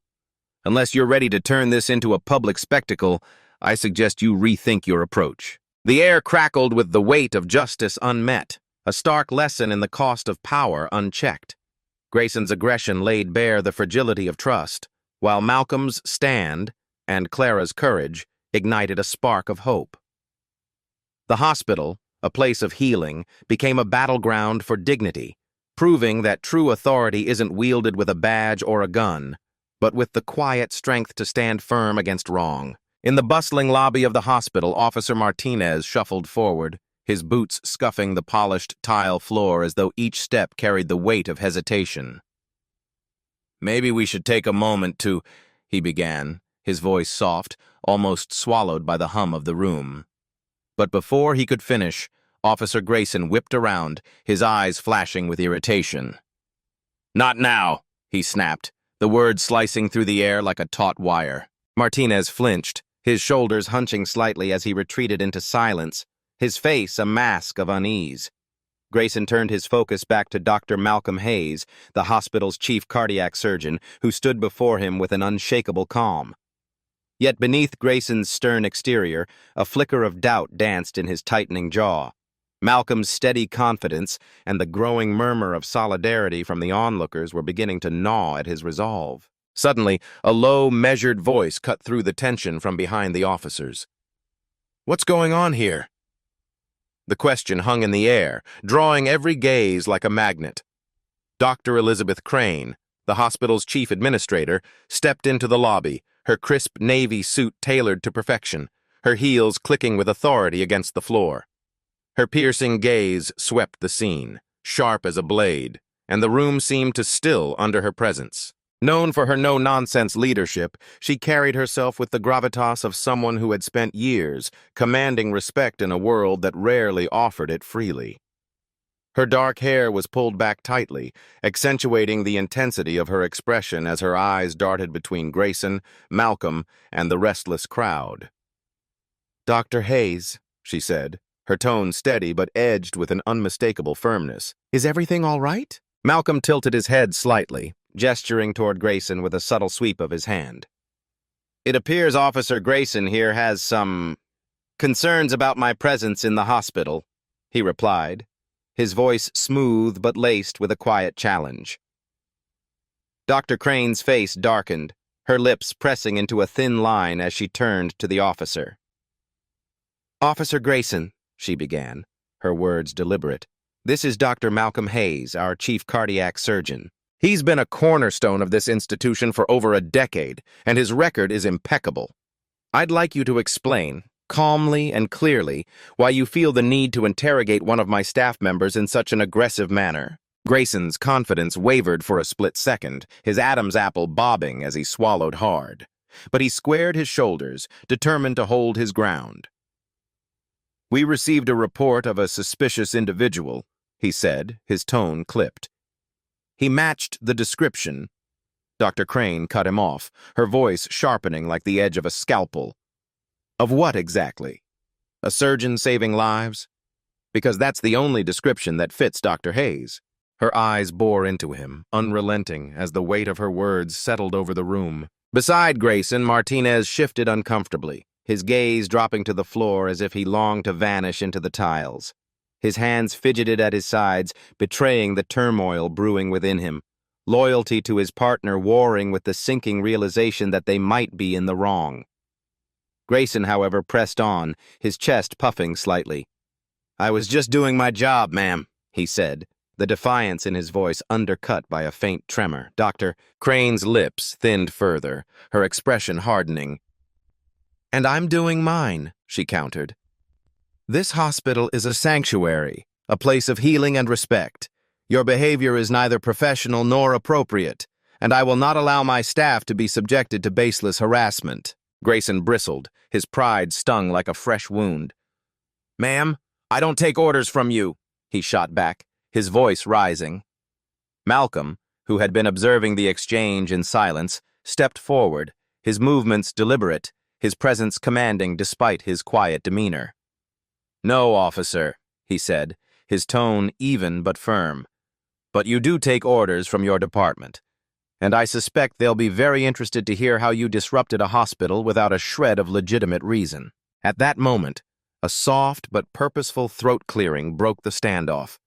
Unless you're ready to turn this into a public spectacle, I suggest you rethink your approach." The air crackled with the weight of justice unmet, a stark lesson in the cost of power unchecked. Grayson's aggression laid bare the fragility of trust, while Malcolm's stand, and Clara's courage, ignited a spark of hope. The hospital, a place of healing, became a battleground for dignity, proving that true authority isn't wielded with a badge or a gun, but with the quiet strength to stand firm against wrong. In the bustling lobby of the hospital, Officer Martinez shuffled forward, his boots scuffing the polished tile floor as though each step carried the weight of hesitation. "Maybe we should take a moment to," he began, his voice soft, almost swallowed by the hum of the room. But before he could finish, Officer Grayson whipped around, his eyes flashing with irritation. "Not now," he snapped, the words slicing through the air like a taut wire. Martinez flinched, his shoulders hunching slightly as he retreated into silence, his face a mask of unease. Grayson turned his focus back to Dr. Malcolm Hayes, the hospital's chief cardiac surgeon, who stood before him with an unshakable calm. Yet beneath Grayson's stern exterior, a flicker of doubt danced in his tightening jaw. Malcolm's steady confidence and the growing murmur of solidarity from the onlookers were beginning to gnaw at his resolve. Suddenly, a low, measured voice cut through the tension from behind the officers. "What's going on here?" The question hung in the air, drawing every gaze like a magnet. Dr. Elizabeth Crane, the hospital's chief administrator, stepped into the lobby, her crisp navy suit tailored to perfection, her heels clicking with authority against the floor. Her piercing gaze swept the scene, sharp as a blade, and the room seemed to still under her presence. Known for her no-nonsense leadership, she carried herself with the gravitas of someone who had spent years commanding respect in a world that rarely offered it freely. Her dark hair was pulled back tightly, accentuating the intensity of her expression as her eyes darted between Grayson, Malcolm, and the restless crowd. "Dr. Hayes," she said, her tone steady but edged with an unmistakable firmness. "Is everything all right?" Malcolm tilted his head slightly, gesturing toward Grayson with a subtle sweep of his hand. "It appears Officer Grayson here has some concerns about my presence in the hospital," he replied, his voice smooth but laced with a quiet challenge. Dr. Crane's face darkened, her lips pressing into a thin line as she turned to the officer. "Officer Grayson," she began, her words deliberate. "This is Dr. Malcolm Hayes, our chief cardiac surgeon. He's been a cornerstone of this institution for over a decade, and his record is impeccable. I'd like you to explain, calmly and clearly, why you feel the need to interrogate one of my staff members in such an aggressive manner." Grayson's confidence wavered for a split second, his Adam's apple bobbing as he swallowed hard. But he squared his shoulders, determined to hold his ground. "We received a report of a suspicious individual," he said, his tone clipped. "He matched the description." Dr. Crane cut him off, her voice sharpening like the edge of a scalpel. "Of what exactly? A surgeon saving lives? Because that's the only description that fits Dr. Hayes." Her eyes bore into him, unrelenting, as the weight of her words settled over the room. Beside Grayson, Martinez shifted uncomfortably, his gaze dropping to the floor as if he longed to vanish into the tiles. His hands fidgeted at his sides, betraying the turmoil brewing within him, loyalty to his partner warring with the sinking realization that they might be in the wrong. Grayson, however, pressed on, his chest puffing slightly. "I was just doing my job, ma'am," he said, the defiance in his voice undercut by a faint tremor. Dr. Crane's lips thinned further, her expression hardening. "And I'm doing mine," she countered. "This hospital is a sanctuary, a place of healing and respect. Your behavior is neither professional nor appropriate, and I will not allow my staff to be subjected to baseless harassment." Grayson bristled, his pride stung like a fresh wound. "Ma'am, I don't take orders from you," he shot back, his voice rising. Malcolm, who had been observing the exchange in silence, stepped forward, his movements deliberate, his presence commanding despite his quiet demeanor. "No, officer," he said, his tone even but firm. "But you do take orders from your department, and I suspect they'll be very interested to hear how you disrupted a hospital without a shred of legitimate reason." At that moment, a soft but purposeful throat clearing broke the standoff.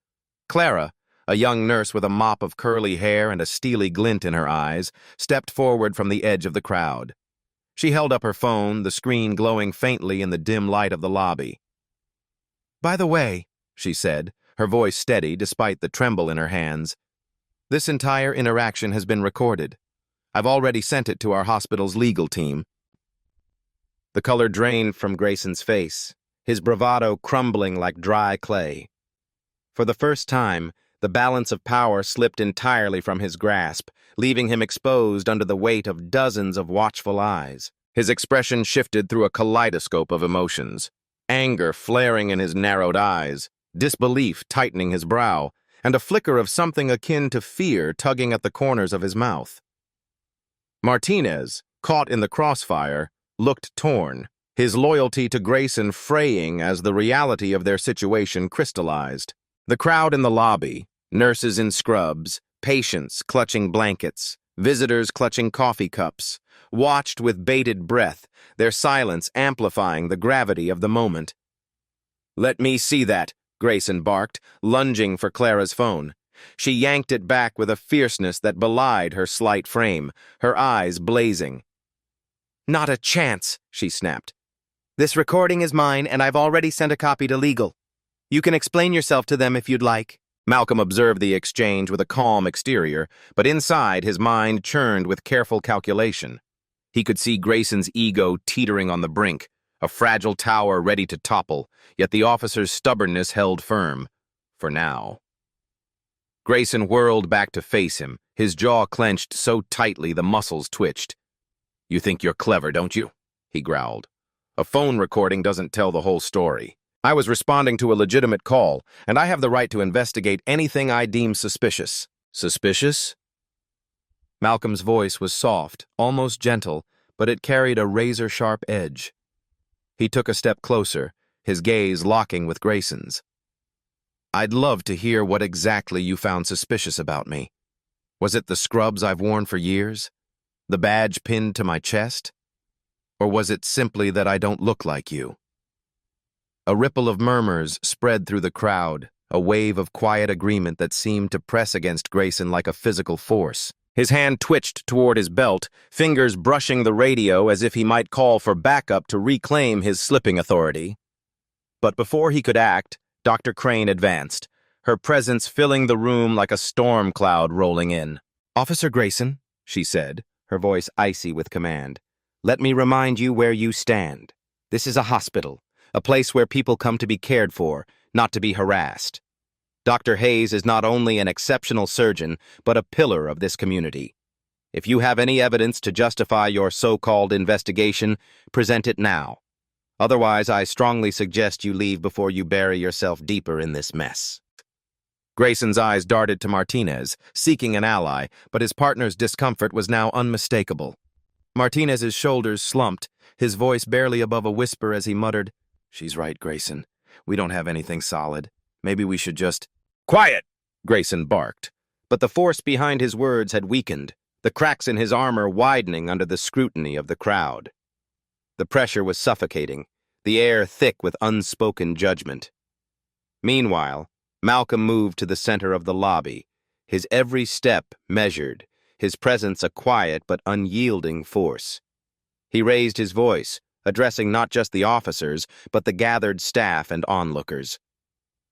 Clara, a young nurse with a mop of curly hair and a steely glint in her eyes, stepped forward from the edge of the crowd. She held up her phone, the screen glowing faintly in the dim light of the lobby. "By the way," she said, her voice steady despite the tremble in her hands, "this entire interaction has been recorded. I've already sent it to our hospital's legal team." The color drained from Grayson's face, his bravado crumbling like dry clay. For the first time, the balance of power slipped entirely from his grasp, leaving him exposed under the weight of dozens of watchful eyes. His expression shifted through a kaleidoscope of emotions, anger flaring in his narrowed eyes, disbelief tightening his brow, and a flicker of something akin to fear tugging at the corners of his mouth. Martinez, caught in the crossfire, looked torn, his loyalty to Grayson fraying as the reality of their situation crystallized. The crowd in the lobby, nurses in scrubs, patients clutching blankets, visitors clutching coffee cups, watched with bated breath, their silence amplifying the gravity of the moment. "Let me see that," Grayson barked, lunging for Clara's phone. She yanked it back with a fierceness that belied her slight frame, her eyes blazing. "Not a chance," she snapped. "This recording is mine, and I've already sent a copy to legal. You can explain yourself to them if you'd like." Malcolm observed the exchange with a calm exterior, but inside his mind churned with careful calculation. He could see Grayson's ego teetering on the brink, a fragile tower ready to topple, yet the officer's stubbornness held firm. For now. Grayson whirled back to face him, his jaw clenched so tightly the muscles twitched. "You think you're clever, don't you?" he growled. "A phone recording doesn't tell the whole story. I was responding to a legitimate call, and I have the right to investigate anything I deem suspicious." "Suspicious?" Malcolm's voice was soft, almost gentle, but it carried a razor-sharp edge. He took a step closer, his gaze locking with Grayson's. "I'd love to hear what exactly you found suspicious about me. Was it the scrubs I've worn for years? The badge pinned to my chest? Or was it simply that I don't look like you?" A ripple of murmurs spread through the crowd, a wave of quiet agreement that seemed to press against Grayson like a physical force. His hand twitched toward his belt, fingers brushing the radio as if he might call for backup to reclaim his slipping authority. But before he could act, Dr. Crane advanced, her presence filling the room like a storm cloud rolling in. "Officer Grayson," she said, her voice icy with command, "let me remind you where you stand. This is a hospital, a place where people come to be cared for, not to be harassed. Dr. Hayes is not only an exceptional surgeon, but a pillar of this community. If you have any evidence to justify your so-called investigation, present it now. Otherwise, I strongly suggest you leave before you bury yourself deeper in this mess." Grayson's eyes darted to Martinez, seeking an ally, but his partner's discomfort was now unmistakable. Martinez's shoulders slumped, his voice barely above a whisper as he muttered, "She's right, Grayson. We don't have anything solid. Maybe we should just—" "Quiet!" Grayson barked. But the force behind his words had weakened, the cracks in his armor widening under the scrutiny of the crowd. The pressure was suffocating, the air thick with unspoken judgment. Meanwhile, Malcolm moved to the center of the lobby, his every step measured, his presence a quiet but unyielding force. He raised his voice, addressing not just the officers, but the gathered staff and onlookers.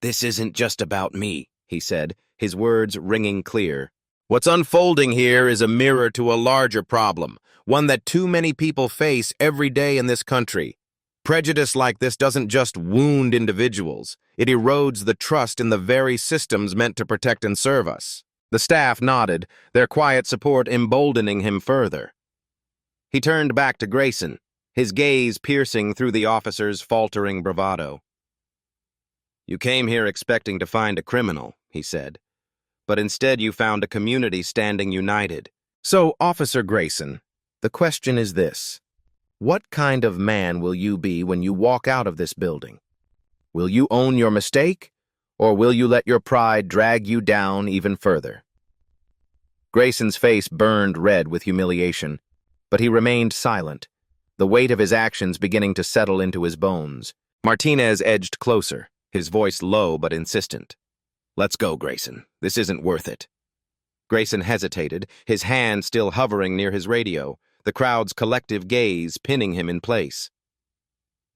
"This isn't just about me," he said, his words ringing clear. "What's unfolding here is a mirror to a larger problem, one that too many people face every day in this country. Prejudice like this doesn't just wound individuals, it erodes the trust in the very systems meant to protect and serve us." The staff nodded, their quiet support emboldening him further. He turned back to Grayson, his gaze piercing through the officer's faltering bravado. "You came here expecting to find a criminal," he said, "but instead you found a community standing united. So, Officer Grayson, the question is this. What kind of man will you be when you walk out of this building? Will you own your mistake, or will you let your pride drag you down even further?" Grayson's face burned red with humiliation, but he remained silent, the weight of his actions beginning to settle into his bones. Martinez edged closer, his voice low but insistent. "Let's go, Grayson. This isn't worth it." Grayson hesitated, his hand still hovering near his radio, the crowd's collective gaze pinning him in place.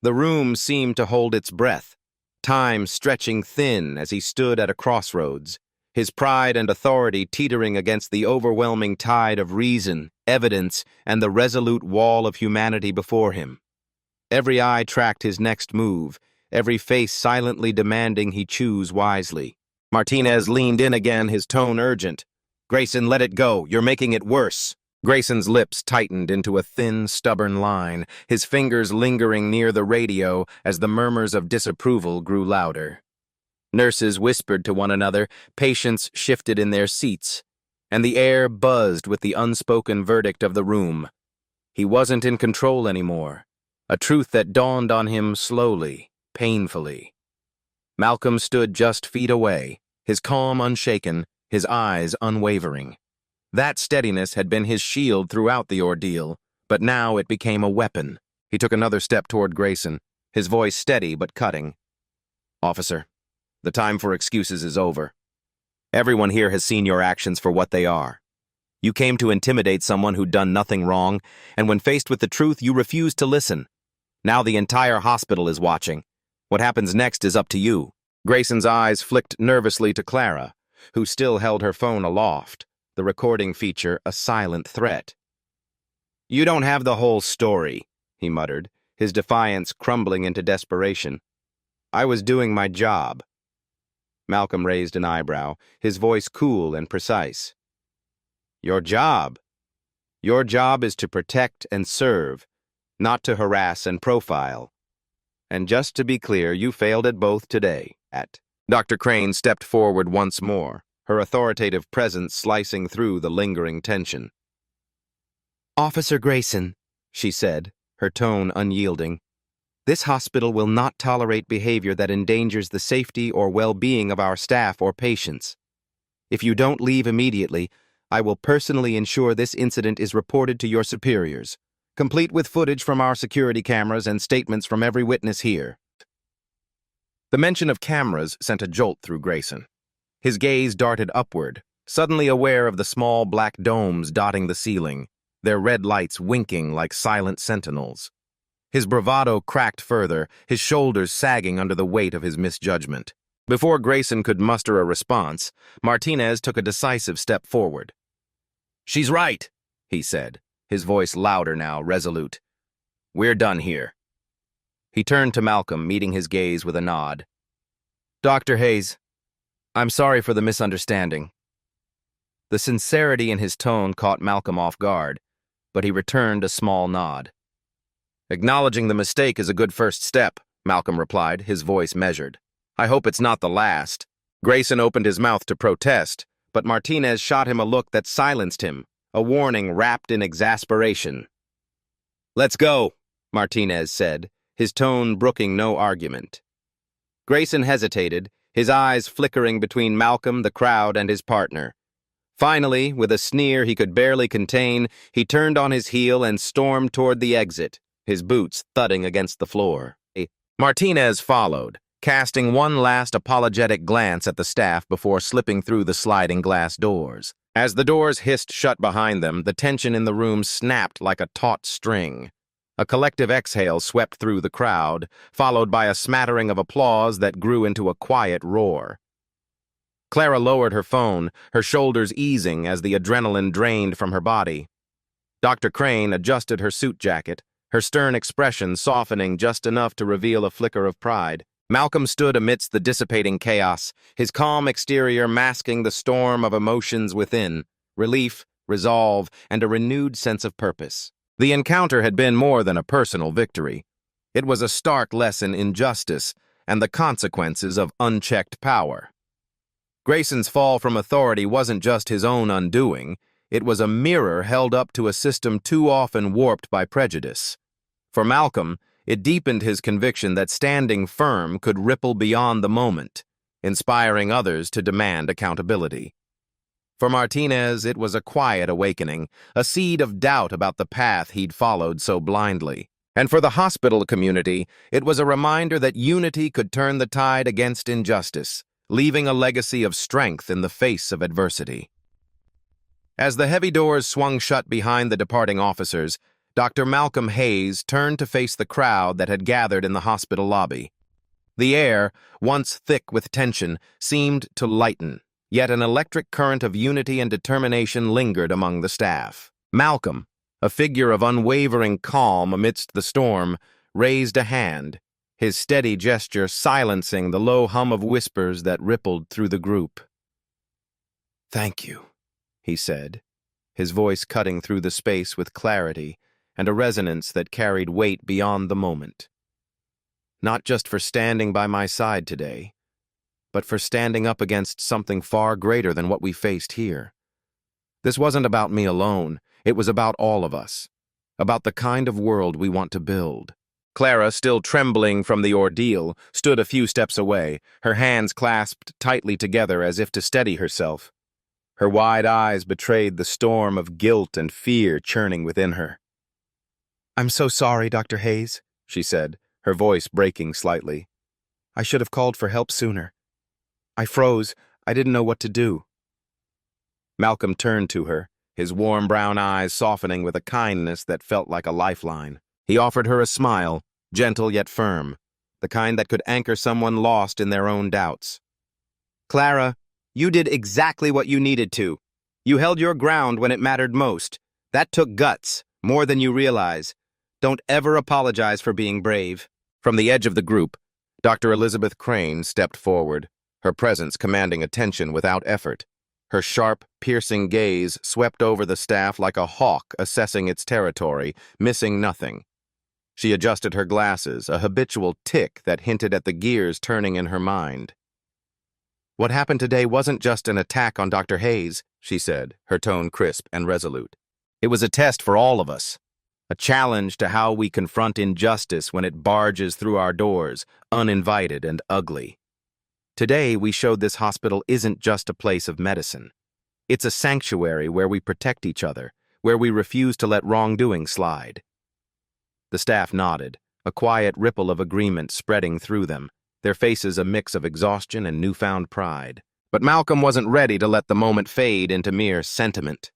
The room seemed to hold its breath, time stretching thin as he stood at a crossroads, his pride and authority teetering against the overwhelming tide of reason, evidence, and the resolute wall of humanity before him. Every eye tracked his next move, every face silently demanding he choose wisely. Martinez leaned in again, his tone urgent. "Grayson, let it go. You're making it worse." Grayson's lips tightened into a thin, stubborn line, his fingers lingering near the radio as the murmurs of disapproval grew louder. Nurses whispered to one another, patients shifted in their seats, and the air buzzed with the unspoken verdict of the room. He wasn't in control anymore, a truth that dawned on him slowly, painfully. Malcolm stood just feet away, his calm unshaken, his eyes unwavering. That steadiness had been his shield throughout the ordeal, but now it became a weapon. He took another step toward Grayson, his voice steady but cutting. "Officer, the time for excuses is over. Everyone here has seen your actions for what they are. You came to intimidate someone who'd done nothing wrong, and when faced with the truth, you refused to listen. Now the entire hospital is watching. What happens next is up to you." Grayson's eyes flicked nervously to Clara, who still held her phone aloft, the recording feature a silent threat. "You don't have the whole story," he muttered, his defiance crumbling into desperation. "I was doing my job." Malcolm raised an eyebrow, his voice cool and precise. "Your job? Your job is to protect and serve, not to harass and profile. And just to be clear, you failed at both today." Dr. Crane stepped forward once more, her authoritative presence slicing through the lingering tension. "Officer Grayson," she said, her tone unyielding, "this hospital will not tolerate behavior that endangers the safety or well-being of our staff or patients. If you don't leave immediately, I will personally ensure this incident is reported to your superiors, complete with footage from our security cameras and statements from every witness here." The mention of cameras sent a jolt through Grayson. His gaze darted upward, suddenly aware of the small black domes dotting the ceiling, their red lights winking like silent sentinels. His bravado cracked further, his shoulders sagging under the weight of his misjudgment. Before Grayson could muster a response, Martinez took a decisive step forward. "She's right," he said, his voice louder now, resolute. "We're done here." He turned to Malcolm, meeting his gaze with a nod. "Dr. Hayes, I'm sorry for the misunderstanding." The sincerity in his tone caught Malcolm off guard, but he returned a small nod. "Acknowledging the mistake is a good first step," Malcolm replied, his voice measured. "I hope it's not the last." Grayson opened his mouth to protest, but Martinez shot him a look that silenced him, a warning wrapped in exasperation. "Let's go," Martinez said, his tone brooking no argument. Grayson hesitated, his eyes flickering between Malcolm, the crowd, and his partner. Finally, with a sneer he could barely contain, he turned on his heel and stormed toward the exit, his boots thudding against the floor. Martinez followed, casting one last apologetic glance at the staff before slipping through the sliding glass doors. As the doors hissed shut behind them, the tension in the room snapped like a taut string. A collective exhale swept through the crowd, followed by a smattering of applause that grew into a quiet roar. Clara lowered her phone, her shoulders easing as the adrenaline drained from her body. Dr. Crane adjusted her suit jacket, her stern expression softening just enough to reveal a flicker of pride. Malcolm stood amidst the dissipating chaos, his calm exterior masking the storm of emotions within, relief, resolve, and a renewed sense of purpose. The encounter had been more than a personal victory. It was a stark lesson in justice and the consequences of unchecked power. Grayson's fall from authority wasn't just his own undoing, it was a mirror held up to a system too often warped by prejudice. For Malcolm, it deepened his conviction that standing firm could ripple beyond the moment, inspiring others to demand accountability. For Martinez, it was a quiet awakening, a seed of doubt about the path he'd followed so blindly. And for the hospital community, it was a reminder that unity could turn the tide against injustice, leaving a legacy of strength in the face of adversity. As the heavy doors swung shut behind the departing officers, Dr. Malcolm Hayes turned to face the crowd that had gathered in the hospital lobby. The air, once thick with tension, seemed to lighten, yet an electric current of unity and determination lingered among the staff. Malcolm, a figure of unwavering calm amidst the storm, raised a hand, his steady gesture silencing the low hum of whispers that rippled through the group. "Thank you," he said, his voice cutting through the space with clarity and a resonance that carried weight beyond the moment. "Not just for standing by my side today, but for standing up against something far greater than what we faced here. This wasn't about me alone, it was about all of us, about the kind of world we want to build." Clara, still trembling from the ordeal, stood a few steps away, her hands clasped tightly together as if to steady herself. Her wide eyes betrayed the storm of guilt and fear churning within her. "I'm so sorry, Dr. Hayes," she said, her voice breaking slightly. "I should have called for help sooner. I froze. I didn't know what to do." Malcolm turned to her, his warm brown eyes softening with a kindness that felt like a lifeline. He offered her a smile, gentle yet firm, the kind that could anchor someone lost in their own doubts. "Clara, you did exactly what you needed to. You held your ground when it mattered most. That took guts, more than you realize. Don't ever apologize for being brave." From the edge of the group, Dr. Elizabeth Crane stepped forward, her presence commanding attention without effort. Her sharp, piercing gaze swept over the staff like a hawk assessing its territory, missing nothing. She adjusted her glasses, a habitual tick that hinted at the gears turning in her mind. "What happened today wasn't just an attack on Dr. Hayes," she said, her tone crisp and resolute. "It was a test for all of us, a challenge to how we confront injustice when it barges through our doors, uninvited and ugly. Today, we showed this hospital isn't just a place of medicine. It's a sanctuary where we protect each other, where we refuse to let wrongdoing slide." The staff nodded, a quiet ripple of agreement spreading through them, their faces a mix of exhaustion and newfound pride. But Malcolm wasn't ready to let the moment fade into mere sentiment.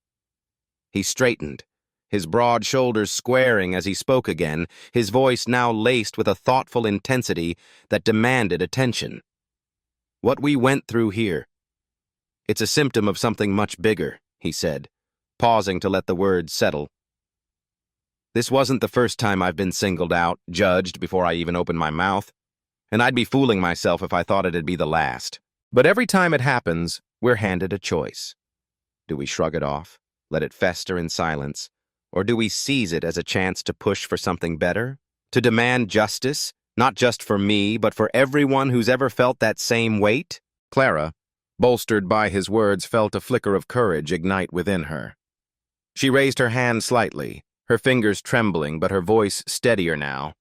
He straightened, his broad shoulders squaring as he spoke again, his voice now laced with a thoughtful intensity that demanded attention. What we went through here, it's a symptom of something much bigger, he said, pausing to let the words settle. This wasn't the first time I've been singled out, judged before I even opened my mouth, and I'd be fooling myself if I thought it'd be the last. But every time it happens, we're handed a choice. Do we shrug it off, let it fester in silence, or do we seize it as a chance to push for something better? To demand justice, not just for me, but for everyone who's ever felt that same weight? Clara, bolstered by his words, felt a flicker of courage ignite within her. She raised her hand slightly, her fingers trembling but her voice steadier now.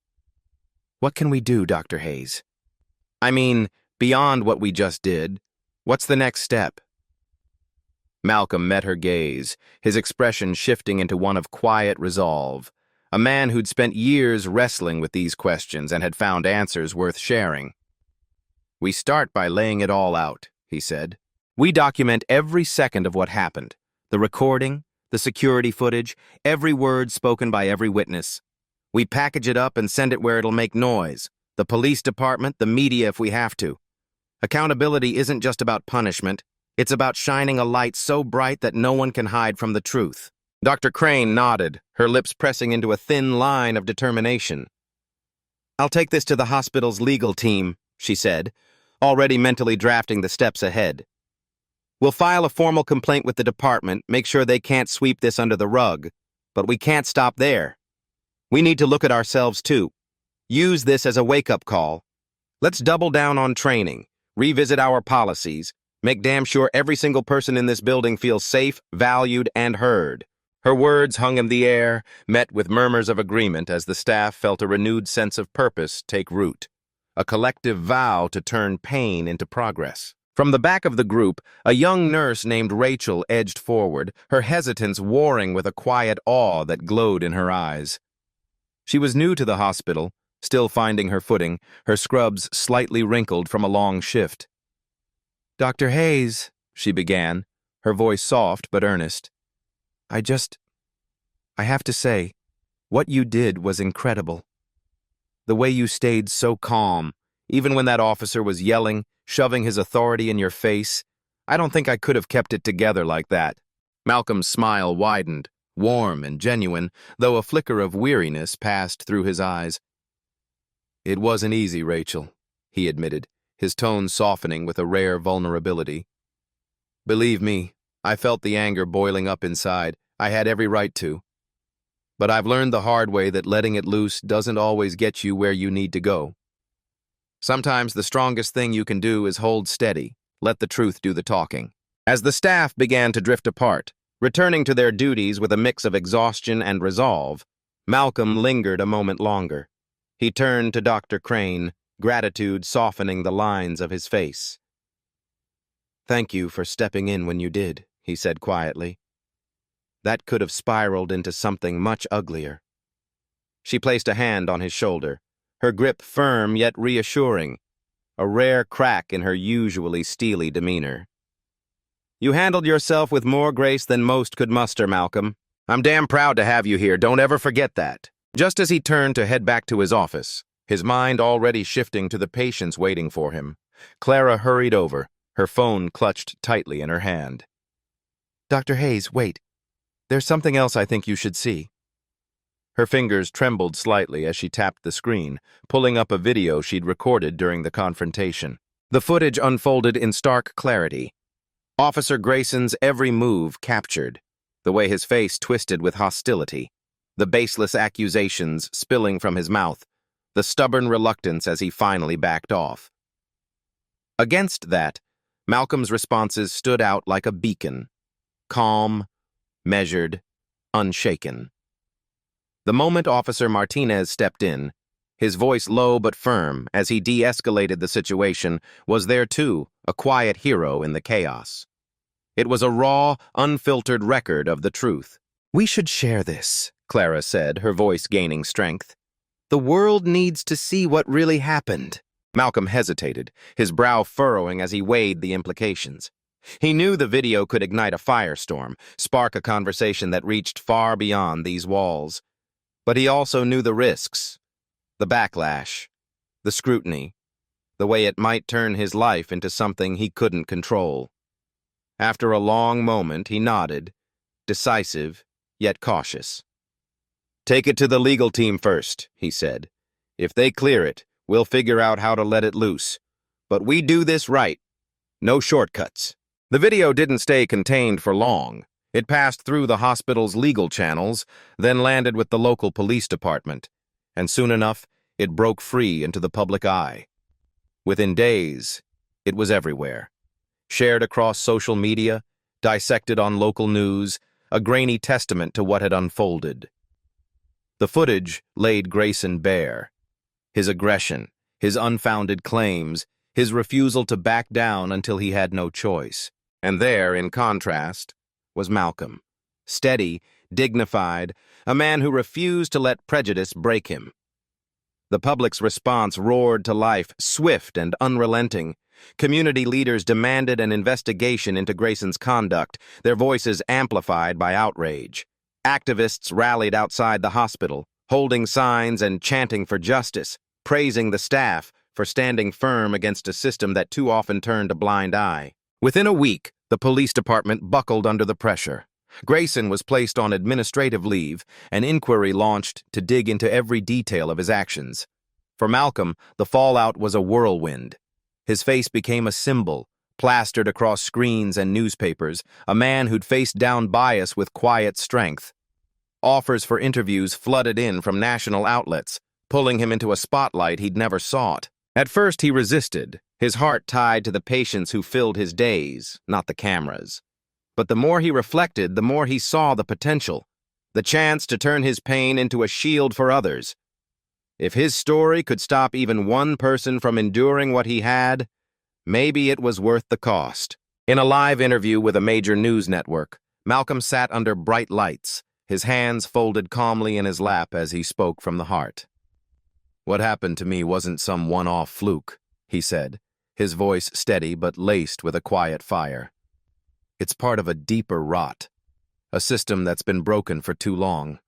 What can we do, Dr. Hayes? I mean, beyond what we just did, what's the next step? Malcolm met her gaze, his expression shifting into one of quiet resolve. A man who'd spent years wrestling with these questions and had found answers worth sharing. We start by laying it all out, he said. We document every second of what happened. The recording, the security footage, every word spoken by every witness. We package it up and send it where it'll make noise. The police department, the media if we have to. Accountability isn't just about punishment. It's about shining a light so bright that no one can hide from the truth. Dr. Crane nodded, her lips pressing into a thin line of determination. I'll take this to the hospital's legal team, she said, already mentally drafting the steps ahead. We'll file a formal complaint with the department, make sure they can't sweep this under the rug. But we can't stop there. We need to look at ourselves too. Use this as a wake-up call. Let's double down on training, revisit our policies, make damn sure every single person in this building feels safe, valued, and heard. Her words hung in the air, met with murmurs of agreement as the staff felt a renewed sense of purpose take root, a collective vow to turn pain into progress. From the back of the group, a young nurse named Rachel edged forward, her hesitance warring with a quiet awe that glowed in her eyes. She was new to the hospital, still finding her footing, her scrubs slightly wrinkled from a long shift. Dr. Hayes, she began, her voice soft but earnest. I have to say, what you did was incredible. The way you stayed so calm, even when that officer was yelling, shoving his authority in your face, I don't think I could have kept it together like that. Malcolm's smile widened, warm and genuine, though a flicker of weariness passed through his eyes. It wasn't easy, Rachel, he admitted, his tone softening with a rare vulnerability. Believe me, I felt the anger boiling up inside. I had every right to. But I've learned the hard way that letting it loose doesn't always get you where you need to go. Sometimes the strongest thing you can do is hold steady, let the truth do the talking. As the staff began to drift apart, returning to their duties with a mix of exhaustion and resolve, Malcolm lingered a moment longer. He turned to Dr. Crane, gratitude softening the lines of his face. Thank you for stepping in when you did, he said quietly. That could have spiraled into something much uglier. She placed a hand on his shoulder, her grip firm yet reassuring, a rare crack in her usually steely demeanor. You handled yourself with more grace than most could muster, Malcolm. I'm damn proud to have you here, don't ever forget that. Just as he turned to head back to his office, his mind already shifting to the patients waiting for him, Clara hurried over, her phone clutched tightly in her hand. Dr. Hayes, wait. There's something else I think you should see. Her fingers trembled slightly as she tapped the screen, pulling up a video she'd recorded during the confrontation. The footage unfolded in stark clarity. Officer Grayson's every move captured, the way his face twisted with hostility, the baseless accusations spilling from his mouth, the stubborn reluctance as he finally backed off. Against that, Malcolm's responses stood out like a beacon, calm, measured, unshaken. The moment Officer Martinez stepped in, his voice low but firm as he de-escalated the situation, was there too, a quiet hero in the chaos. It was a raw, unfiltered record of the truth. We should share this, Clara said, her voice gaining strength. The world needs to see what really happened. Malcolm hesitated, his brow furrowing as he weighed the implications. He knew the video could ignite a firestorm, spark a conversation that reached far beyond these walls. But he also knew the risks, the backlash, the scrutiny, the way it might turn his life into something he couldn't control. After a long moment, he nodded, decisive, yet cautious. "Take it to the legal team first," he said. "If they clear it, we'll figure out how to let it loose. But we do this right. No shortcuts." The video didn't stay contained for long. It passed through the hospital's legal channels, then landed with the local police department, and soon enough, it broke free into the public eye. Within days, it was everywhere. Shared across social media, dissected on local news, a grainy testament to what had unfolded. The footage laid Grayson bare. His aggression, his unfounded claims, his refusal to back down until he had no choice. And there, in contrast, was Malcolm. Steady, dignified, a man who refused to let prejudice break him. The public's response roared to life, swift and unrelenting. Community leaders demanded an investigation into Grayson's conduct, their voices amplified by outrage. Activists rallied outside the hospital, holding signs and chanting for justice, praising the staff for standing firm against a system that too often turned a blind eye. Within a week, the police department buckled under the pressure. Grayson was placed on administrative leave, an inquiry launched to dig into every detail of his actions. For Malcolm, the fallout was a whirlwind. His face became a symbol, plastered across screens and newspapers, a man who'd faced down bias with quiet strength. Offers for interviews flooded in from national outlets, pulling him into a spotlight he'd never sought. At first he resisted, his heart tied to the patients who filled his days, not the cameras. But the more he reflected, the more he saw the potential, the chance to turn his pain into a shield for others. If his story could stop even one person from enduring what he had, maybe it was worth the cost. In a live interview with a major news network, Malcolm sat under bright lights, his hands folded calmly in his lap as he spoke from the heart. "What happened to me wasn't some one-off fluke," he said, his voice steady but laced with a quiet fire. "It's part of a deeper rot, a system that's been broken for too long.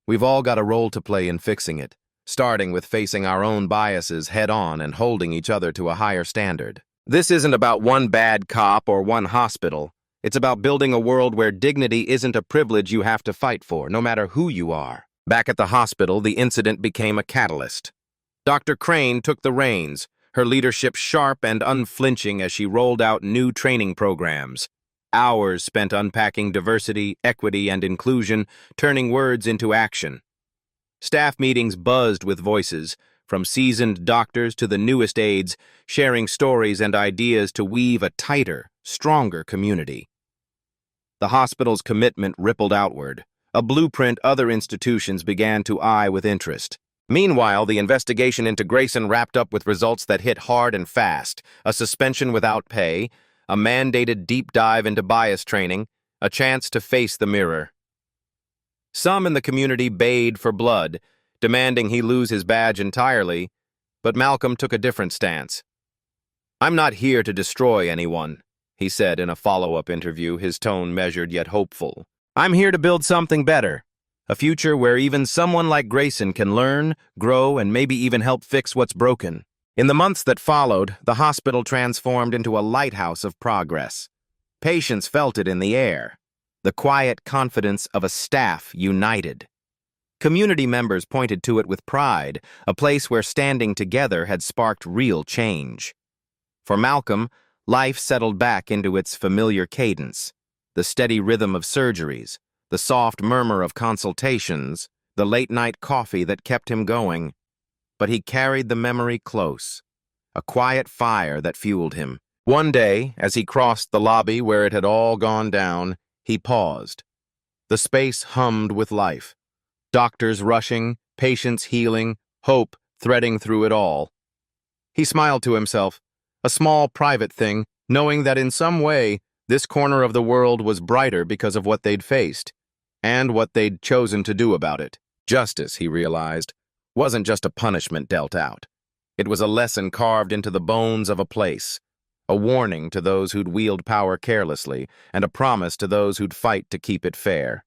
We've all got a role to play in fixing it, starting with facing our own biases head-on and holding each other to a higher standard. This isn't about one bad cop or one hospital. It's about building a world where dignity isn't a privilege you have to fight for, no matter who you are." Back at the hospital, the incident became a catalyst. Dr. Crane took the reins, her leadership sharp and unflinching as she rolled out new training programs. Hours spent unpacking diversity, equity, and inclusion, turning words into action. Staff meetings buzzed with voices, from seasoned doctors to the newest aides, sharing stories and ideas to weave a tighter, stronger community. The hospital's commitment rippled outward, a blueprint other institutions began to eye with interest. Meanwhile, the investigation into Grayson wrapped up with results that hit hard and fast: a suspension without pay, a mandated deep dive into bias training, a chance to face the mirror. Some in the community bayed for blood, demanding he lose his badge entirely, but Malcolm took a different stance. "I'm not here to destroy anyone," he said in a follow-up interview, his tone measured yet hopeful. "I'm here to build something better, a future where even someone like Grayson can learn, grow, and maybe even help fix what's broken." In the months that followed, the hospital transformed into a lighthouse of progress. Patients felt it in the air, the quiet confidence of a staff united. Community members pointed to it with pride, a place where standing together had sparked real change. For Malcolm, life settled back into its familiar cadence, the steady rhythm of surgeries, the soft murmur of consultations, the late-night coffee that kept him going. But he carried the memory close, a quiet fire that fueled him. One day, as he crossed the lobby where it had all gone down, he paused. The space hummed with life. Doctors rushing, patients healing, hope threading through it all. He smiled to himself, a small private thing, knowing that in some way, this corner of the world was brighter because of what they'd faced, and what they'd chosen to do about it. Justice, he realized, wasn't just a punishment dealt out. It was a lesson carved into the bones of a place, a warning to those who'd wield power carelessly, and a promise to those who'd fight to keep it fair.